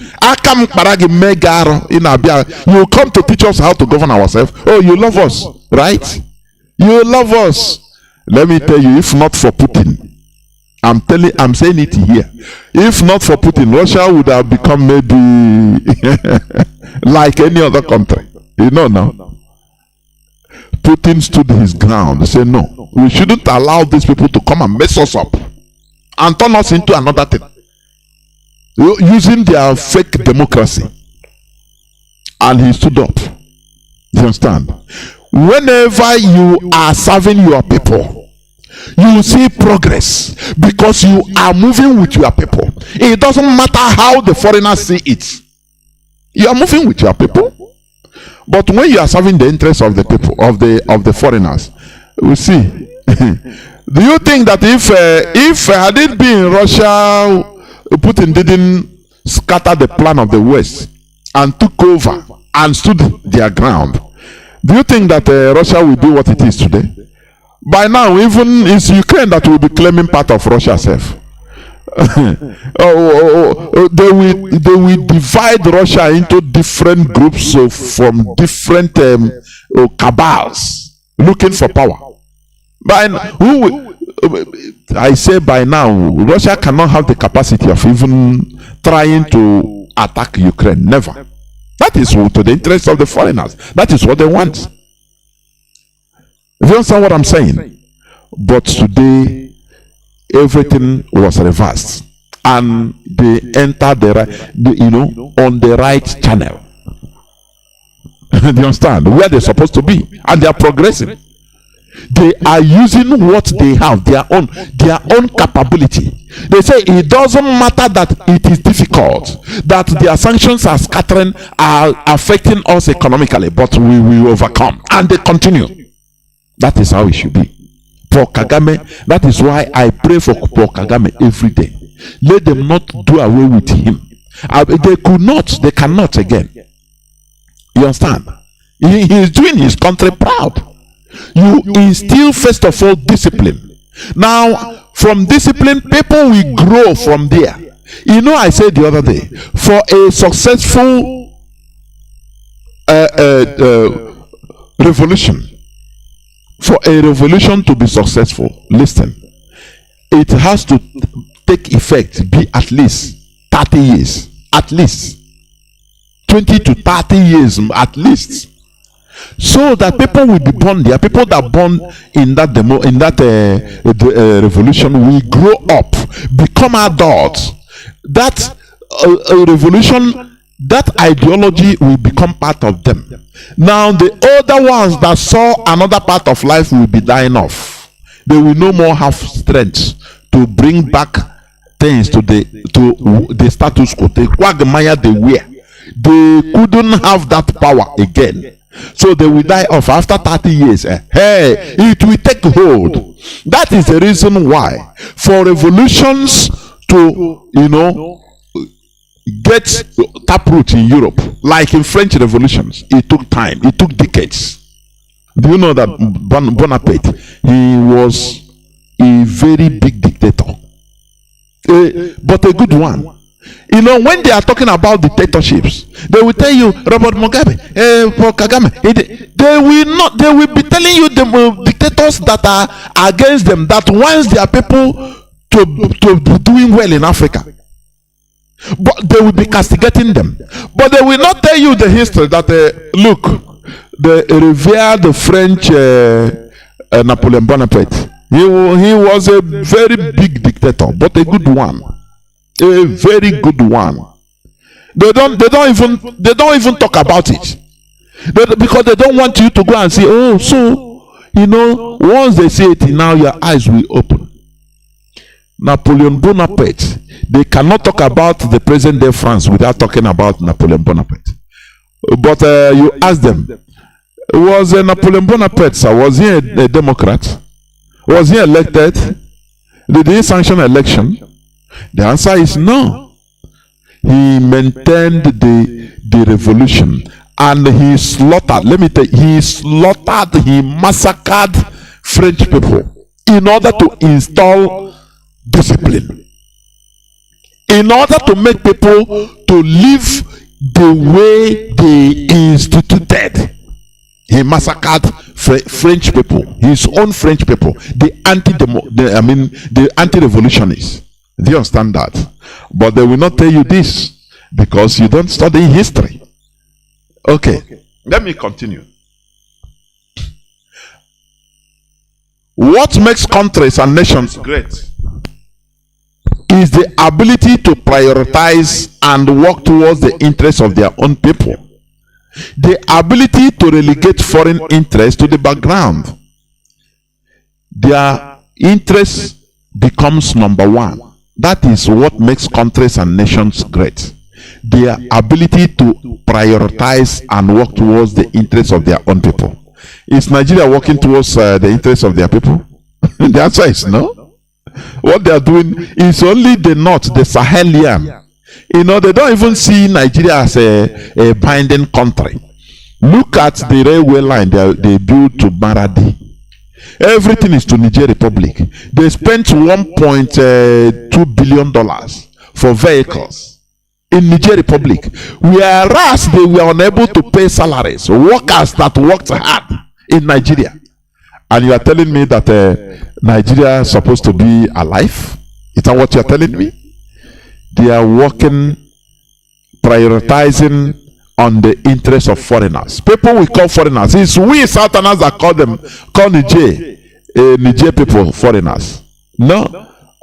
You come to teach us how to govern ourselves. Oh, you love us, right? You love us. Let me tell you, if not for Putin, I'm saying it here. If not for Putin, Russia would have become maybe like any other country. You know now. Putin stood his ground. He said, no, we shouldn't allow these people to come and mess us up and turn us into another thing, using their fake democracy. And he stood up. You understand? Whenever you are serving your people, you see progress because you are moving with your people. It doesn't matter how the foreigners see it. You are moving with your people. But when you are serving the interests of the people, of the foreigners, we see. Do you think that if had it been Russia, Putin didn't scatter the plan of the West and took over and stood their ground, do you think that Russia will be what it is today? By now, even it's Ukraine that will be claiming part of Russia itself. They will divide Russia into different groups from different cabals looking for power. I say by now, Russia cannot have the capacity of even trying to attack Ukraine. Never. That is to the interest of the foreigners. That is what they want. You understand what I'm saying? But today, everything was reversed, and they entered on the right channel. Do you understand? Where they're supposed to be, and they are progressing. They are using what they have, their own capability. They say it doesn't matter that it is difficult, that their sanctions are scattering, are affecting us economically, but we will overcome, and they continue. That is how it should be. For Kagame, that is why I pray for Kagame every day. Let them not do away with him. They cannot again. You understand? He is doing his country proud. You instill first of all discipline. Now, from discipline, people will grow from there. You know, I said the other day, for a successful revolution, for a revolution to be successful, listen, it has to take effect, be at least 30 years, at least 20 to 30 years, at least, so that people will be born there. People that born in that revolution will grow up, become adults. That revolution, that ideology will become part of them. Now the older ones that saw another part of life will be dying off. They will no more have strength to bring back things to the status quo. The quagmire they were. They couldn't have that power again. So they will die off after 30 years. Hey, it will take hold. That is the reason why for revolutions to get taproot in Europe, like in French revolutions, it took time, it took decades. Do you know that Bonaparte, he was a very big dictator, but a good one. You know, when they are talking about dictatorships, they will tell you Robert Mugabe, Kagame. They will be telling you the dictators that are against them, that wants their people to be doing well in Africa. But they will be castigating them. But they will not tell you the history that look, the revered French Napoleon Bonaparte. He was a very big dictator, but a good one. A very good one. They don't even talk about it. Because they don't want you to go and say, oh, so once they say it, now your eyes will open. Napoleon Bonaparte, they cannot talk about the present day France without talking about Napoleon Bonaparte. But you ask them, was Napoleon Bonaparte, sir, was he a Democrat? Was he elected? Did he sanction election? The answer is no. He maintained the revolution, and he slaughtered, he massacred French people. in order to install discipline, in order to make people to live the way they instituted. He massacred French people, his own French people, the anti-revolutionists. Do you understand that? But they will not tell you this because you don't study history. Okay, let me continue. What makes countries and nations great is the ability to prioritize and work towards the interests of their own people. The ability to relegate foreign interests to the background. Their interest becomes number one. That is what makes countries and nations great. Their ability to prioritize and work towards the interests of their own people. Is Nigeria working towards the interests of their people? The answer is no. What they are doing is only the north, the Sahelian. You know, they don't even see Nigeria as a binding country. Look at the railway line they built to Maradi. Everything is to Niger Republic. They spent $1.2 billion for vehicles in Niger Republic, whereas they were unable to pay salaries, workers that worked hard in Nigeria. And you are telling me that Nigeria is supposed to be alive? Is that what you are telling me? They are working, prioritizing on the interests of foreigners. People we call foreigners. It's we Southerners that call Niger people foreigners. No.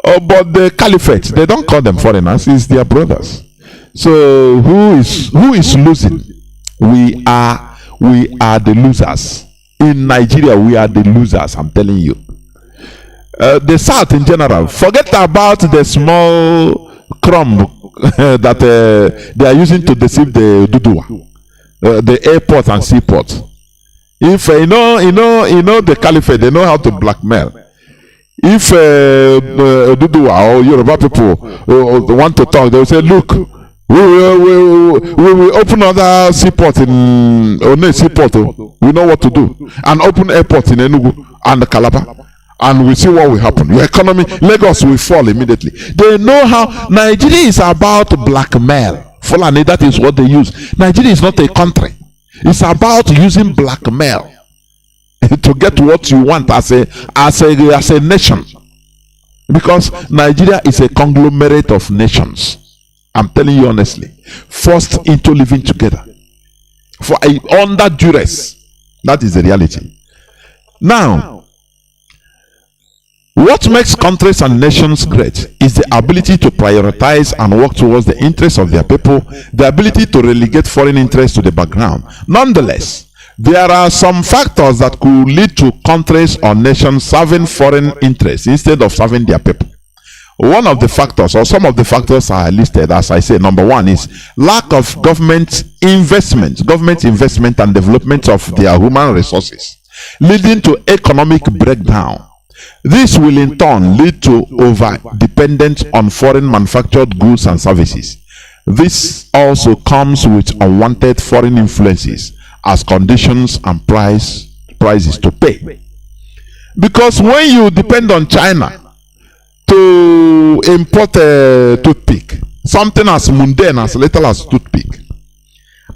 But the caliphate, they don't call them foreigners. It's their brothers. So who is losing? We are the losers. In Nigeria, we are the losers, I'm telling you. The South in general, forget about the small crumb that they are using to deceive the Duduwa, the airport and seaport. If you know the caliphate, they know how to blackmail. If Duduwa or Yoruba people want to talk, they will say, look, we will open other seaport in One seaport. We know what to do, and open airport in Enugu and Calabar, and we see what will happen. Your economy, Lagos will fall immediately. They know how Nigeria is about blackmail. Fulani, that is what they use. Nigeria is not a country. It's about using blackmail to get what you want as a nation. Because Nigeria is a conglomerate of nations. I'm telling you honestly, forced into living together under duress. That is the reality. Now, what makes countries and nations great is the ability to prioritize and work towards the interests of their people, the ability to relegate foreign interests to the background. Nonetheless, there are some factors that could lead to countries or nations serving foreign interests instead of serving their people. One of the factors, or some of the factors are listed, as I say. Number one is lack of government investment and development of their human resources, leading to economic breakdown. This will in turn lead to over-dependence on foreign manufactured goods and services. This also comes with unwanted foreign influences as conditions and prices to pay. Because when you depend on China to import a toothpick, something as mundane as little as toothpick,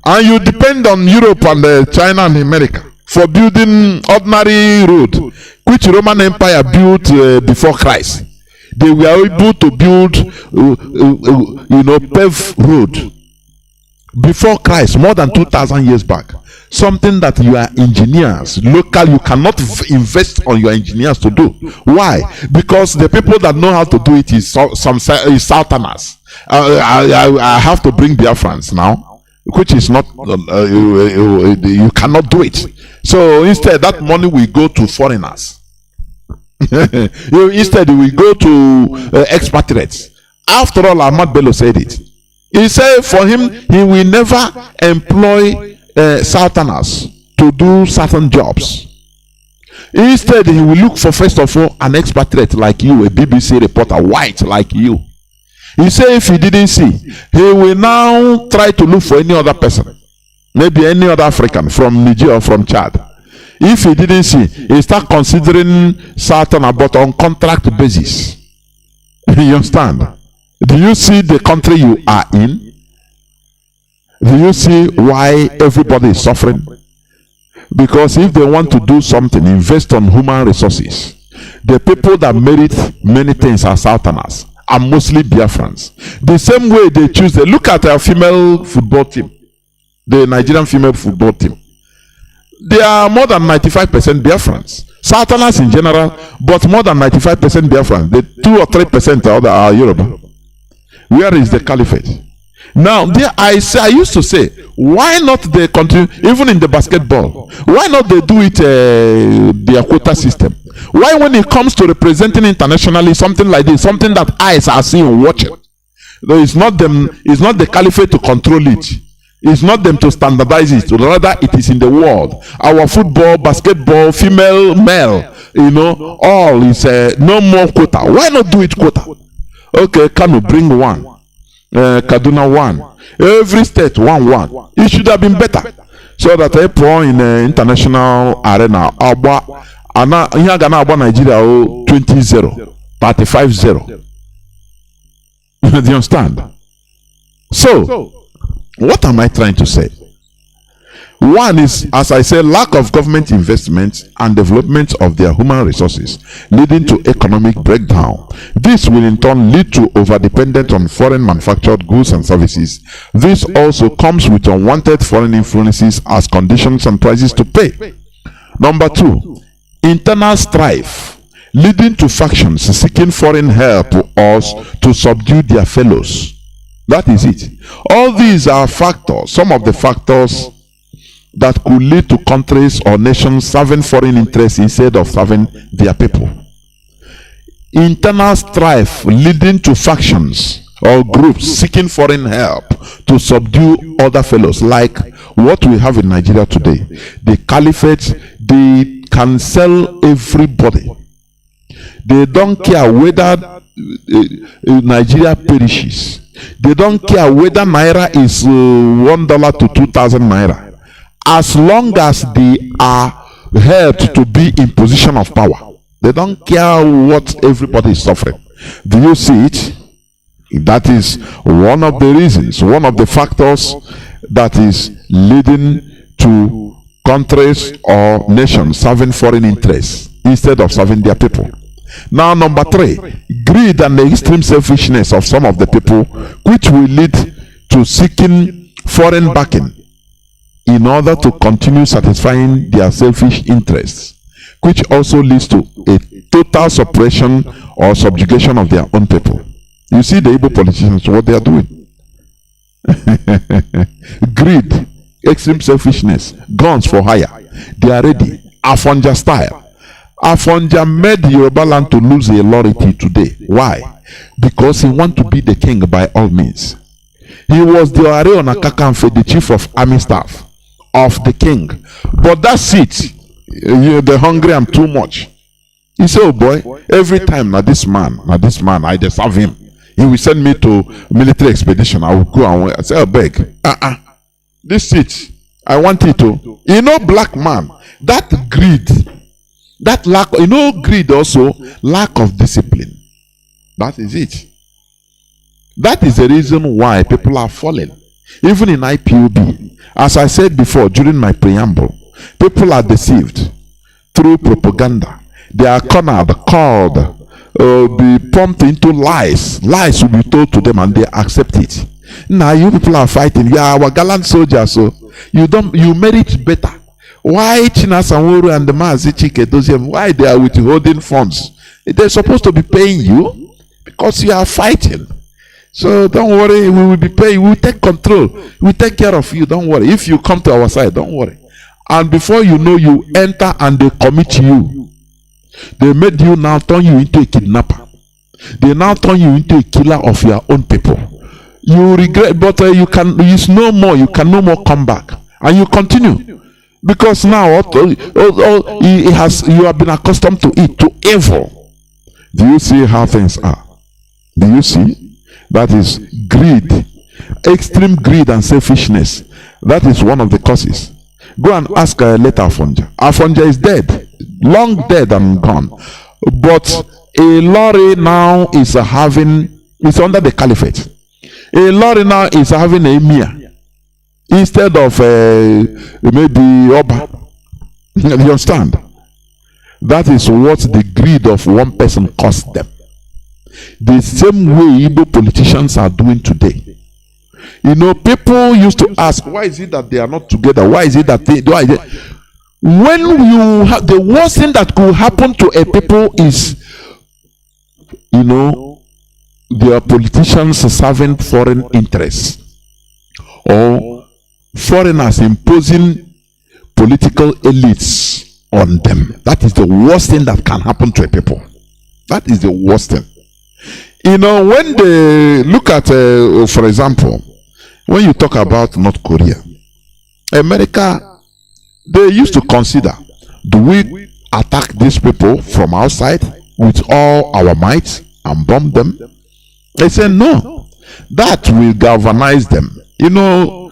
and you depend on Europe and China and America for building ordinary road, which Roman Empire built before Christ. They were able to build, paved road before Christ, more than 2,000 years back. Something that you are engineers, local, you cannot invest on your engineers to do. Why? Because the people that know how to do it is Southerners. I have to bring Biafrans now, which is not, you cannot do it. So instead, that money will go to foreigners. Instead, we go to expatriates. After all, Ahmad Bello said it. He said for him, he will never employ Southerners to do certain jobs. Instead, he will look for, first of all, an expatriate like you, a BBC reporter, white like you. He said if he didn't see, he will now try to look for any other person, maybe any other African from Niger or from Chad. If he didn't see, he start considering certain but on contract basis. You understand? Do you see the country you are in? Do you see why everybody is suffering? Because if they want to do something, invest on human resources. The people that merit many things are Southerners, and mostly Biafrans. The same way they choose, they look at our female football team, the Nigerian female football team. They are more than 95% Biafrans. Southerners in general, but more than 95% Biafrans. The 2 or 3% are Yoruba. Where is the caliphate? Now, there I used to say, why not they continue, even in the basketball, why not they do it their quota system? Why when it comes to representing internationally something like this, something that eyes are seeing, watching, though it's not the caliphate to control it. It's not them to standardize it, rather it is in the world. Our football, basketball, female, male, all is no more quota. Why not do it quota? Okay, Kanu bring one. Kaduna 1. Every state 1. It should have been better. So that April in the international arena, here Ghana Abba Nigeria 20-0, 35-0. Do you understand? So, what am I trying to say? One is, as I said, lack of government investment and development of their human resources, leading to economic breakdown. This will in turn lead to overdependence on foreign manufactured goods and services. This also comes with unwanted foreign influences as conditions and prices to pay. Number 2, internal strife, leading to factions seeking foreign help or to subdue their fellows. That is it. All these are factors, some of the factors that could lead to countries or nations serving foreign interests instead of serving their people. Internal strife leading to factions or groups seeking foreign help to subdue other fellows, like what we have in Nigeria today. The caliphate, they can sell everybody. They don't care whether Nigeria perishes. They don't care whether Naira is $1 to 2,000 Naira. As long as they are held to be in position of power, they don't care what everybody is suffering. Do you see it? That is one of the reasons, one of the factors that is leading to countries or nations serving foreign interests instead of serving their people. Now, number 3, greed and the extreme selfishness of some of the people, which will lead to seeking foreign backing in order to continue satisfying their selfish interests, which also leads to a total suppression or subjugation of their own people. You see the Igbo politicians, what they are doing. Greed, extreme selfishness, guns for hire. They are ready. Afonja style. Afonja made Yoruba land to lose a authority today. Why? Because he wants to be the king by all means. He was the Are Onakakanfe, the chief of army staff of the king. But that seat, the hungry am too much. He said, oh boy, every time this man, I deserve him. He will send me to military expedition. I will go and I say, oh, beg. This seat, I want it to. Black man, that greed, that lack, greed also, lack of discipline. That is it. That is the reason why people are falling. Even in IPOB, as I said before during my preamble, people are deceived through propaganda. They are cornered, called, be pumped into lies. Lies will be told to them and they accept it. Now you people are fighting. You are our gallant soldiers, so you merit better. Why China Sanwuru and the Mazi Nnamdi, why they are withholding funds? They're supposed to be paying you because you are fighting. So don't worry, we will be paying, we will take control, we will take care of you, don't worry. If you come to our side, don't worry. And before you know, you enter and they commit you. They made you now turn you into a kidnapper. They now turn you into a killer of your own people. You regret, but you can no more come back. And you continue. Because now you have been accustomed to it, to evil. Do you see how things are? Do you see? That is greed, extreme greed and selfishness. That is one of the causes. Go and ask later Afonja. Afonja is dead, long dead and gone. But a lorry now is under the caliphate. A lorry now is having a emir instead of maybe Oba. You understand? That is what the greed of one person cost them. The same way Igbo politicians are doing today. You know, people used to ask, why is it that they are not together? Why is it that they do? When you have the worst thing that could happen to a people is, you know, their politicians serving foreign interests or foreigners imposing political elites on them. That is the worst thing that can happen to a people. That is the worst thing. You know, when they look at, for example, when you talk about North Korea, America, they used to consider, do we attack these people from outside with all our might and bomb them? They said no, that will galvanize them. You know,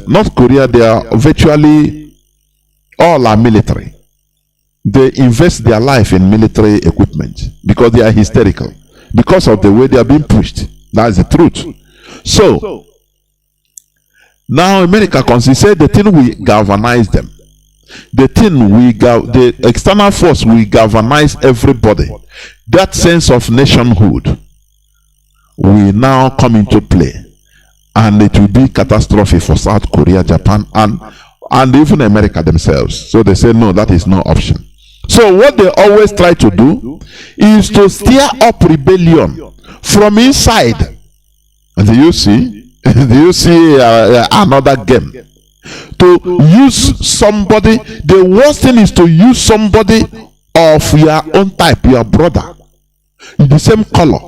North Korea, they are virtually all are military. They invest their life in military equipment because they are hysterical, because of the way they are being pushed. That's the truth. So now America considers the thing we galvanize them. The external force will galvanize everybody. That sense of nationhood will now come into play, and it will be catastrophe for South Korea, Japan, and even America themselves. So they say no, that is no option. So what they always try to do is to stir up rebellion from inside. Do you see? Do you see another game? To use somebody, the worst thing is to use somebody of your own type, your brother, in the same color,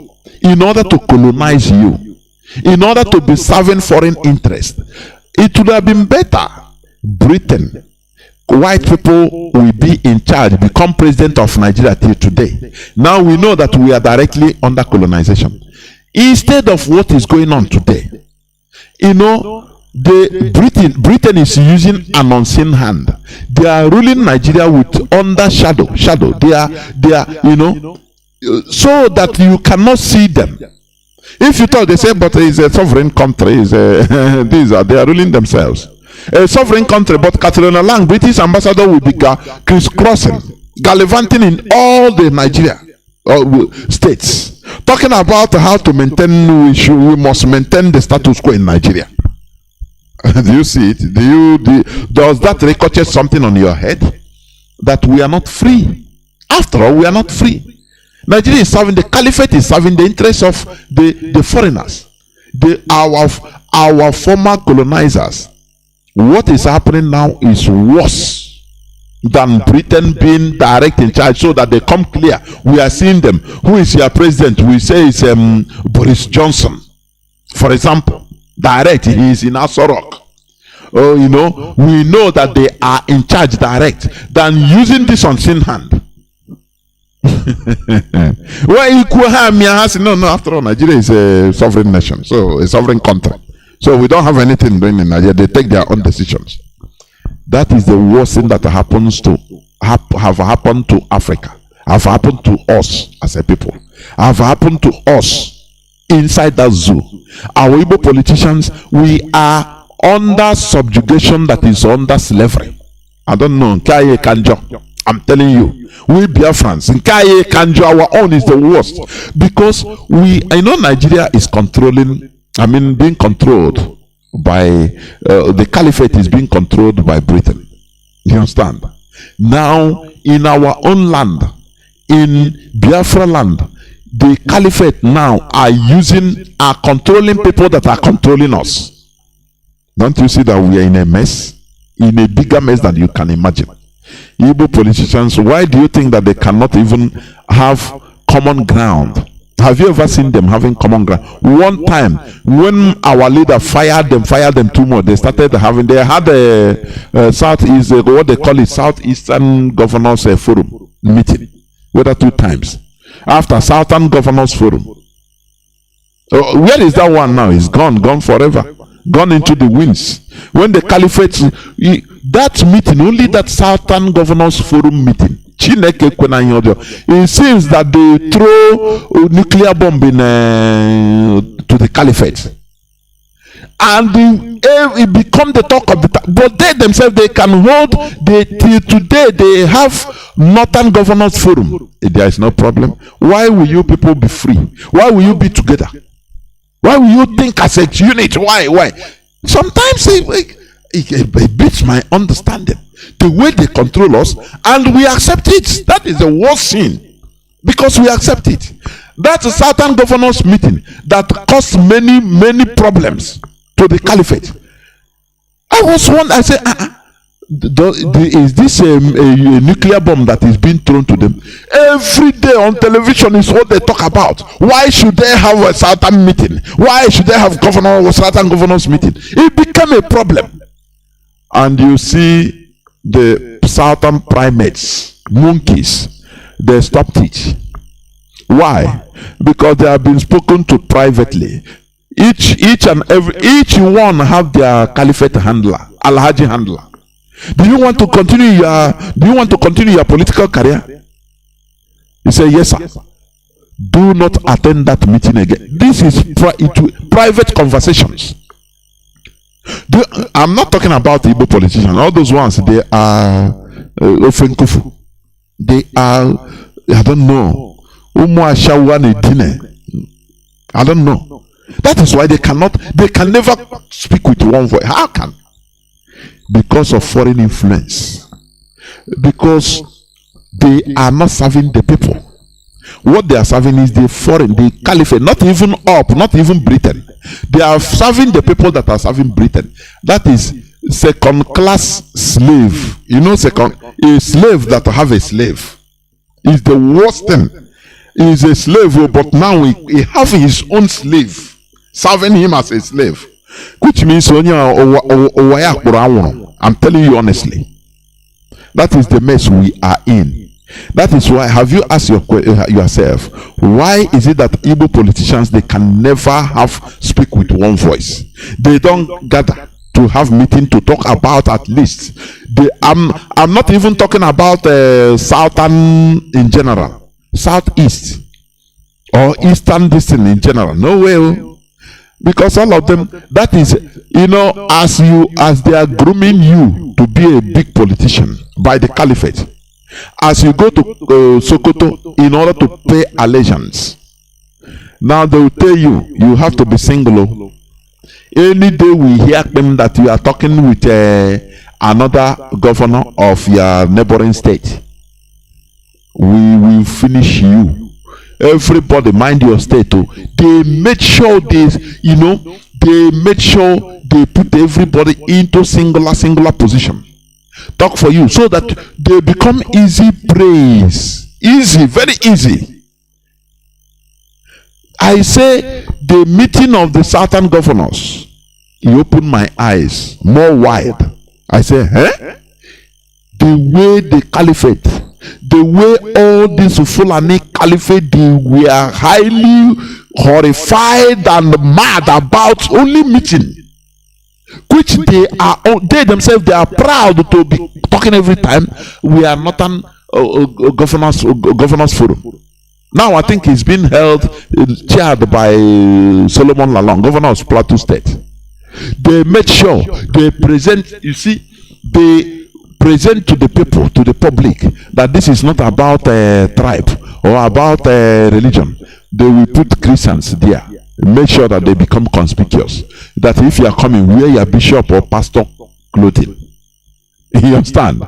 in order to colonize you, in order to be serving foreign interest. It would have been better Britain, white people will be in charge, become president of Nigeria till today. Now we know that we are directly under colonization. Instead of what is going on today, you know, Britain is using an unseen hand. They are ruling Nigeria with under shadow. They are, you know, so that you cannot see them. If you thought, they say, but it's a sovereign country, they are ruling themselves. A sovereign country, but Catherine Lang, British ambassador, will be crisscrossing, gallivanting in all the Nigeria states, talking about how to maintain, we must maintain the status quo in Nigeria. Do you see it? Does that ricochet something on your head? That we are not free. After all, we are not free. Nigeria is serving, the caliphate is serving the interests of the foreigners, our former colonizers. What is happening now is worse than Britain being direct in charge, so that they come clear. We are seeing them. Who is your president? We say it's Boris Johnson, for example. Direct, he is in Asorok. Oh, you know, we know that they are in charge direct than using this unseen hand. No, after all, Nigeria is a sovereign nation, so a sovereign country. So we don't have anything doing in Nigeria. They take their own decisions. That is the worst thing that happens to have happened to Africa, have happened to us as a people, have happened to us inside that zoo. Our Igbo politicians, we are under subjugation, that is under slavery. I don't know, Nkaye Kanjo, I'm telling you, we Biafrans, Nkaye Kanjo, our own is the worst, because I know Nigeria is being controlled by the caliphate is being controlled by Britain. You understand? Now in our own land, in Biafra land, the caliphate now are controlling people that are controlling us. Don't you see that we are in a mess? In a bigger mess than you can imagine. Igbo politicians, why do you think that they cannot even have common ground? Have you ever seen them having common ground? One time, when our leader fired them too much, they had a Southeast, what they call it, Southeastern Governors Forum meeting. Whether 2 times. After Southern Governors Forum. Where is that one now? It's gone forever. gone into the winds. When the caliphate, that meeting, only that Southern Governors Forum meeting, it seems that they throw a nuclear bomb in, to the caliphate. And it become the talk of the town. But they themselves, they can hold, till today, they have Northern Governors Forum. There is no problem. Why will you people be free? Why will you be together? Why will you think as a unit? Why? Sometimes it beats my understanding. The way they control us, and we accept it. That is the worst sin. Because we accept it. That's a Southern Governors meeting that caused many problems to the caliphate. I was wondering, I said, is this a nuclear bomb that is being thrown to them? Every day on television is what they talk about. Why should they have a Southern meeting? Why should they have Southern Governors meeting? It became a problem. And you see the Southern primates, monkeys, they stopped it. Why? Because they have been spoken to privately. Each one have their caliphate handler, Alhaji handler. Do you want to continue your political career? He said, yes, sir. Do not attend that meeting again. This is private conversations. I'm not talking about the Igbo politicians. All those ones, they are Ofenkufu. They are, I don't know. I don't know. That is why they can never speak with one voice. How can? Because of foreign influence. Because they are not serving the people. What they are serving is the foreign, the caliphate, not even Britain. They are serving the people that are serving Britain. That is second class slave. You know, a slave that have a slave is the worst thing. He is a slave, but now he have his own slave serving him as a slave, which means I'm telling you honestly, that is the mess we are in. That is why, have you asked yourself, why is it that Igbo politicians, they can never speak with one voice? They don't gather to have meeting to talk about, at least I'm not even talking about Southern in general, Southeast or Eastern distance in general. No way. Because all of them, that is, as they are grooming you to be a big politician by the caliphate, as you go to Sokoto in order to pay allegiance, now they will tell you have to be single. Any day we hear them that you are talking with another governor of your neighboring state, we will finish you. Everybody mind your state too. They make sure they put everybody into singular position. Talk for you so that they become easy praise. Easy, very easy. I say the meeting of the Southern governors, he opened my eyes more wide. I say, the way the caliphate, the way all this Fulani caliphate, they were highly horrified and mad about only meeting, which they themselves, they are proud to be talking every time. We are not an governors forum. Now I think it's been held, chaired by Solomon Lalong, governor of Plateau State. They made sure they present, they present to the people, to the public, that this is not about a tribe or about a religion. They will put Christians there. Make sure that they become conspicuous. That if you are coming, wear your bishop or pastor clothing. You understand?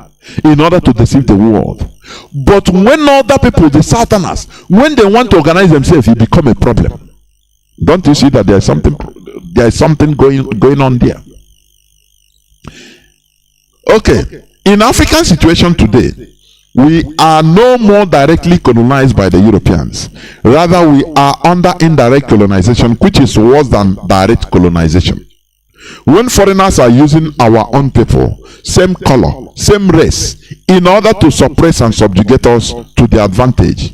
In order to deceive the world. But when other people, the Southerners, when they want to organize themselves, it becomes a problem. Don't you see that there is something going on there? Okay. In African situation today, we are no more directly colonized by the Europeans. Rather, we are under indirect colonization, which is worse than direct colonization. When foreigners are using our own people, same color, same race, in order to suppress and subjugate us to their advantage,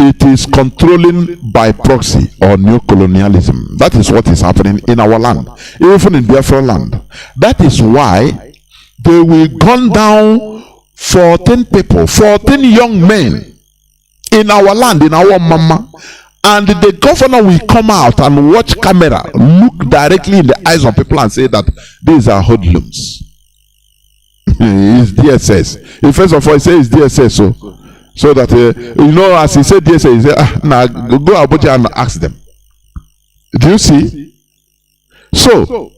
it is controlling by proxy or neocolonialism. That is what is happening in our land, even in Biafra land. That is why they will gun down 14 people, 14 young men in our land, in our mama, and the governor will come out and watch camera, look directly in the eyes of people and say that these are hoodlums. It's DSS. He first of all, he says it's DSS, so that as he said DSS, he said, now go Abuja and ask them. Do you see? So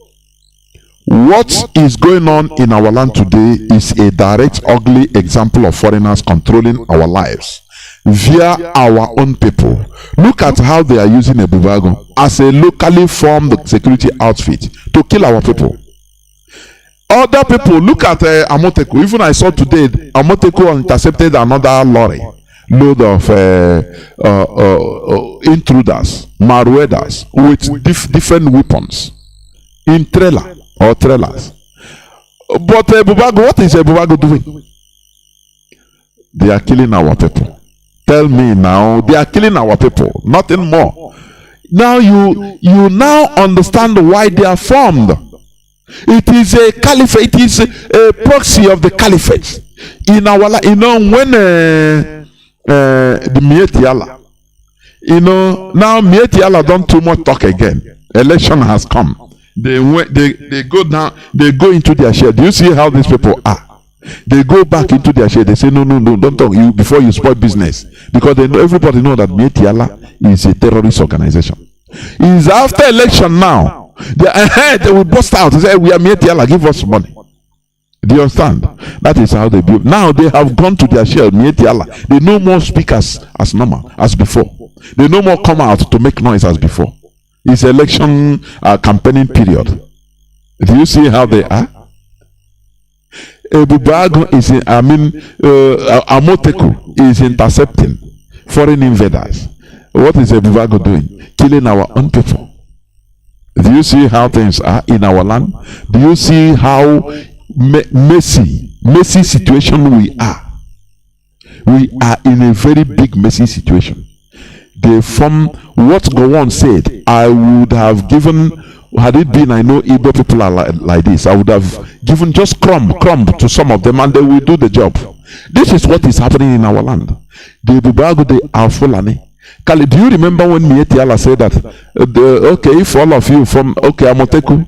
what is going on in our land today is a direct, ugly example of foreigners controlling our lives via our own people. Look at how they are using a Bubago as a locally formed security outfit to kill our people. Other people, look at Amoteco. Even I saw today, Amoteco intercepted another lorry load of intruders, marauders with different weapons in trailer or trailers. But Bubago, what is Bubago doing? They are killing our people. Tell me now, they are killing our people, nothing more. Now you now understand why they are formed. It is a caliphate, it is a proxy of the caliphate. In our life, when the Mietiala, now Mietiala don't too much talk again. Election has come. They go down, they go into their share. Do you see how these people are? They go back into their share. They say, no, don't talk you before you spoil business. Because they know, everybody know that Mietiala is a terrorist organization. It's after election now. They will bust out and say, we are Mietiala, give us money. Do you understand? That is how they build. Now they have gone to their share, Mietiala. They no more speak as normal, as before. They no more come out to make noise as before. It's election campaigning period. Do you see how they are? Bubago is Amoteco is intercepting foreign invaders. What is Bubago doing? Killing our own people. Do you see how things are in our land? Do you see how messy situation we are? We are in a very big messy situation. From what Gowon said, I would have given, had it been I know Igbo people are like this, I would have given just crumb to some of them and they will do the job. This is what is happening in our land. The Bubago, they are Fulani. Kali, do you remember when Mietiala said that, if all of you from, Amoteco,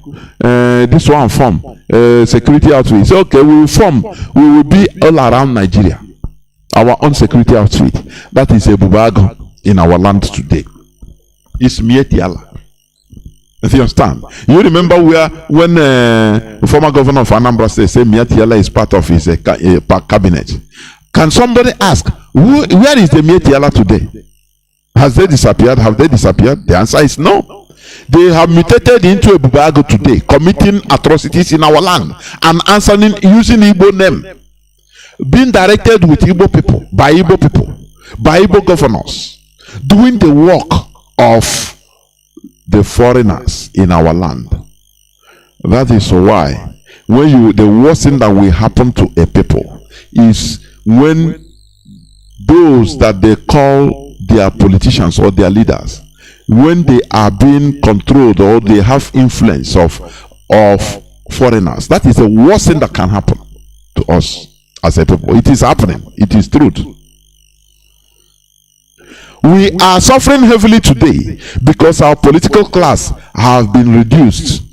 this one form, security outfit, okay, we will form, we will be all around Nigeria. Our own security outfit. That is a Bubago in our land today. It's Mietiala. If you understand? You remember when the former governor of Anambra State said Mietiala is part of his cabinet. Can somebody ask, where is the Mietiala today? Has they disappeared? Have they disappeared? The answer is no. They have mutated into a Bubago today, committing atrocities in our land and answering using Igbo name, being directed with Igbo people, by Igbo governors, doing the work of the foreigners in our land. That is why the worst thing that will happen to a people is when those that they call their politicians or their leaders, when they are being controlled or they have influence of foreigners. That is the worst thing that can happen to us as a people. It is happening. It is truth. We are suffering heavily today because our political class have been reduced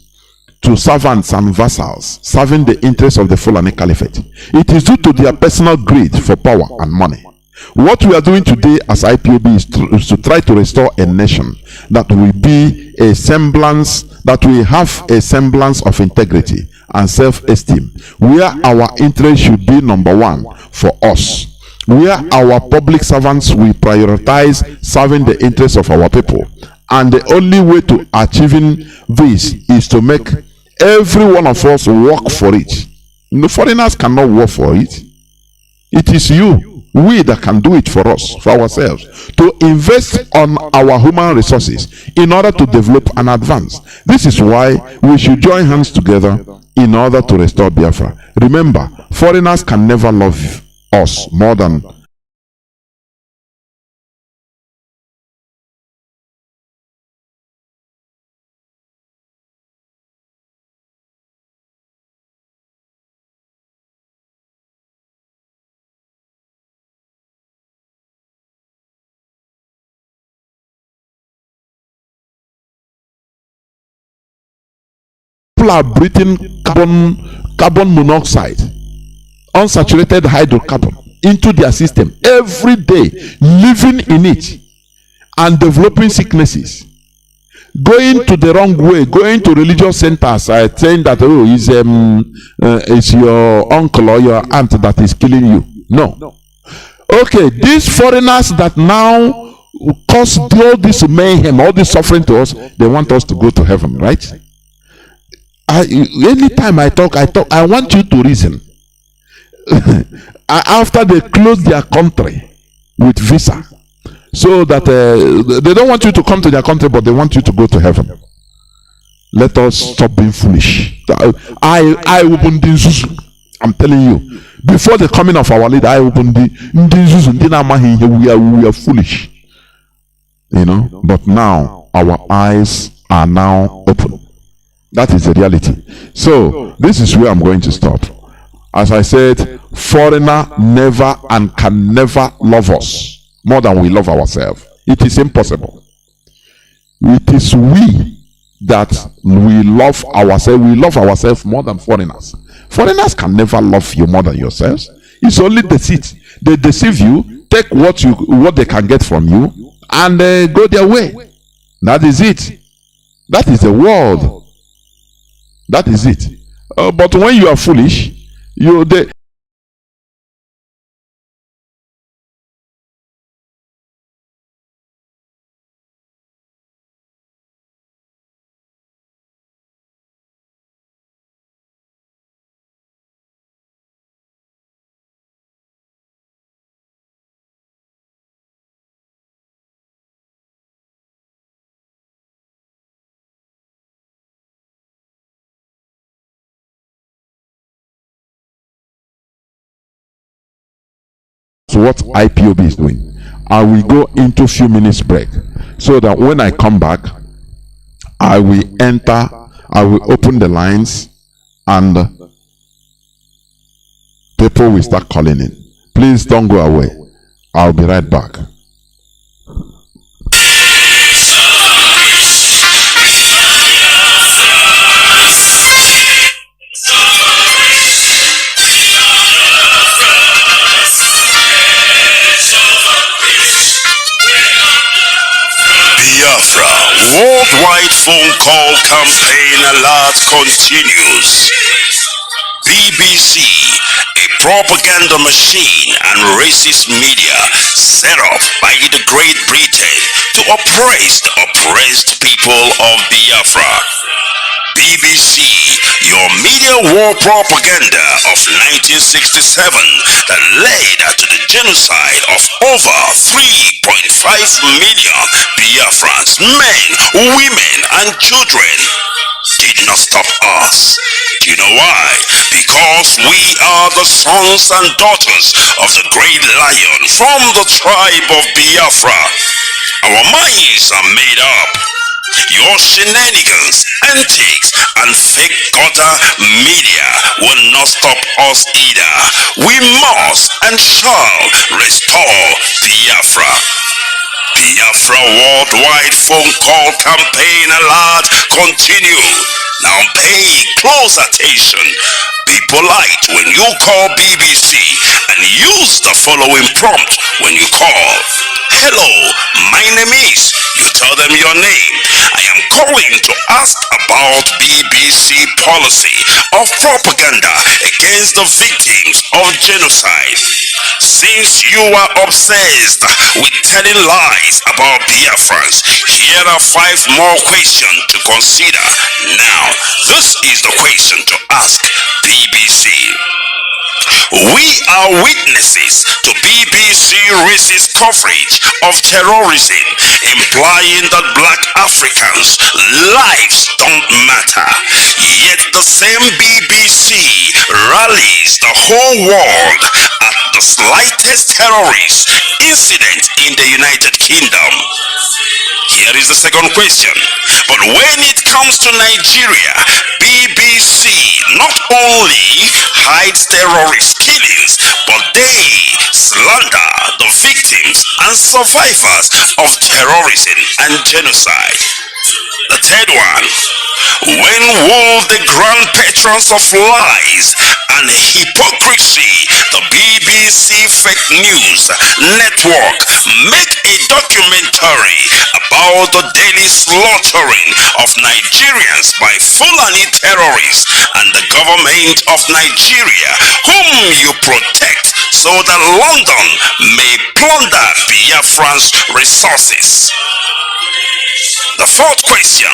to servants and vassals serving the interests of the Fulani Caliphate. It is due to their personal greed for power and money. What we are doing today as IPOB is to try to restore a nation that will be a semblance, that will have a semblance of integrity and self-esteem, where our interest should be number one for us, where our public servants will prioritize serving the interests of our people. And the only way to achieving this is to make every one of us work for it. No foreigners cannot work for it. It is we that can do it for us, for ourselves, to invest on our human resources in order to develop and advance. This is why we should join hands together in order to restore Biafra. Remember, foreigners can never love us more than people are breathing carbon monoxide, unsaturated hydrocarbon into their system every day, living in it and developing sicknesses, going to the wrong way, going to religious centers, saying that it's your uncle or your aunt that is killing you. No. Okay, these foreigners that now cause all this mayhem, all this suffering to us, they want us to go to heaven, right? Anytime I talk, I want you to reason. After they close their country with visa, so that they don't want you to come to their country, but they want you to go to heaven. Let us stop being foolish. I'm telling you, before the coming of our leader, we are foolish. You know, but now our eyes are now open. That is the reality. So this is where I'm going to stop. As I said, foreigner never and can never love us more than we love ourselves. It is impossible. It is we that we love ourselves. We love ourselves more than foreigners. Foreigners can never love you more than yourselves. It's only deceit. They deceive you, take what they can get from you, and go their way. That is it. That is the world. That is it. But when you are foolish, what IPOB is doing. I will go into a few minutes break so that when I come back, I will open the lines and people will start calling in. Please don't go away. I'll be right back. Biafra worldwide phone call campaign alert continues. BBC, a propaganda machine and racist media set up by the Great Britain to oppress the oppressed people of Biafra. BBC, your media war propaganda of 1967 that led to the genocide of over 3.5 million Biafrans, men, women, and children, did not stop us. Do you know why? Because we are the sons and daughters of the great lion from the tribe of Biafra. Our minds are made up. Your shenanigans, antics, and fake gutter media will not stop us either. We must and shall restore Biafra. Biafra worldwide phone call campaign alert continue. Now pay close attention. Be polite when you call BBC and use the following prompt when you call. Hello, my name is. You tell them your name. I am calling to ask about BBC policy of propaganda against the victims of genocide. Since you are obsessed with telling lies about Biafrans, here are 5 more questions to consider. Now, this is the question to ask BBC. We are witnesses to BBC racist coverage of terrorism, implying that black Africans' lives don't matter. Yet the same BBC rallies the whole world at the slightest terrorist incident in the United Kingdom. Here is the second question. But when it comes to Nigeria, BBC not only hides terrorist killings, but but they slander the victims and survivors of terrorism and genocide. The third one, when will the grand patrons of lies and hypocrisy, the BBC Fake News Network, make a documentary about the daily slaughtering of Nigerians by Fulani terrorists and the government of Nigeria, whom you protect, so that London may plunder Biafrans' resources? The fourth question,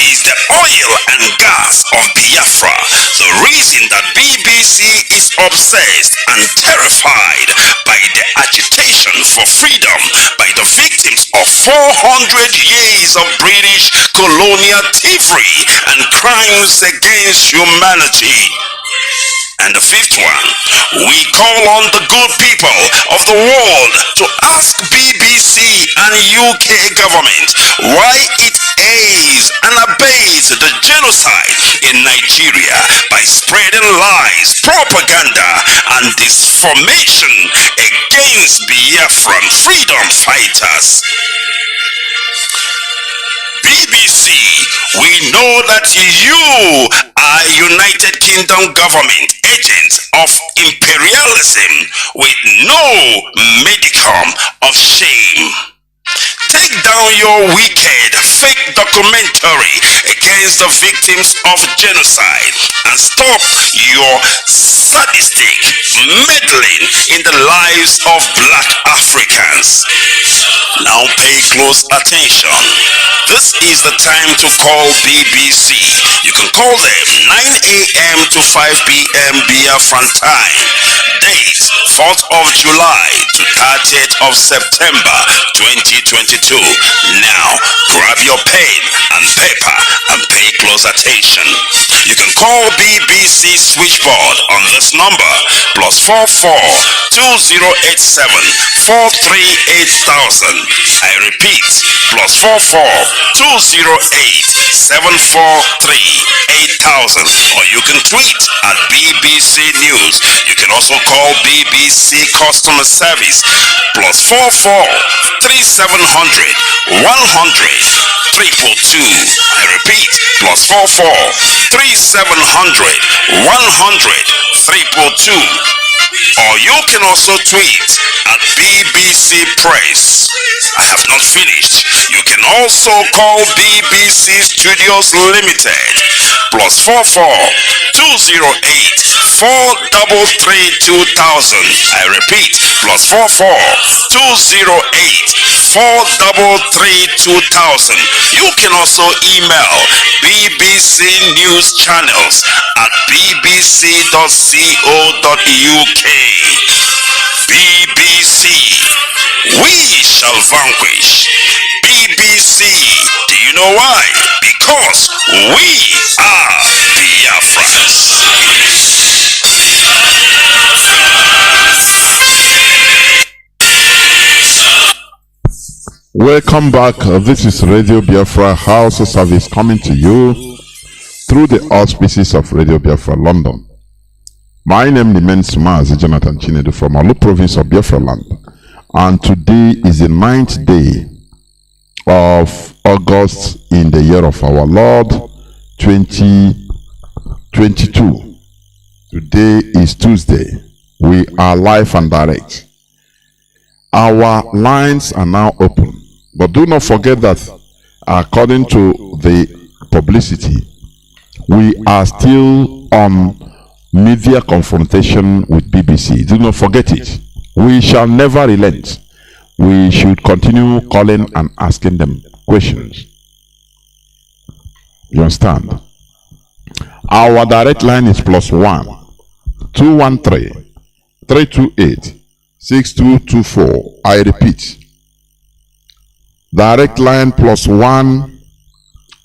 is the oil and gas of Biafra the reason that BBC is obsessed and terrified by the agitation for freedom by the victims of 400 years of British colonial thievery and crimes against humanity? And the fifth one, we call on the good people of the world to ask BBC and UK government why it aids and abates the genocide in Nigeria by spreading lies, propaganda, and disinformation against Biafran freedom fighters. BBC, we know that you are United Kingdom government agents of imperialism with no modicum of shame. Take down your wicked fake documentary against the victims of genocide and stop your sadistic meddling in the lives of black Africans. Now pay close attention. This is the time to call BBC. You can call them 9 a.m. to 5 p.m. Biafran time. Date 4th of July to 30th of September 2022. Now grab your pen and paper and pay close attention. You can call BBC switchboard on this number +44 2087 438,000. I repeat, +44 208 743 8000. Or you can tweet at BBC News. You can also call BBC Customer Service +44 3700 100 222. I repeat, +44 3700 100 222. Or you can also tweet at BBC Press. I have not finished. You can also call BBC Studios Limited +44 208 433 2000. I repeat, +44 208 433 2000. You can also email BBC News Channels at bbc.co.uk. BBC, we shall vanquish. BBC, do you know why? Because we are Biafrans. Welcome back. This is Radio Biafra HAUSA-SERVICE coming to you through the auspices of Radio Biafra London. My name remains Mazi Nnamdi from Olu province of Biafra land, and today is the 9th day of August in the year of our Lord 2022. Today is Tuesday. We are live and direct. Our lines are now open, but do not forget that according to the publicity, we are still on media confrontation with BBC. Do not forget it. We shall never relent. We should continue calling and asking them questions. You understand? Our direct line is +1 213 328 6224. I repeat. Direct line +1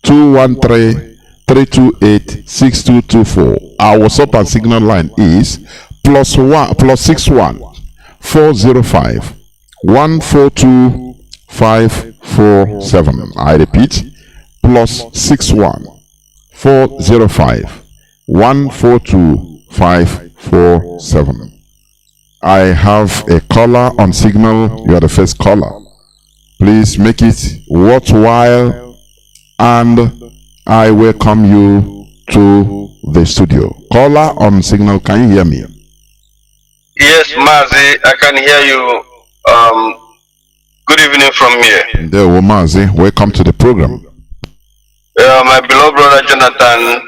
213 328 6224. Our WhatsApp and signal line is +61 405 142 547. I repeat, +61 405 142 547. I have a caller on signal. You are the first caller. Please make it worthwhile, and I welcome you to the studio. Caller on signal, can you hear me? Yes, Mazi, I can hear you. Good evening from here. There, Mazi, welcome to the program. My beloved brother Jonathan,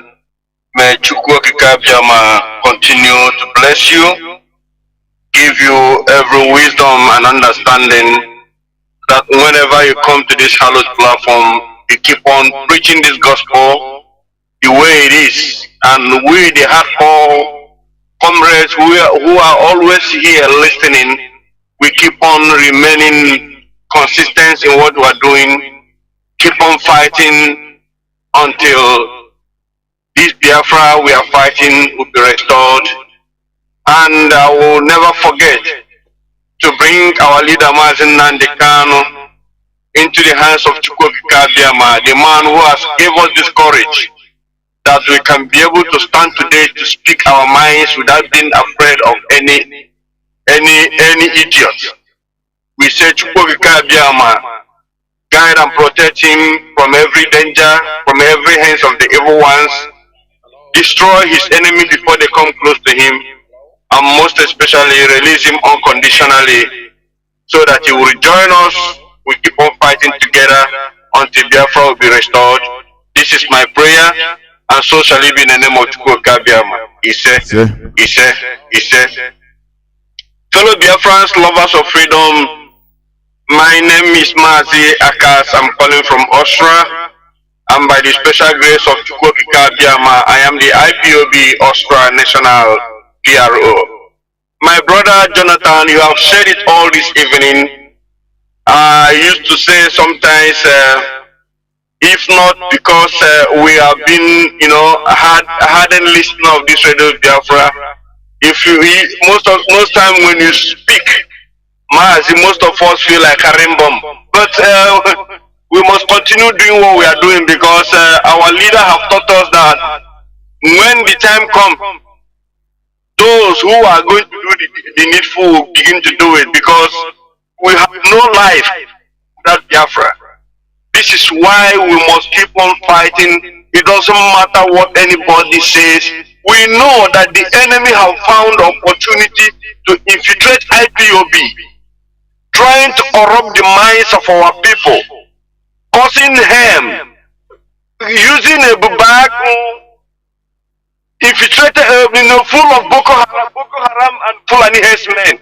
may Chukwuokika continue to bless you, give you every wisdom and understanding, that whenever you come to this hallowed platform, you keep on preaching this gospel the way it is. And we, the hardcore comrades who are always here listening, we keep on remaining consistent in what we are doing, keep on fighting until this Biafra we are fighting will be restored. And I will never forget to bring our leader Mazi Nnamdi Kanu into the hands of Chukwuokika, the man who has given us this courage that we can be able to stand today to speak our minds without being afraid of any idiot. We say Chukwuokika, guide and protect him from every danger, from every hands of the evil ones. Destroy his enemy before they come close to him, and most especially release him unconditionally so that he will join us. We keep on fighting together until Biafra will be restored. This is my prayer, and so shall it be in the name of Chukwuokika. Fellow Biafrans, lovers of freedom, my name is Mazi Akas. I'm calling from Austria, and by the special grace of Chukwuokika, I am the IPOB Austria National PRO. My brother Jonathan, you have said it all this evening. I used to say sometimes, if not because we have been, hardened listener of this Radio Biafra, most time when you speak, most of us feel like a rainbow. But we must continue doing what we are doing, because our leader have taught us that when the time comes, those who are going to do the needful will begin to do it, because we have no life without Biafra. This is why we must keep on fighting. It doesn't matter what anybody says. We know that the enemy have found opportunity to infiltrate IPOB, trying to corrupt the minds of our people, causing harm, using a bag infiltrated, full of Boko Haram and Fulani herdsmen.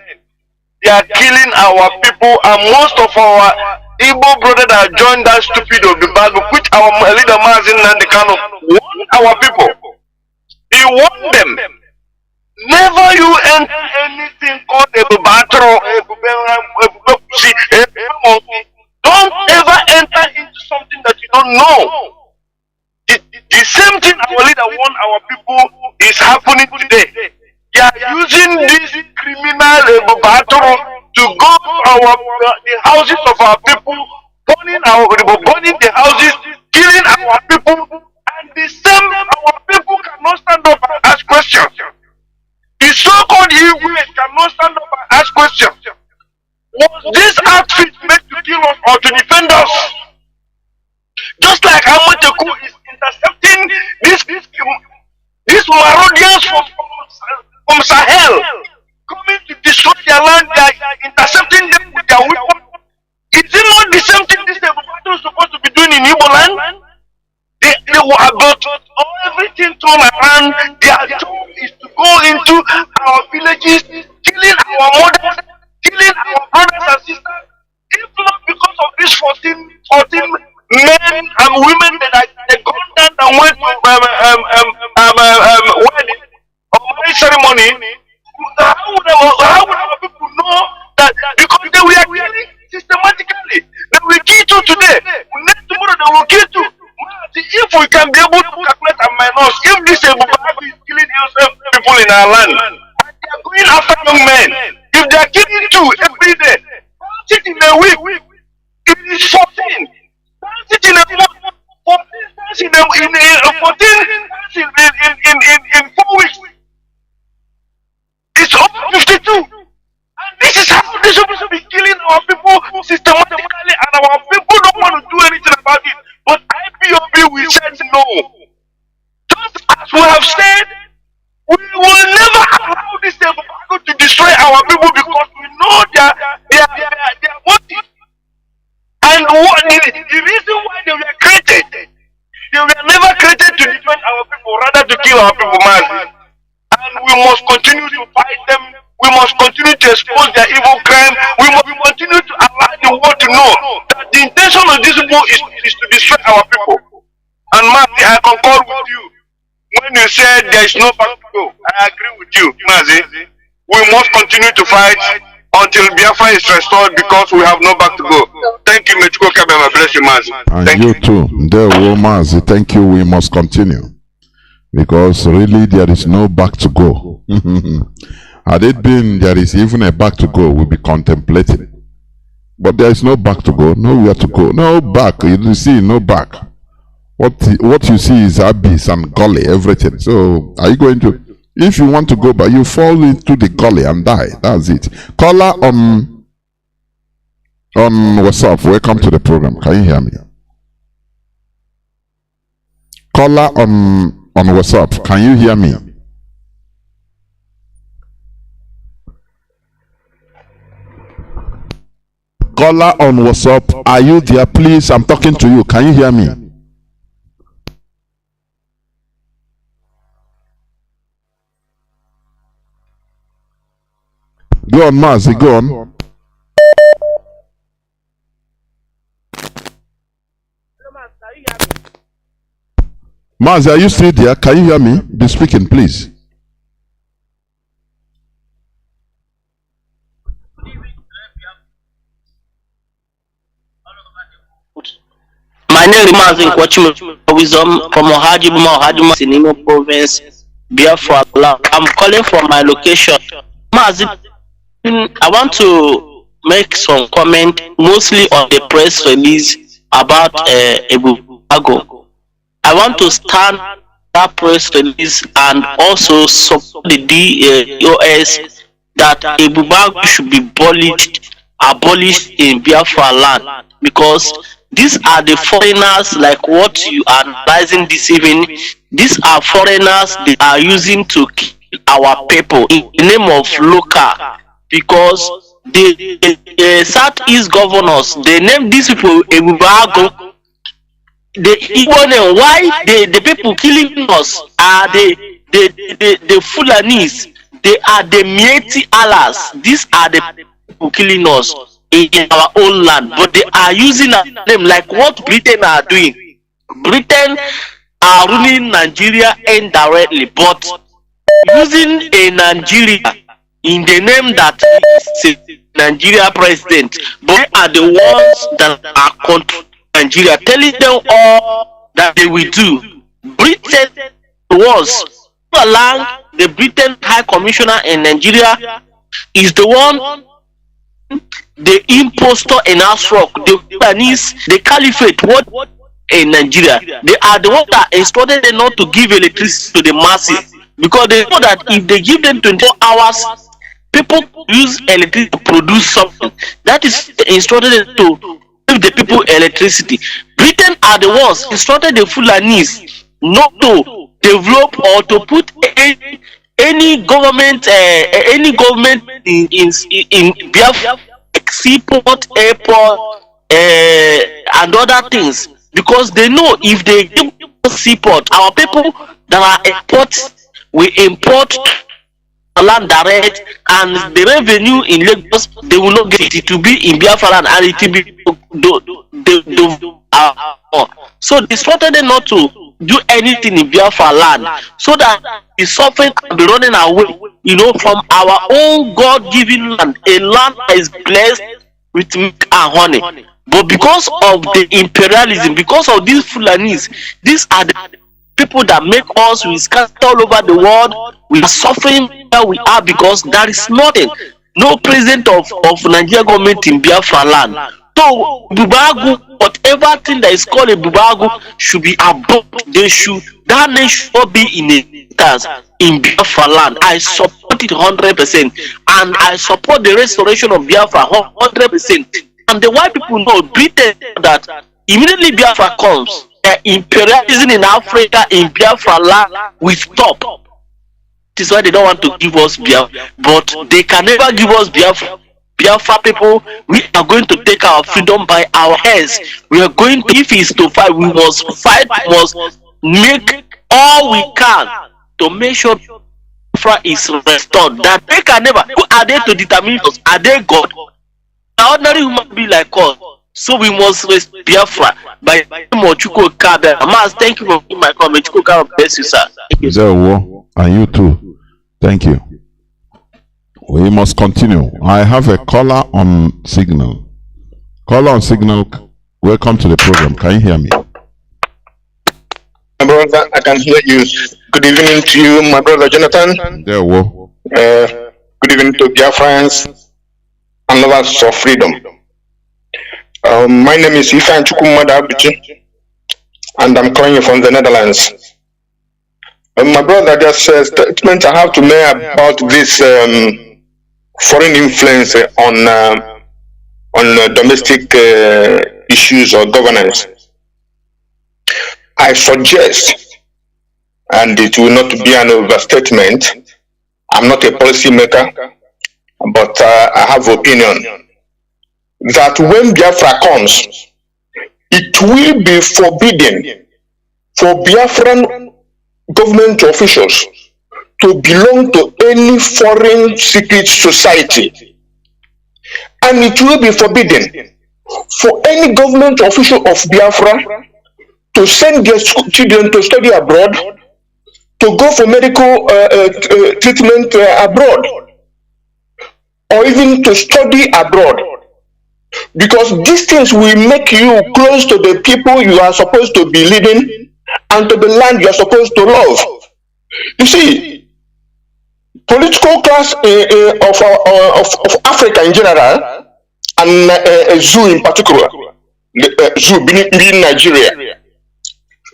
They are killing our people, and most of our Igbo brothers that joined that stupid bag, which our leader Mazi Nnamdi Kanu warned our people. He warned them, never you enter anything called a battle. Don't ever enter into something that you don't know. The same thing our leader warned our people is happening today. They are using this criminal battle to go to the houses of our people, burning the houses, killing our people, and the same our people cannot stand up and ask questions. The so-called Hebrews cannot stand up and ask questions. Was this outfit made to kill us or to defend us? Just like Amateku is intercepting these marauders from Sahel, coming to destroy their land, they are intercepting them with their weapons. Is it not the same thing this battle is supposed to be doing in Igbo land? They were about everything thrown around. Their job is to go into our villages, killing our mothers, killing our brothers and sisters. If not because of these 14 men and women that they gone down and went to wedding or marriage ceremony, how would our people know that? Because they were killing systematically. They will kill you today. Next tomorrow they will kill you. If we can be able to calculate and minus, if this is killing people in our land, and they are going after young men, if they are killing two every day, sit in a week, it is 14. Sit in a month, 14 in 4 weeks. It's over 52. our people because we know their motive. And what the reason why they were created, they were never created to defend our people, rather to kill our people, Mazi. And we must continue to fight them. We must continue to expose their evil crime. We must continue to allow the world to know that the intention of this people is to destroy our people. And Mazi, I concur with you. When you said there is no back to go, I agree with you, Mazi. We must continue to fight until Biafra is restored because we have no back to go. Thank you, Mechuko Kabema. Bless you, Mazi. And you too. There, Mazi. Thank you. We must continue. Because really there is no back to go. Had it been there is even a back to go, we'll be contemplating. But there is no back to go, nowhere to go, no back. You see, no back. What you see is abyss and gully, everything. So are you going to, if you want to go back, you fall into the gully and die. That's it. Caller on WhatsApp, welcome to the program. Can you hear me? Caller on WhatsApp, can you hear me? Caller on WhatsApp, are you there? Please, I'm talking to you. Can you hear me? Go on, Mazi, go on. Mazi, are you still there? Can you hear me? Be speaking, please. My name is Mazi Nnamdi Wisdom from Ohajima, Sinimo Province, Biafra. I'm calling from my location. Mazi, I want to make some comment mostly on the press release about Ebubago. I want to stand that press release and also support the DOS that Ebubago should be abolished in Biafra land, because these are the foreigners, like what you are advising this evening. These are foreigners they are using to kill our people in the name of local, because the Southeast governors, they name these people Ebubago. Why the people killing us are the Fulanis, they are the Mieti Alas. These are the people killing us in our own land, but they are using them like what Britain are doing. Britain are ruling Nigeria indirectly, but using a Nigeria in the name that is a Nigeria president, but they are the ones that are controlling Nigeria, telling them all that they will do. Britain was along the Britain High Commissioner in Nigeria is the one, the impostor in Asrock, the Chinese, the Caliphate, what in Nigeria. They are the ones that instructed them not to give electricity to the masses, because they know that if they give them 24 hours, people use electricity to produce something. That is instructed them to give the people electricity. Britain are the ones instructed the Fulanis not to develop or to put any government in Biafra, seaport, airport, and other things, because they know if they give seaport, our people that are imports will import land direct, and the revenue in Lagos they will not get it to be in Biafra land, and it will be so they instructed them not to do anything in Biafra land, so that the suffering can be running away, from our own God-given land, a land that is blessed with milk and honey. But because of the imperialism, because of these Fulanis, these are the people that make us, we scatter all over the world, we are suffering where we are, because there is nothing, no president of Nigeria government in Biafra land. So Bubagu, whatever thing that is called a Bubagu should be abolished. That nation should not be in a stance in Biafra land. I support it 100%, and I support the restoration of Biafra 100%. And the white people know, Britain, that immediately Biafra comes, imperialism in Africa in Biafra land will stop. is why they don't want to give us Biafra. But they can never give us Biafra. Biafra people, we are going to take our freedom by our hands. We are going to, if it's to fight, we must fight, we must make all we can to make sure Biafra is restored. That they can never. Who are they to determine us? Are they God? An ordinary human being like us. So we must rest Biafra by Mochuko Kabe. Mas, thank you for my comment. Chuko Kabe, bless you, sir. And you too. Thank you. We must continue. I have a caller on signal. Caller on signal, welcome to the program. Can you hear me? My brother, I can hear you. Good evening to you, my brother Jonathan. Good evening to Biafrans and lovers of freedom. My name is Ifan Chukwumada Abichi, and I'm calling you from the Netherlands. My brother, just a statement I have to make about this foreign influence on domestic issues or governance. I suggest, and it will not be an overstatement, I'm not a policy maker, but I have opinion, that when Biafra comes, it will be forbidden for Biafran government officials to belong to any foreign secret society. And it will be forbidden for any government official of Biafra to send their children to study abroad, to go for medical treatment abroad, or even to study abroad. Because these things will make you close to the people you are supposed to be leading and to the land you are supposed to love. You see, political class of Africa in general, and Zoo in particular, Zoo being Nigeria,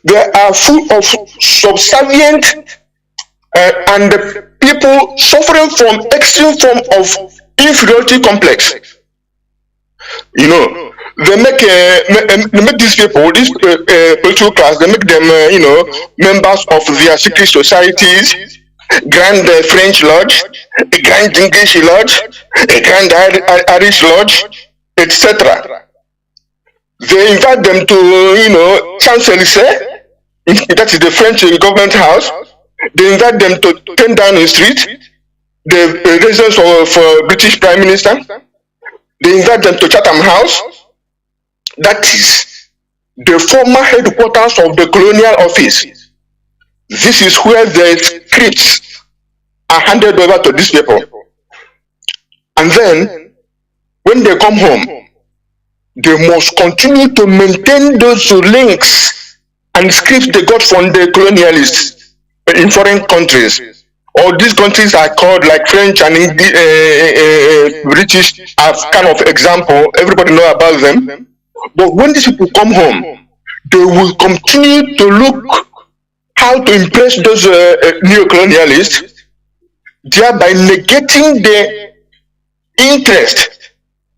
they are full of subservient and people suffering from extreme form of inferiority complex. You know, they make these people, this political class, they make them, members of their secret societies, Grand French Lodge, a Grand English Lodge, a Grand Irish Lodge, etc. They invite them to, Champs-Élysées, that is the French government house. They invite them to 10 Downing Street, the residence of British Prime Minister. They invite them to Chatham House. That is the former headquarters of the colonial office. This is where the scripts are handed over to these people. And then, when they come home, they must continue to maintain those links and scripts they got from the colonialists in foreign countries. All these countries are called like French and British as kind of example. Everybody know about them. But when these people come home, they will continue to look how to impress those neo-colonialists, thereby negating the interest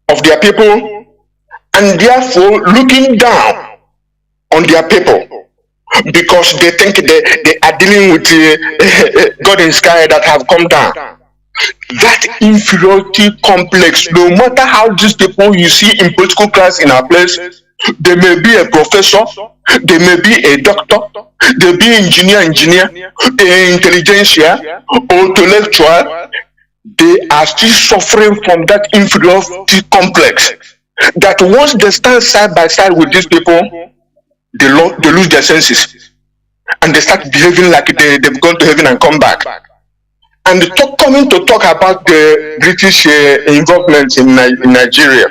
of their people and therefore looking down on their people. Because they think they are dealing with God in sky that have come down. That inferiority complex, no matter how these people you see in political class in our place, they may be a professor, they may be a doctor, they be engineer, intelligentsia, or intellectual, they are still suffering from that inferiority complex. That once they stand side by side with these people, they lose their senses and they start behaving like they've gone to heaven and come back. And coming to talk about the British involvement in Nigeria,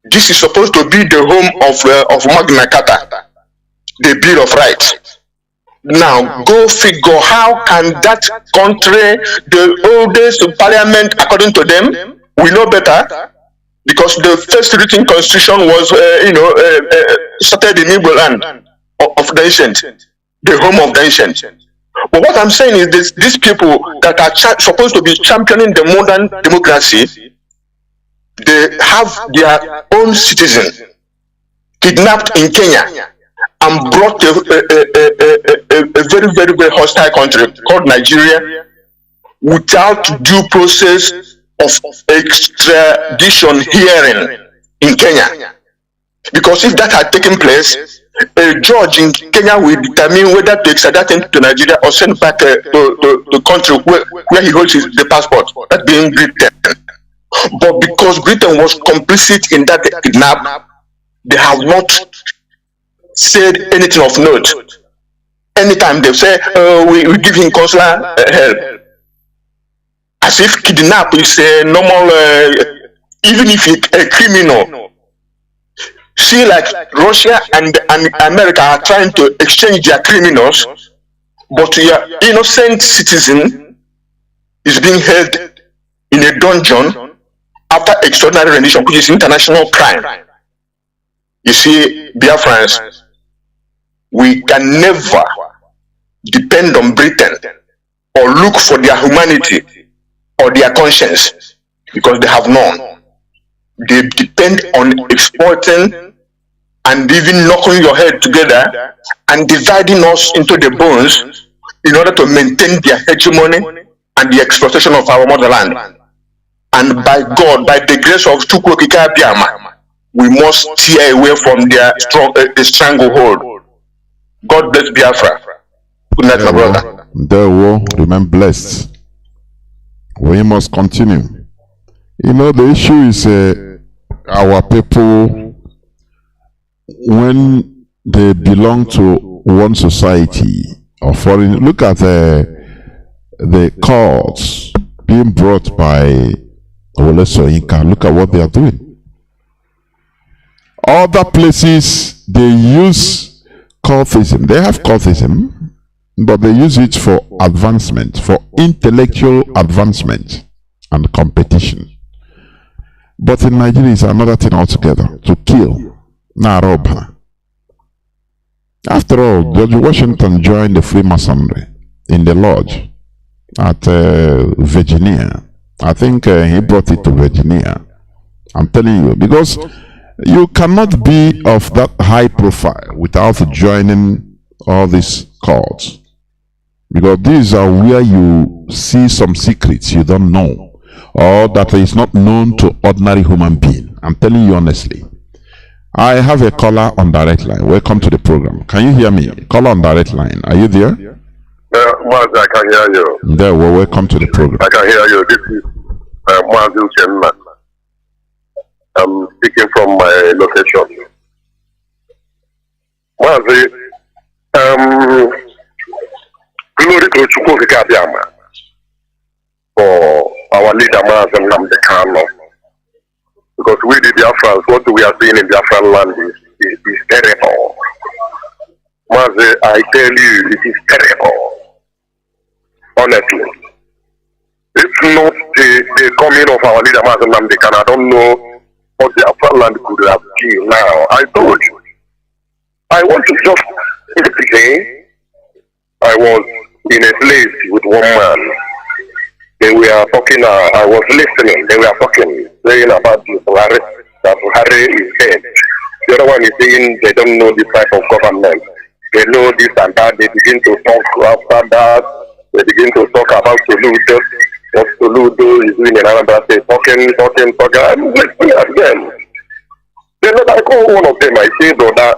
this is supposed to be the home of Magna Carta, the Bill of Rights. Now, go figure how can that country, the oldest parliament according to them, we know better, because the first written constitution was, started in Igbo land of the ancient, the home of the ancient. But what I'm saying is these people that are supposed to be championing the modern democracy, they have their own citizen kidnapped in Kenya and brought to very, very, very hostile country called Nigeria without due process of extradition hearing in Kenya. Because if that had taken place, a judge in Kenya will determine whether to extradite him to Nigeria or send back to the country where he holds the passport, that being Britain. But because Britain was complicit in that kidnap, they have not said anything of note. Anytime they say, we give him consular help, as if kidnap is a normal, even if a criminal. See, like Russia and America are trying to exchange their criminals, but your innocent citizen is being held in a dungeon after extraordinary rendition, which is international crime. You see, Biafrans, we can never depend on Britain or look for their humanity or their conscience, because they have none. They depend on exploiting and even knocking your head together and dividing us into the bones in order to maintain their hegemony and the exploitation of our motherland. And by God, by the grace of Chukwokika Biama, we must steer away from their stranglehold. God bless Biafra. Good night, my brother. They will remain blessed. We must continue. You know, the issue is our people, when they belong to one society or foreign, look at the calls being brought by Oleso Inca. Look at what they are doing. Other places, they use cultism. They have cultism, but they use it for advancement, for intellectual advancement and competition. But in Nigeria, it's another thing altogether, to kill, not rob. After all, George Washington joined the Freemasonry in the lodge at Virginia. I think he brought it to Virginia. I'm telling you, because you cannot be of that high profile without joining all these cults. Because these are where you see some secrets you don't know, or that is not known to ordinary human being. I'm telling you honestly. I have a caller on direct line. Welcome to the program. Can you hear me? Caller on direct line. Are you there? Mazi, I can hear you. There, well, welcome to the program. I can hear you. This is Mazi Nnamdi. I'm speaking from my location. Mazi, glory to Chukwokika for our leader Mazi Nnamdi Kanu. Because we the Biafrans, what we are seeing in Biafran land is terrible. Mazi, I tell you, it is terrible. Honestly. If not the coming of our leader Mazi Nnamdi Kanu, I don't know what the Biafran land could have been now. I told you. I want to just say I was in a place with one man. They were talking, I was listening, they were talking, saying about Buhari, that Buhari is dead. The other one is saying they don't know this type of government. They know this and that. They begin to talk after that. They begin to talk about Soludo. What Soludo is doing in another state, talking. I'm listening at them. Then I call one of them, I say, brother,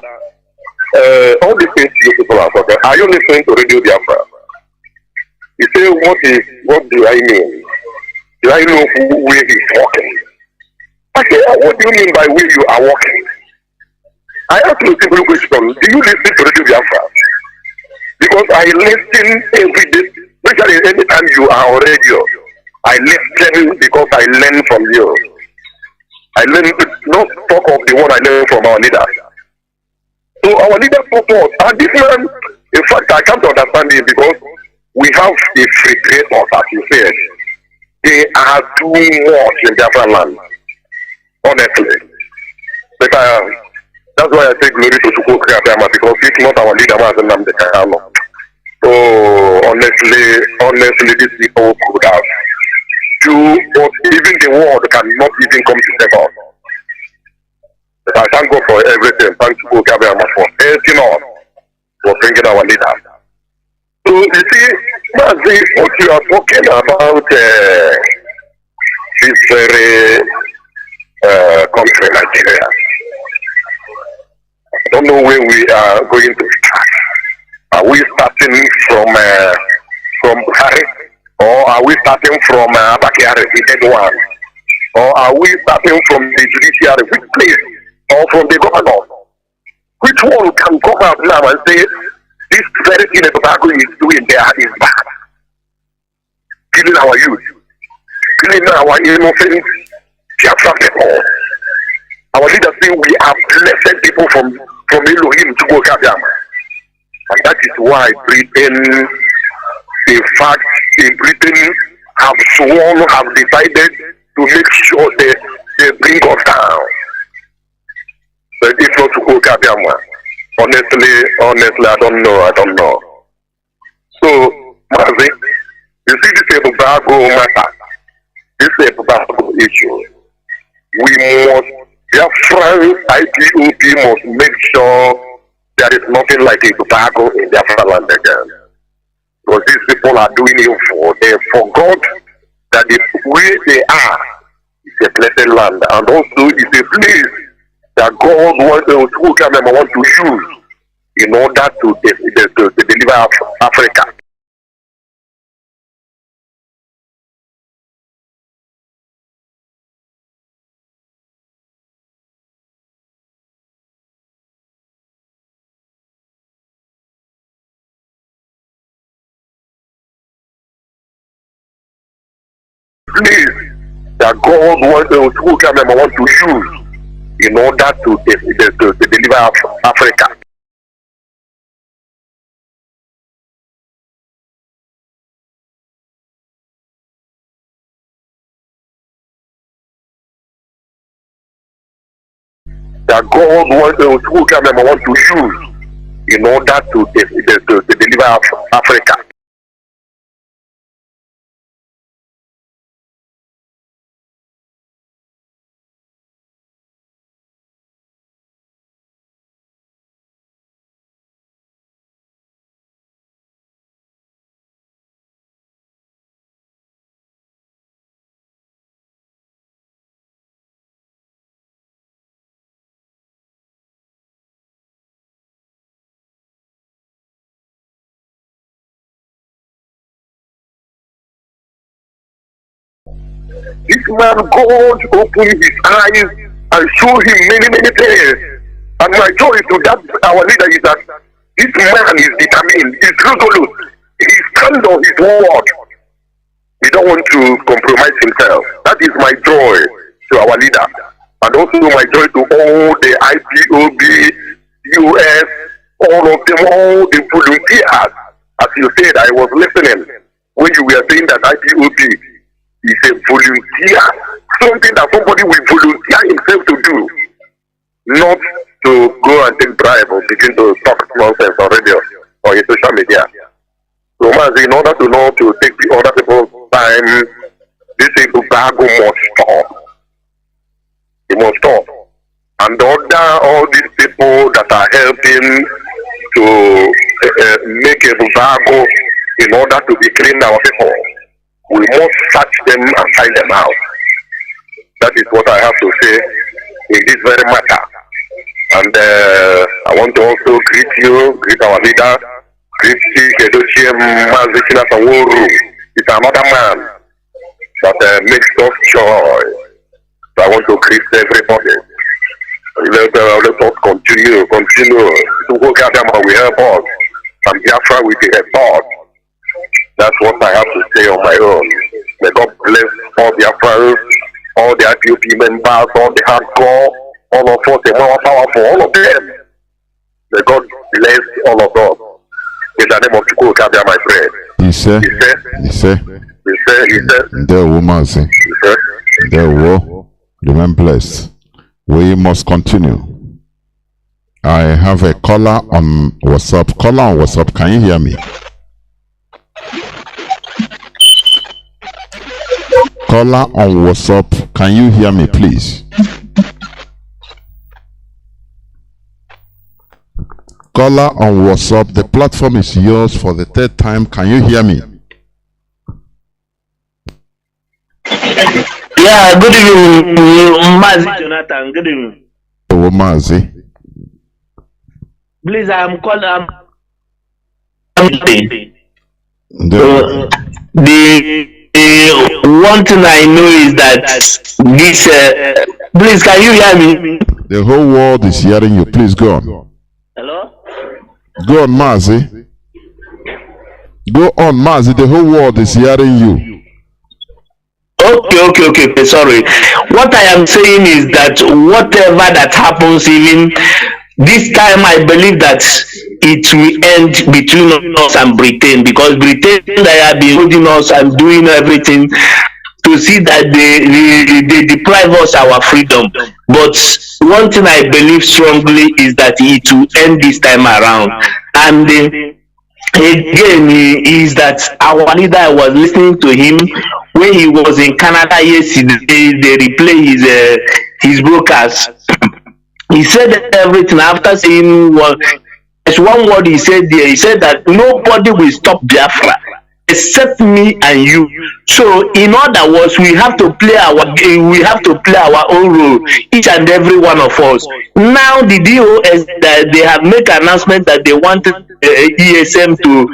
all these things you people are talking, are you listening to Radio Biafra? He said, what do I mean? Do I know where he's walking? I said, what do you mean by where you are walking? I asked you a simple question. Do you listen to Radio Biafra? Because I listen every day, especially anytime you are on radio. I listen because I learn from you. I learn to not talk of the one I learned from our leaders. So our leaders support. And this man, in fact, I can't understand it because we have the free creators, as you said. They are doing much in Biafran land. Honestly. But that's why I say glory to Chukwokika, because it's not our leader, Mazi Nnamdi Kanu. So honestly, these people could have do, but even the world cannot even come to save us. But I thank God for everything. Thank Chukwokika for helping us, for bringing our leaders. So you see, Mazi, what you are talking about this very country, Nigeria. I don't know where we are going to start. Are we starting from Buhari, or are we starting from Abakari, the dead one, or are we starting from the judiciary, which place, or from the governor? Which one can come out now and say this very thing that Tobago is doing there is bad? Killing our youth, killing our innocent Biafran people. Our leaders say we are blessed people from Elohim to go Kabiama. And that is why Britain, in fact, in Britain have sworn, have decided to make sure they bring us down. But if not to go Kabiama, honestly, I don't know. So, Mazi, you see this is a Tobago matter. This is a Tobago issue. We must, Biafran IPOP must make sure there is nothing like a Tobago in Biafra land again. Because these people are doing it for, they forgot that the way they are is a blessed land, and also it's a place that God want to use in order to deliver Africa. Place that God want to use in order to deliver Africa. That God want to use in order to deliver Africa. This man, God opened his eyes and showed him many things. And my joy to that our leader is that this man is determined, he's resolute, he stands on his word. He don't want to compromise himself. That is my joy to our leader. And also my joy to all the IPOB, US, all of them, all the volunteers. As you said, I was listening when you were saying that IPOB is a volunteer, something that somebody will volunteer himself to do, not to go and take bribe or begin to talk nonsense on radio or in social media. So, in order to know to take the other people's time, this is Tobago must stop. It must stop. And all these people that are helping to make a Tobago in order to be clean our people, we must search them and find them out. That is what I have to say in this very matter. And I want to also greet our leader, Mazi Nnamdi. It's another man that makes us joy. So I want to greet everybody. Let us continue. To go gather we help us. And Biafra with the thought. That's what I have to say on my own. May God bless all the Biafrans, all the IPOP members, all the hardcore, all of us, the more powerful, all of them. May God bless all of us. In the name of Chukwu Kabia, my friend. He said. The woman say. The war. Remain blessed. We must continue. I have a caller on WhatsApp. Caller on WhatsApp. Can you hear me? Caller on WhatsApp, can you hear me, please? Caller on WhatsApp, the platform is yours for the third time. Can you hear me? Yeah, good evening, Mazi Jonathan. Good evening. Oh, Mazi. Please, I'm calling. The one thing I know is that this. Please, can you hear me? The whole world is hearing you. Please go on. Hello? Go on, Mazi. Go on, Mazi. The whole world is hearing you. Okay. Sorry. What I am saying is that whatever that happens, even this time, I believe that it will end between us and Britain, because Britain, they have been holding us and doing everything to see that they deprive us our freedom. But one thing I believe strongly is that it will end this time around. And again, is that our leader, I was listening to him when he was in Canada yesterday. They replay his broadcast. He said everything after saying there's one word he said there. He said that nobody will stop Biafra except me and you. So in other words, we have to play our game. We have to play our own role, each and every one of us. Now the DOS, they have made an announcement that they wanted ESM to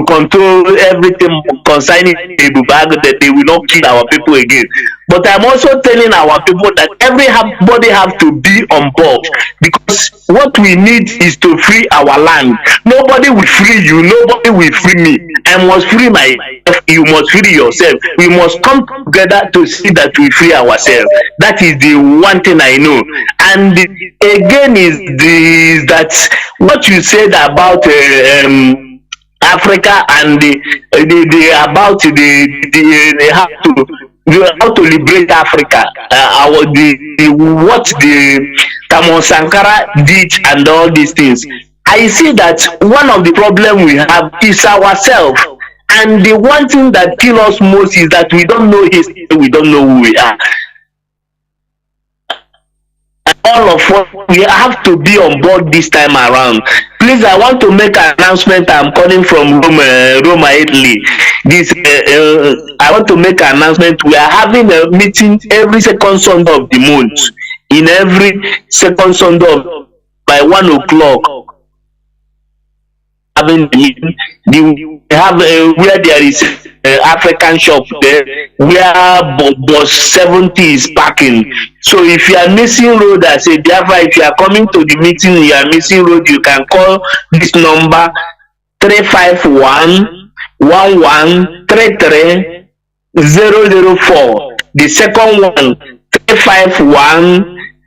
control everything concerning Ebubag, that they will not kill our people again. But I'm also telling our people that everybody have to be on board, because what we need is to free our land. Nobody will free you. Nobody will free me. I must free myself. You must free yourself. We must come together to see that we free ourselves. That is the one thing I know. And again is that what you said about Africa and how to liberate Africa, what the Tamon Sankara did and all these things. I see that one of the problems we have is ourselves. And the one thing that kills us most is that we don't know history, we don't know who we are. All of us, we have to be on board this time around. Please, I want to make an announcement. I'm calling from Roma, Italy. I want to make an announcement. We are having a meeting every second Sunday of the month. In every second Sunday by 1 o'clock. Having the meeting, we have where there is African shop there, where bus 70 is parking. So if you are missing road, I say therefore, if you are coming to the meeting, you are missing road, you can call this number 351-1133-004. The second one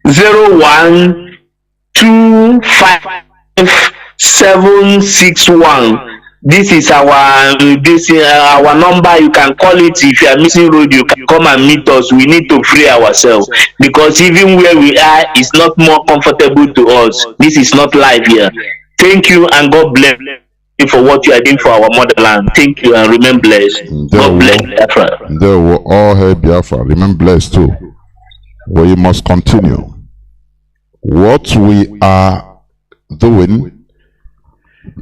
351-01-25-761. This is our number. You can call it. If you are missing road, you can come and meet us. We need to free ourselves, because even where we are is not more comfortable to us. This is not life here. Thank you, and God bless you for what you are doing for our motherland. Thank you, and remain blessed. God bless Biafra. They will all help Biafra. Remain blessed too. We must continue. What we are doing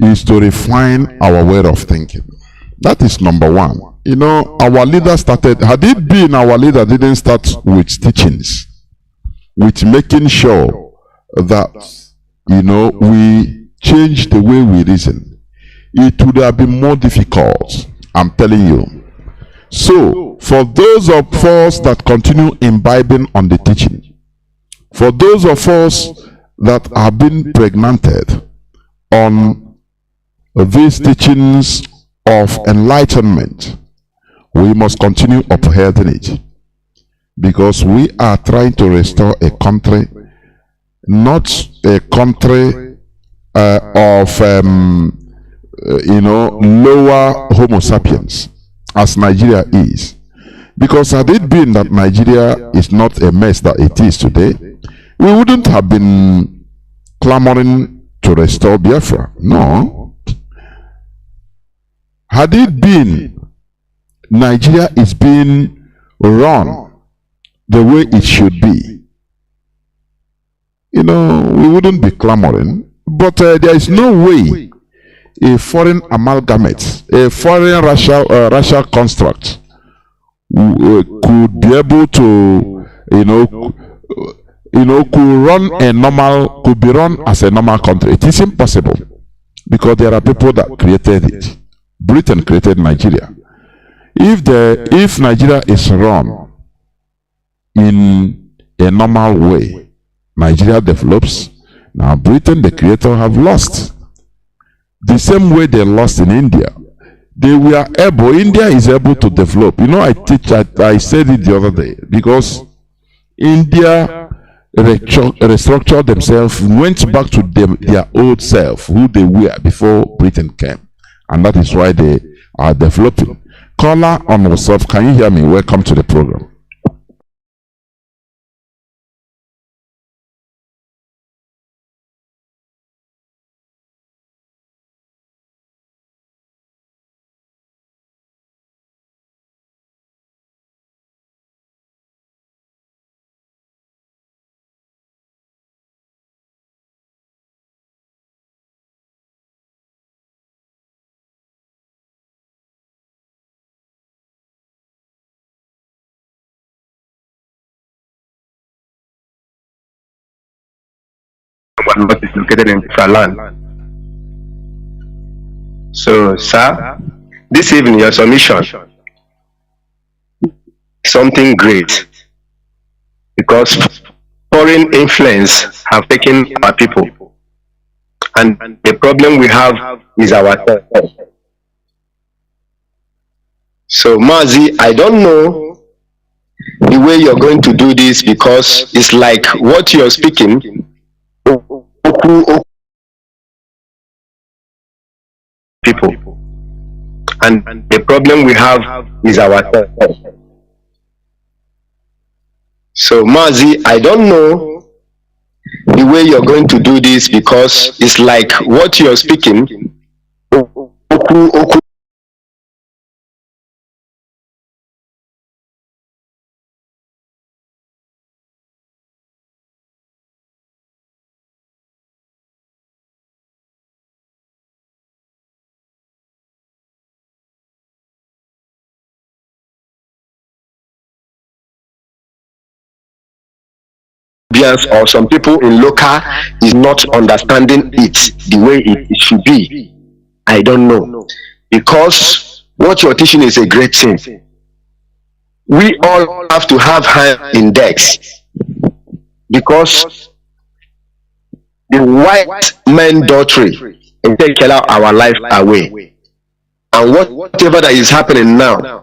is to refine our way of thinking. That is number one. You know, our leader started, had it been our leader didn't start with teachings, with making sure that, you know, we change the way we reason, it would have been more difficult, I'm telling you. So, for those of us that continue imbibing on the teaching, for those of us that have been pregnanted on these teachings of enlightenment, we must continue upholding it, because we are trying to restore a country, not a country of you know, lower Homo sapiens as Nigeria is. Because had it been that Nigeria is not a mess that it is today, we wouldn't have been clamoring to restore Biafra. No. Had it been Nigeria is being run the way it should be, you know, we wouldn't be clamoring. But there is no way a foreign amalgamate, a foreign racial construct could be able to, could be run as a normal country. It is impossible because there are people that created it. Britain created Nigeria. If Nigeria is run in a normal way, Nigeria develops. Now Britain, the creator, have lost. The same way they lost in India. India is able to develop. I said it the other day, because India restructured themselves, went back to their old self, who they were before Britain came. And that is why they are developing. Caller on WhatsApp, can you hear me? Welcome to the program. What is located in Biafra. So, sir, this evening your submission something great, because foreign influence have taken our people, and the problem we have is ourselves. So, Mazi, I don't know the way you're going to do this, because it's like what you're speaking. People, and the problem we have is ourselves. So, Mazi, I don't know the way you're going to do this, because it's like what you're speaking. Or some people in local is not understanding it the way it should be. I don't know, because what you're teaching is a great thing. We all have to have hand in decks, because the white man doctrine and take our life away, and whatever that is happening now,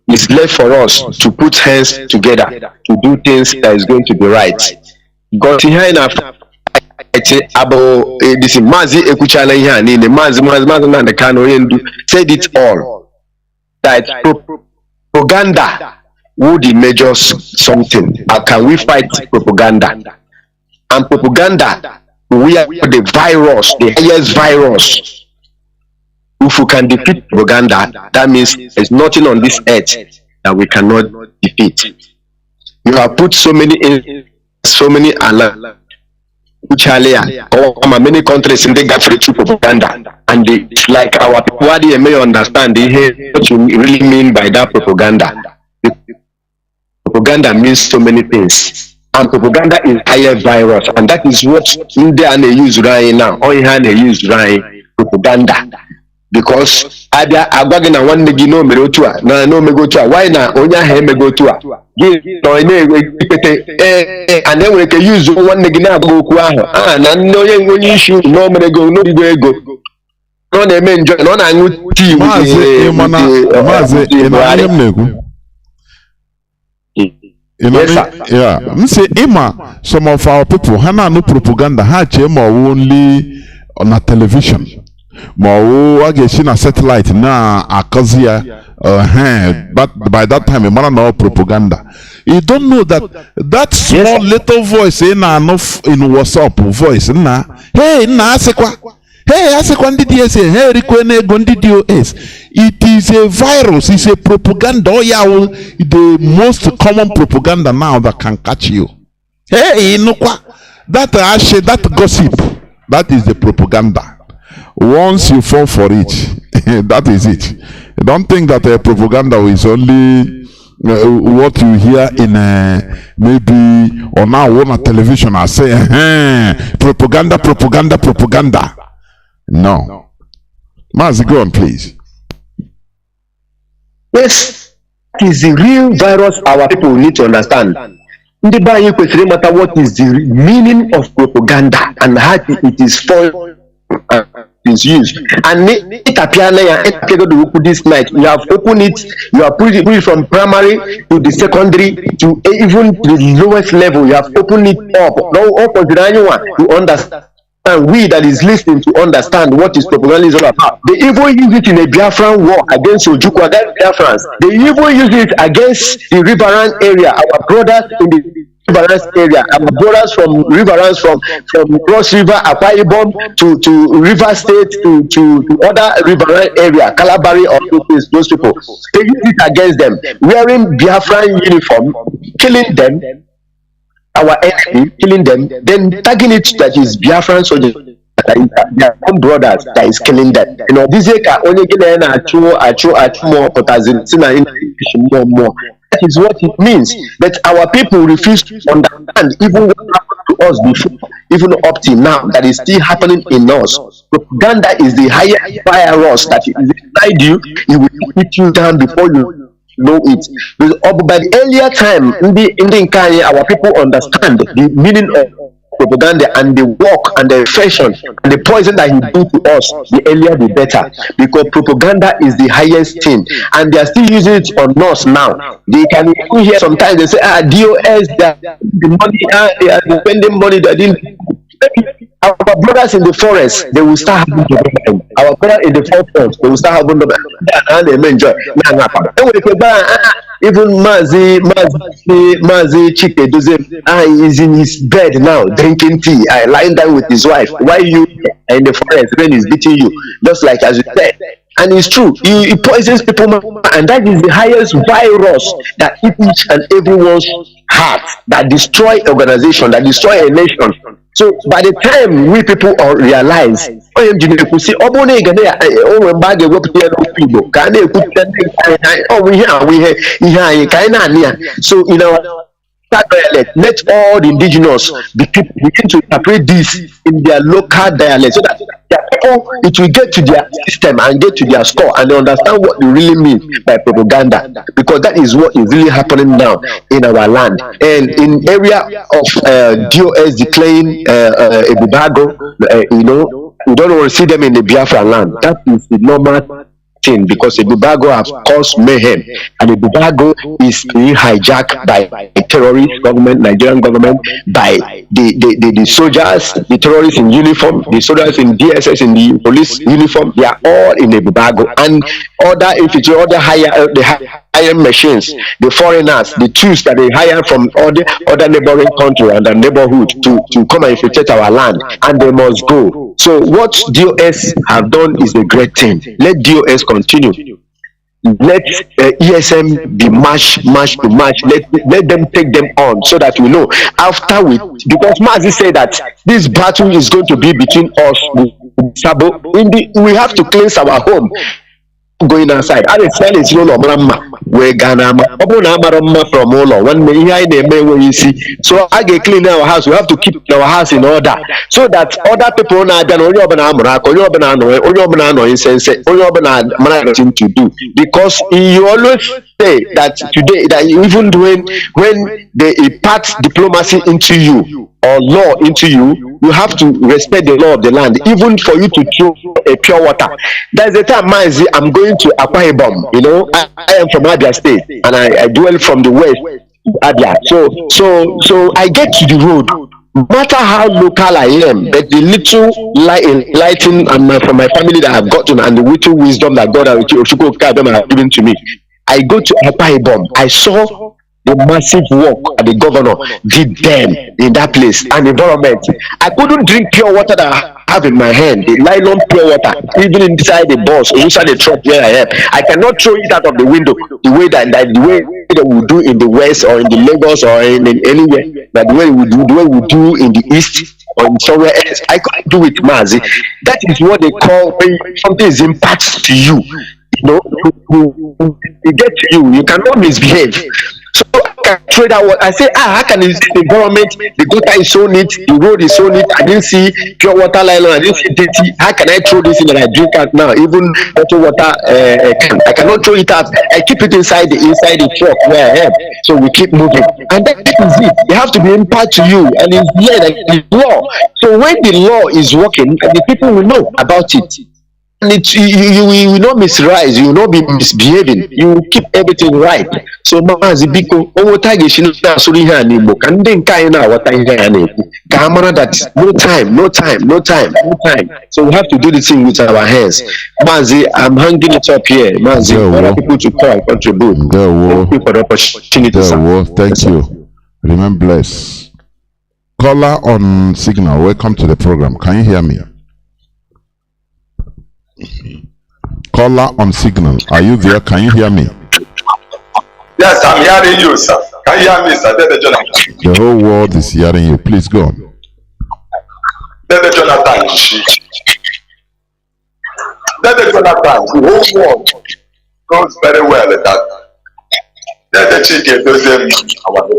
it's left for us to put hands together to do things that is going to be right. Got here enough about this Mazi Nnamdi Kanu said it all, that propaganda would measure something. How can we fight propaganda? And propaganda, we are the virus, the highest virus. If we can defeat propaganda, that means there's nothing on this earth that we cannot defeat. You have put so many many countries in the got free propaganda, and it's like our people may understand what you really mean by that propaganda. Propaganda means so many things, and propaganda is higher virus, and that is what India use right now. All they use right propaganda. Because agwagị na nwanne gị no mere otu a na no mego otu a, why na onye ahụ emego otu a gị no na-ewe ikpete and then we can use nwanne gị na-agba okwu ahụ na nne onye isi no mere go no bigo ego no na-eme enjoy no na-aṅụ tii some of our people hana no propaganda ha chema only on a television. I guess in a satellite na akazia but by that time a man no propaganda. You don't know that small little voice in WhatsApp voice na hey na asekwa ndidi say hey rikwene gondidio is. It is a virus, it's a propaganda. The most common propaganda now that can catch you. Hey, that gossip. That is the propaganda. Once you fall for it, that is it. Don't think that propaganda is only what you hear in maybe or now on television. I say propaganda, propaganda, propaganda. No. Mazi, go on, please. Yes, it is the real virus our people need to understand. Ndị be anyị kwesịrị ịmata what is the meaning of propaganda and how it is formed and is used. And it appears this night. You have opened it, you have put it from primary to the secondary to even the lowest level. You have opened it up. Now open the anyone to understand. And we that is listening to understand what is propaganda is all about. They even use it in a Biafran war against Ojukwu, against Biafrans. They even use it against the Riverine area, our brothers in the Riverine area, our brothers from Riverine, from Cross River, Akwa Ibom to River State to other Riverine area, Calabari or those people. They use it against them, wearing Biafran uniform, killing them. Our enemy, killing them, then tagging it that is Biafran soldiers, their own brothers that is killing them. You know, this is only more. That is what it means. But our people refuse to understand even what happened to us before, even up till now, that is still happening in us. Propaganda is the higher virus that is inside you. It will hit you down before you know it. But by the earlier time, our people understand the meaning of propaganda and the work and the fashion and the poison that he do to us. The earlier the better, because propaganda is the highest thing, and they are still using it on us now. They can even hear sometimes they say, DOS, the money, they are spending money that didn't. Our brothers in the forest, they will start having them. Our brothers in the forest, they will start having them, and they may enjoy. Even Mazi Chike is in his bed now drinking tea, lying down with his wife. Why you in the forest? Rain is beating you, just like as you said. And it's true, he poisons people, and that is the highest virus that eats and everyone's heart, that destroy organization, that destroy a nation. So by the time we people all realize, so in our dialect, let all the indigenous begin to interpret this in their local dialect, so that it will get to their system and get to their score, and they understand what they really mean by propaganda, because that is what is really happening now in our land. And in area of DOS declaring a Bubago, you know, we don't want to see them in the Biafra land. That is the normal thing, because a Bubago has caused mayhem, and a Bubago is being hijacked by the terrorist government, Nigerian government, by the soldiers, the terrorists in uniform, the soldiers in DSS, in the police uniform. They are all in a Bubago, and other infantry, other higher machines, the foreigners, the troops that they hire from other neighboring country and the neighborhood to come and infiltrate our land, and they must go. So what DOS have done is a great thing. Let DOS continue. Let ESM be match to match. Let them take them on, so that we know after because Mazi said that this battle is going to be between us with Sabo. We have to cleanse our home. Going outside, I explain it's no we Ghana from all one when you see. So I get clean our house. We have to keep our house in order, so that other people now to do. Because you always say that today, that even when they impart diplomacy into you or law into you, you have to respect the law of the land, even for you to throw a pure water. There's a time, Mazi, I'm going to Akwa Ibom. You know, I am from Abia State, and I dwell from the west, Abia. So I get to the road. No matter how local I am, but the little lighting and from my family that I've gotten, and the little wisdom that God has given to me, I go to Akwa Ibom. I saw the massive work that the governor did then in that place and environment. I couldn't drink pure water that I have in my hand, the nylon pure water, even inside the bus, inside the truck where I am. I cannot throw it out of the window the way that we do in the west or in the Lagos or in anywhere, but the way we do in the east or somewhere else. I can't do it, Mazi. That is what they call when something is imparted to you. You know, you get to you. You cannot misbehave. So I can trade out what I say. How can this environment? The gutter is so neat, the road is so neat. I didn't see pure water line. I didn't see dirty. How can I throw this in and I drink out now? Even bottled water, I cannot throw it out. I keep it inside the truck where I am. So we keep moving, and that is it. They have to be imparted to you, and it's here, and it's law. So when the law is working, the people will know about it. And you will not misrise, you will not be misbehaving, you will keep everything right. So Mazi Biko, that no time. So we have to do this thing with our hands. Mazi, I'm hanging it up here. Mazi, for people to call and contribute. Thank you for the opportunity. Thank you. Remain blessed. Caller on signal, welcome to the program. Can you hear me? Caller on signal, are you there? Can you hear me? Yes, I'm hearing you, sir. Can you hear me, sir? The whole world is hearing you. Please go on. Dede Jonathan, the whole world knows very well that Dede Chike doesn't our.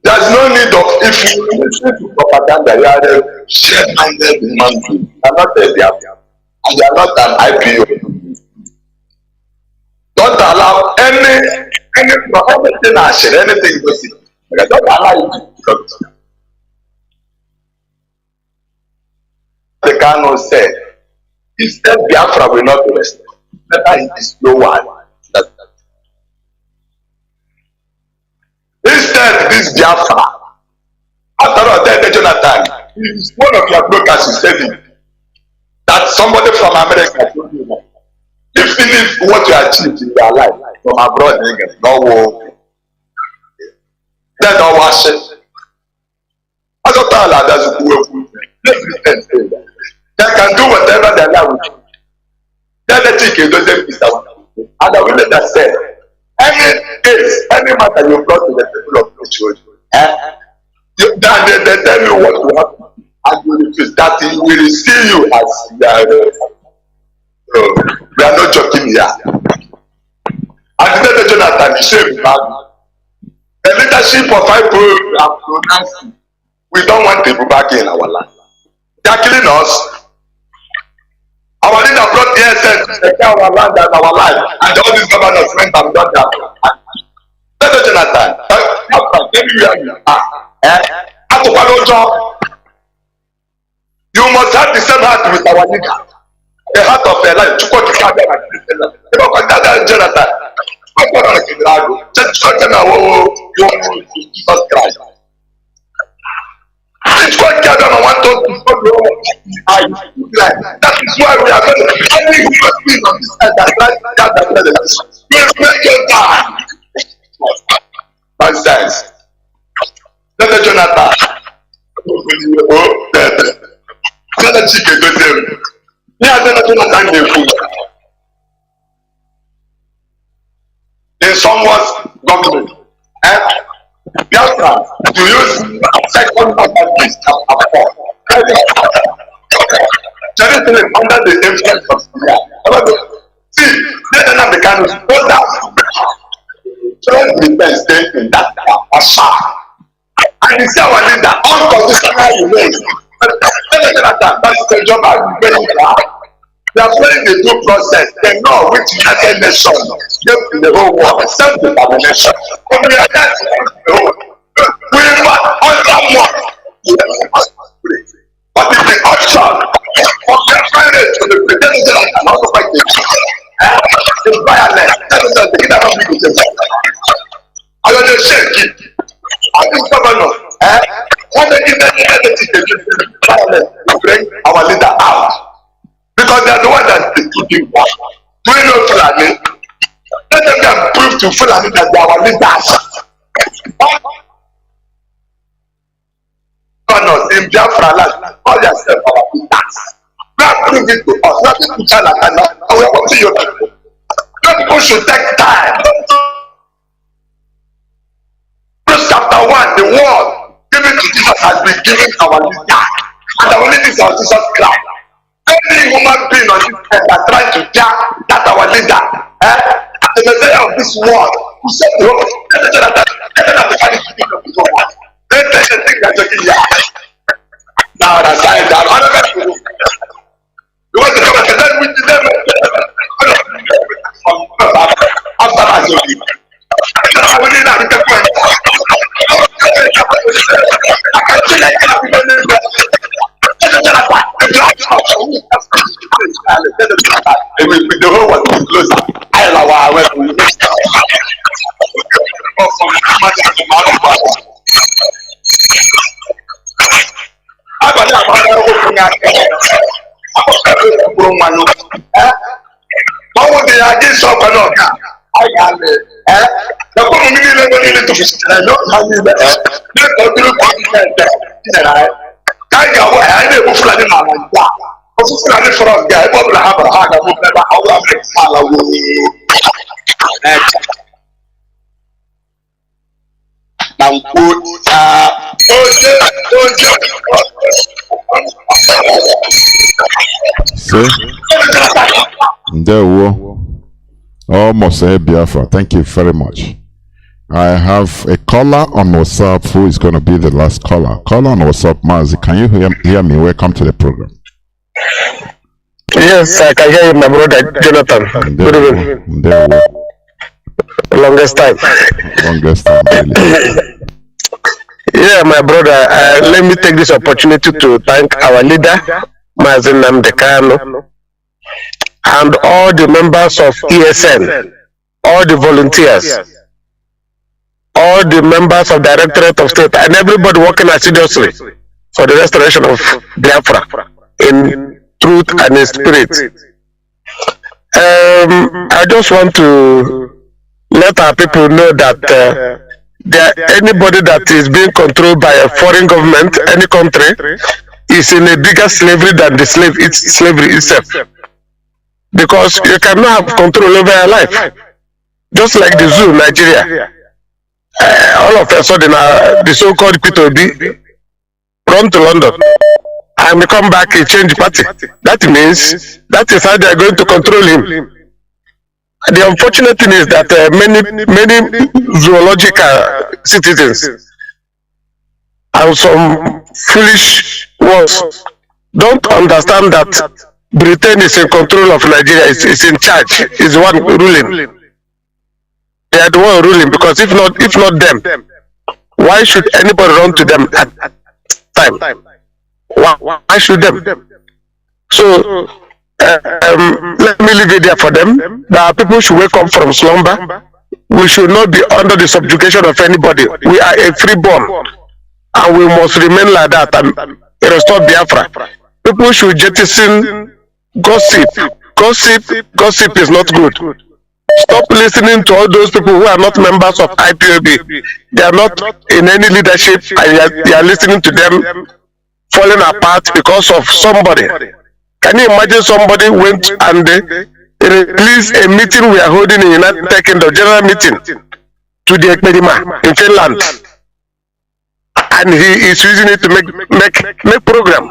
There's no need of, if you listen to propaganda, you are a shared-minded human being. You are not a Biafran, and you are not an IPO. Don't allow anything I share, anything you see. Don't allow it to come to you. The Kanu said, he said Biafra will not rest. That is no one. Instead, this Biafra, after all, Dede Jonathan, is one of your brokers is saying that somebody from America told you that if what you achieved in your life from abroad, no war, then don't wash it. I don't tell her that's who they can do whatever they like with you. Then the ticket doesn't piss out. And I will let that say. Any case, any matter you brought to the people of the church, they tell you what will happen, and you refuse. That he will see you as we are not joking here. And then Jonathan, he said, the leadership of IPO are pronouncing, we don't want people back in our land. They are killing us. Our leader brought the essence to secure our land and our life, and all these governors went and done that. Dede Jonathan, anywhere you are, you must have the same heart with our leader, the heart of their life. Jonathan, Jesus Christ. It's what God want us to follow. That is why we are going to every human being on this earth that will make you die. Nonsense. Dede Jonathan. Dede Chike to them. Yeah, Dede Jonathan they fool. In someone's government. Biafrans to use second advantage chapter 4. Jerusalem under the influence of Syria. See, Mazi Nnamdi Kanu spoke down. Just defense staying in that Asha. And he said our leader unconditional remains. That is the job I'm doing. They are playing the due process. They know which United Nations gave in the whole world, self-determination. But we are not we must under more. But if the option of their finance to the president and also fight the violence, that is the thing that will be the same. I want to shake it. I think governor, when they give them the violence to bring our leader out. Because they are the ones that they keep back. Do you know Fulani? Let them go and prove to Fulani that they are our leaders. In Biafra land, call yourself our leaders. Not prove it to us, not to Jonathan. We are going to your people. People should take time. Chapter 1, the word given to Jesus has been given our leader. And our leader is our Jesus Christ. Any human being on this earth that tries to judge that our leader, the Messiah of this world, who said the whole now that's why that other people you want to come and say we did them after that you leave. I will not the point. I can see like the whole world is closer. I know why I went to There we almost Biafra. Thank you very much. I have a caller on WhatsApp who is going to be the last caller. Caller on WhatsApp, Mazi, can you hear me? Welcome to the program. Yes, I can hear you, my brother Jonathan. Good evening. There we Longest time. Longest time, really. Yeah, my brother, let me take this opportunity to thank our leader, Mazi Nnamdi Kanu, and all the members of ESN, all the volunteers, all the members of Directorate of State, and everybody working assiduously for the restoration of Biafra in truth and in spirit. I just want to let our people know that anybody that is being controlled by a foreign government, any country, is in a bigger slavery than the slavery itself. Because you cannot have control over your life. Just like the zoo, Nigeria. All of a sudden, the so-called P2B run to London and come back and change party. That means that is how they are going to control him. The unfortunate thing is that many zoological citizens and some foolish ones don't understand that Britain is in control of Nigeria, is in charge, is the one ruling. They are the one ruling, because if not them, why should anybody run to them at time? Why should them? So let me leave it there for them. That people should wake up from slumber. We should not be under the subjugation of anybody. We are a freeborn, and we must remain like that and restore Biafra. People should jettison gossip. Gossip is not good. Stop listening to all those people who are not members of IPOB. They are not in any leadership, and you are listening to them falling apart because of somebody. Can you imagine somebody went and released a meeting we are holding in United Kingdom, general meeting, to the Ekperima in Finland, and he is using it to make program?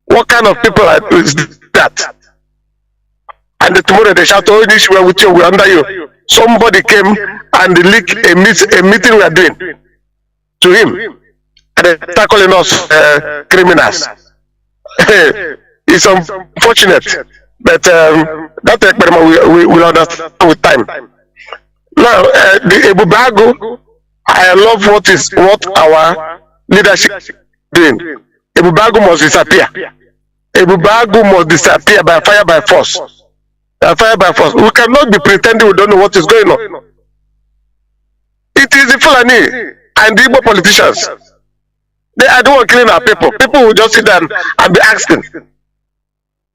What kind of people is that? And tomorrow they shout, "Oh, this we are with you, we are under you." Somebody came and leaked a meeting we are doing to him, and they start calling us criminals. It's unfortunate, but that experiment we will understand with time. Now, the Ebubago, I love what our leadership is doing. Ebubago must disappear. Ebubago must disappear by fire, by force. By fire, by force. We cannot be pretending we don't know what is going on. It is the Fulani and the Igbo politicians. They are the one killing our people. People will just sit down and be asking,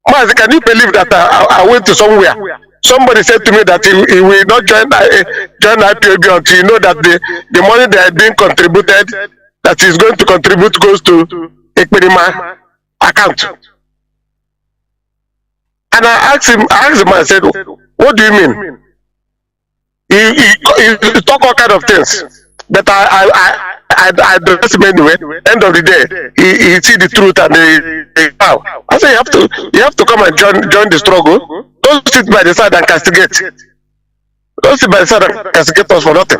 Mazi, can you believe that I went to somewhere? Somebody said to me that he will not join IPOB until you know that the money that is being contributed, that is going to contribute, goes to Ekperima account. And I asked him, I said, what do you mean? He talk all kind of things. But I address him anyway. End of the day, he see the truth and he bow. I say you have to come and join the struggle. Don't sit by the side and castigate. Don't sit by the side and castigate us for nothing.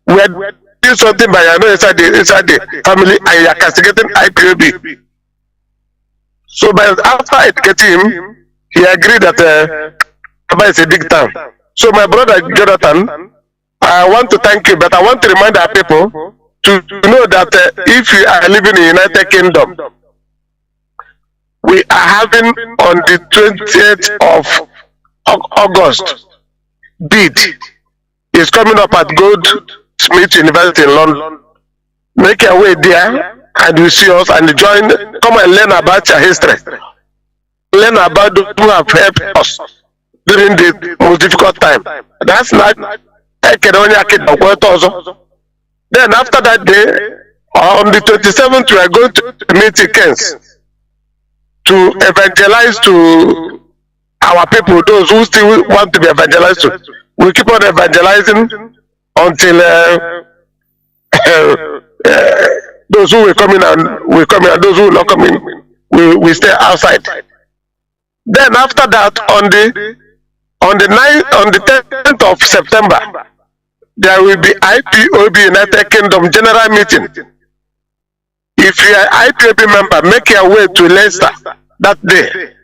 We are doing something by inside the family and you are castigating IPOB. So after educating him, he agreed that Aba is a big town. So my brother Jonathan, I want to thank you, but I want to remind our people to know that if you are living in the United Kingdom, we are having on the 20th of August, bid is coming up at Goldsmith University in London. Make your way there and you see us and join, come and learn about your history. Learn about those who have helped us during the most difficult time. That's not then after that day, on the 27th, we are going to meet Kens to evangelize to our people, those who still want to be evangelized to. We keep on evangelizing until those who will come in and those who will not come in, we stay outside. Then after that, on the 10th of September, there will be IPOB United Kingdom General Meeting. If you are IPOB member, make your way to Leicester that day.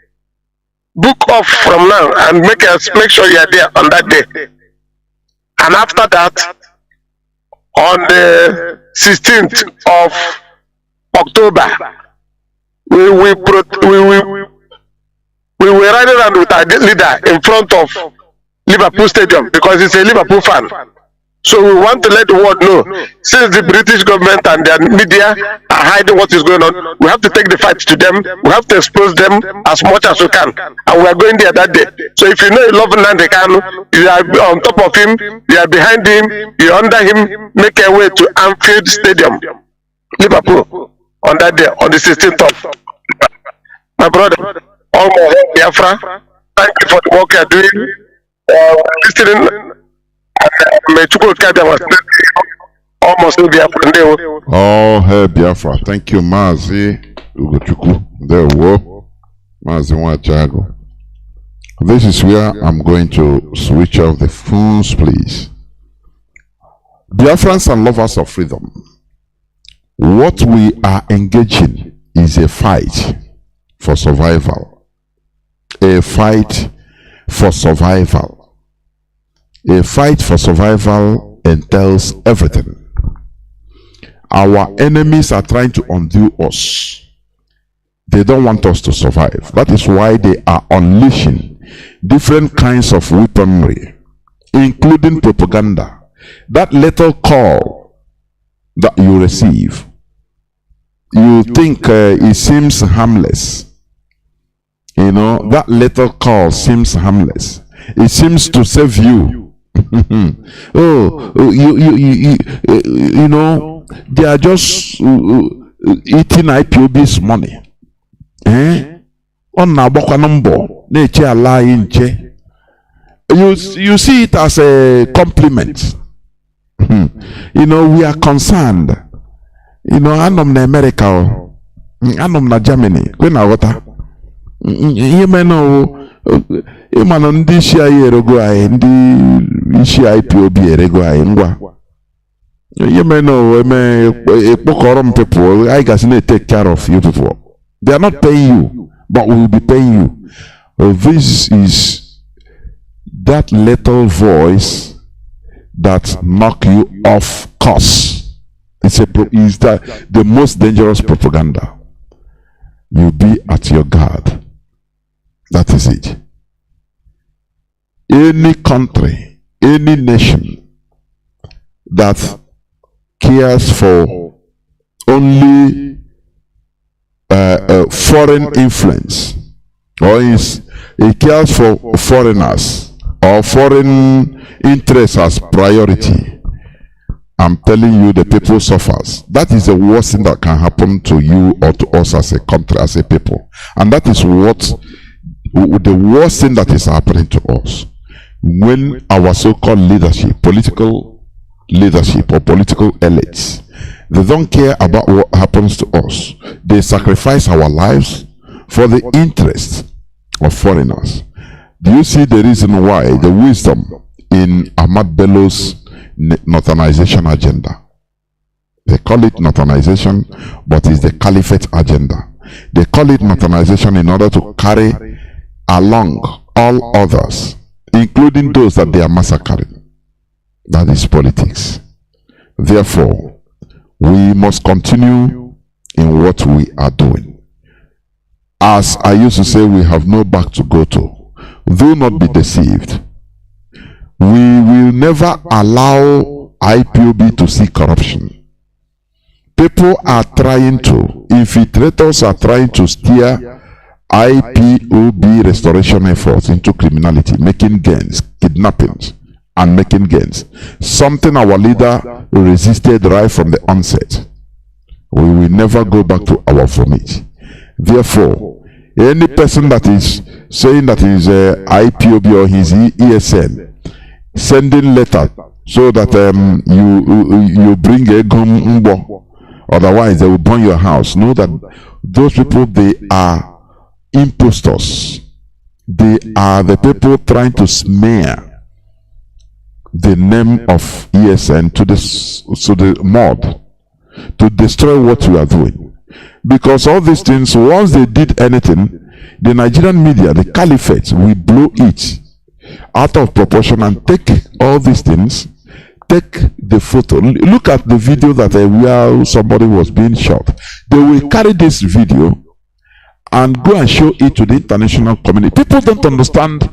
Book off from now and make sure you are there on that day. And after that, on the 16th of October, we were riding around with our leader in front of Liverpool Stadium because he's a Liverpool fan. So we want to let the world know, since the British government and their media are hiding what is going on, we have to take the fight to them, we have to expose them as much as we can. And we are going there that day. So if you know you love Nnamdi Kanu, you are on top of him, you are behind him, you are under him, make your way to Anfield Stadium, Liverpool, on that day, on the 16th of my brother, all my Biafra, thank you for the work you are doing, listening. Oh, hey Biafra, thank you, Mazi Nnamdi. This is where I'm going to switch off the phones, please. Biafrans and lovers of freedom, what we are engaging is a fight for survival. A fight for survival. A fight for survival entails everything. Our enemies are trying to undo us. They don't want us to survive. That is why they are unleashing different kinds of weaponry, including propaganda. That little call that you receive, you think it seems harmless. You know, that little call seems harmless. It seems to save you. You know, they are just eating IPOB's money. You see it as a compliment. You know, we are concerned. You know, I'm in America, I'm in Germany. You may know. Ịmana ndị isi anyị erego anyị, ndị isi IPOB erego anyị ngwa. You may know, people, I guess they take care of you people. They are not paying you, but we will be paying you. This is that little voice that knock you off course. Is that the most dangerous propaganda. You be at your guard. That is it. Any country, any nation that cares for only foreign influence, or it cares for foreigners or foreign interests as priority, I'm telling you, the people suffers. That is the worst thing that can happen to you or to us as a country, as a people. And that is what the worst thing that is happening to us. When our so-called leadership, political leadership or political elites, They don't care about what happens to us. They sacrifice our lives for the interest of foreigners. Do you see the reason why, the wisdom in Ahmad Bello's northernization agenda? They call it northernization, but it's the caliphate agenda. They call it northernization in order to carry along all others, including those that they are massacring. That is politics. Therefore, we must continue in what we are doing. As I used to say, we have no back to go to. Do not be deceived. We will never allow IPOB to see corruption. People are trying to, infiltrators are trying to steer IPOB restoration efforts into criminality, making gains, kidnappings, and making gains. Something our leader resisted right from the onset. We will never go back to our vomit. Therefore, any person that is saying that he is IPOB or his ESN, sending letter so that you bring a gum, otherwise they will burn your house. Know that those people, they are impostors. They are the people trying to smear the name of ESN to the mud, to destroy what you are doing. Because all these things, once they did anything, the Nigerian media, the caliphate, will blow it out of proportion and take all these things, take the photo. Look at the video that where somebody was being shot. They will carry this video and go and show it to the international community. People don't understand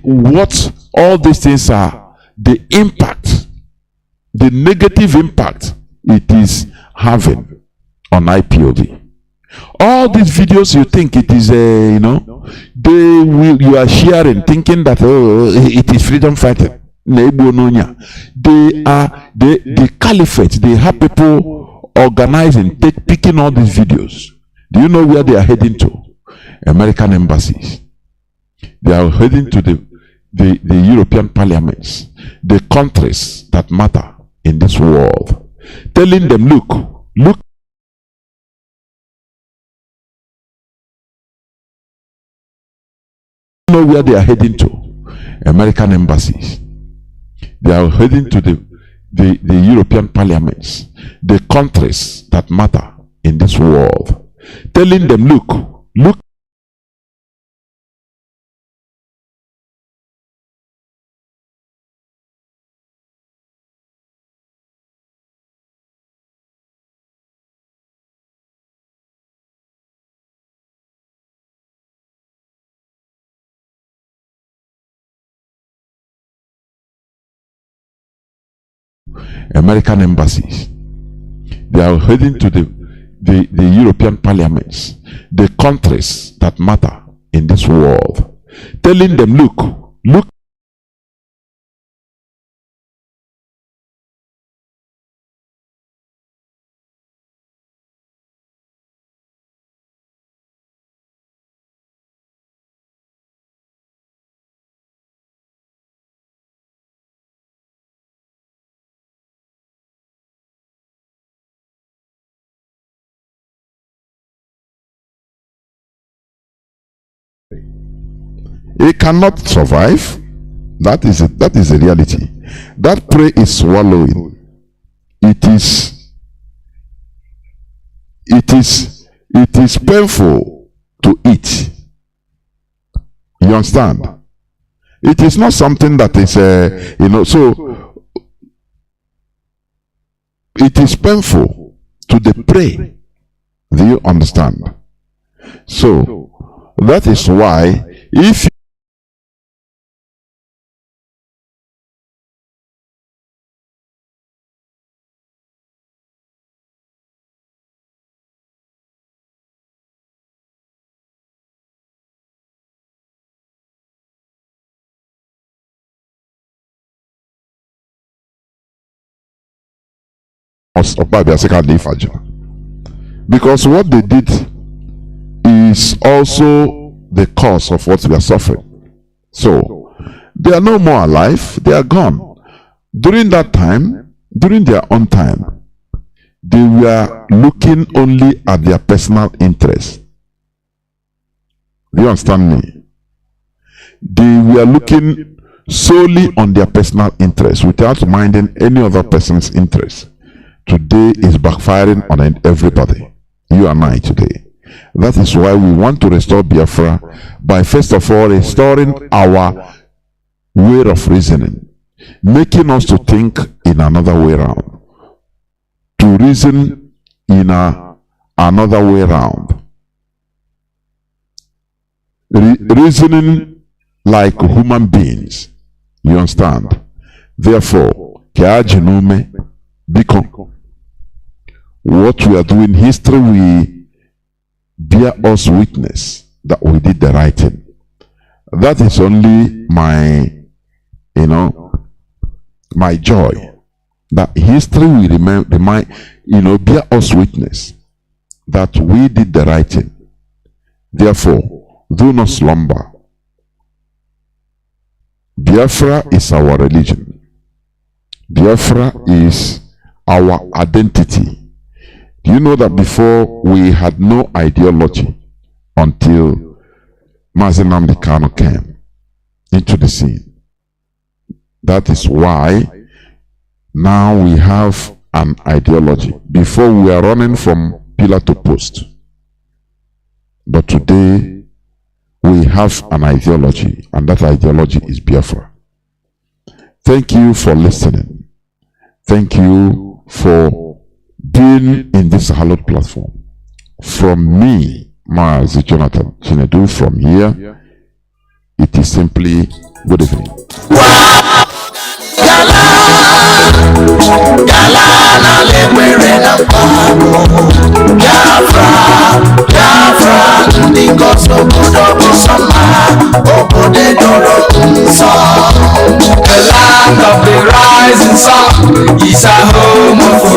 what all these things are, the impact, the negative impact it is having on IPOB. All these videos, you think it is you are sharing, thinking that it is freedom fighting. They are the caliphate. They have people organizing, picking all these videos. Do you know where they are heading to? American embassies. They are heading to the European parliaments, the countries that matter in this world, telling them, look. Know where they are heading to? American embassies. They are heading to the European parliaments, the countries that matter in this world, telling them, look. American embassies. They are heading to the European parliaments, the countries that matter in this world, telling them, look. It cannot survive. That is a reality. That prey is swallowing. It is painful to eat. You understand? It is not something that is so it is painful to the prey. Do you understand? So that is why, if because what they did is also the cause of what we are suffering. So they are no more alive, they are gone. During that time, during their own time, They were looking only at their personal interest. Do you understand me? They were looking solely on their personal interest without minding any other person's interest. Today is backfiring on everybody. You and I today. That is why we want to restore Biafra by first of all restoring our way of reasoning, making us to think in another way around, to reason in another way around, reasoning like human beings. You understand? Therefore, what we are doing, history will bear us witness that we did the right thing. That is only my my joy, that history will bear us witness that we did the right thing. Therefore, do not slumber. Biafra is our religion. Biafra is our identity. Do you know that before we had no ideology until Mazi Nnamdi Kanu came into the scene? That is why now we have an ideology. Before we were running from pillar to post. But today we have an ideology, and that ideology is Biafra. Thank you for listening. Thank you for being in this hallowed platform. From me, Mazi Jonathan Chinedu, from here, it is simply good evening. The land of the rising sun is a home of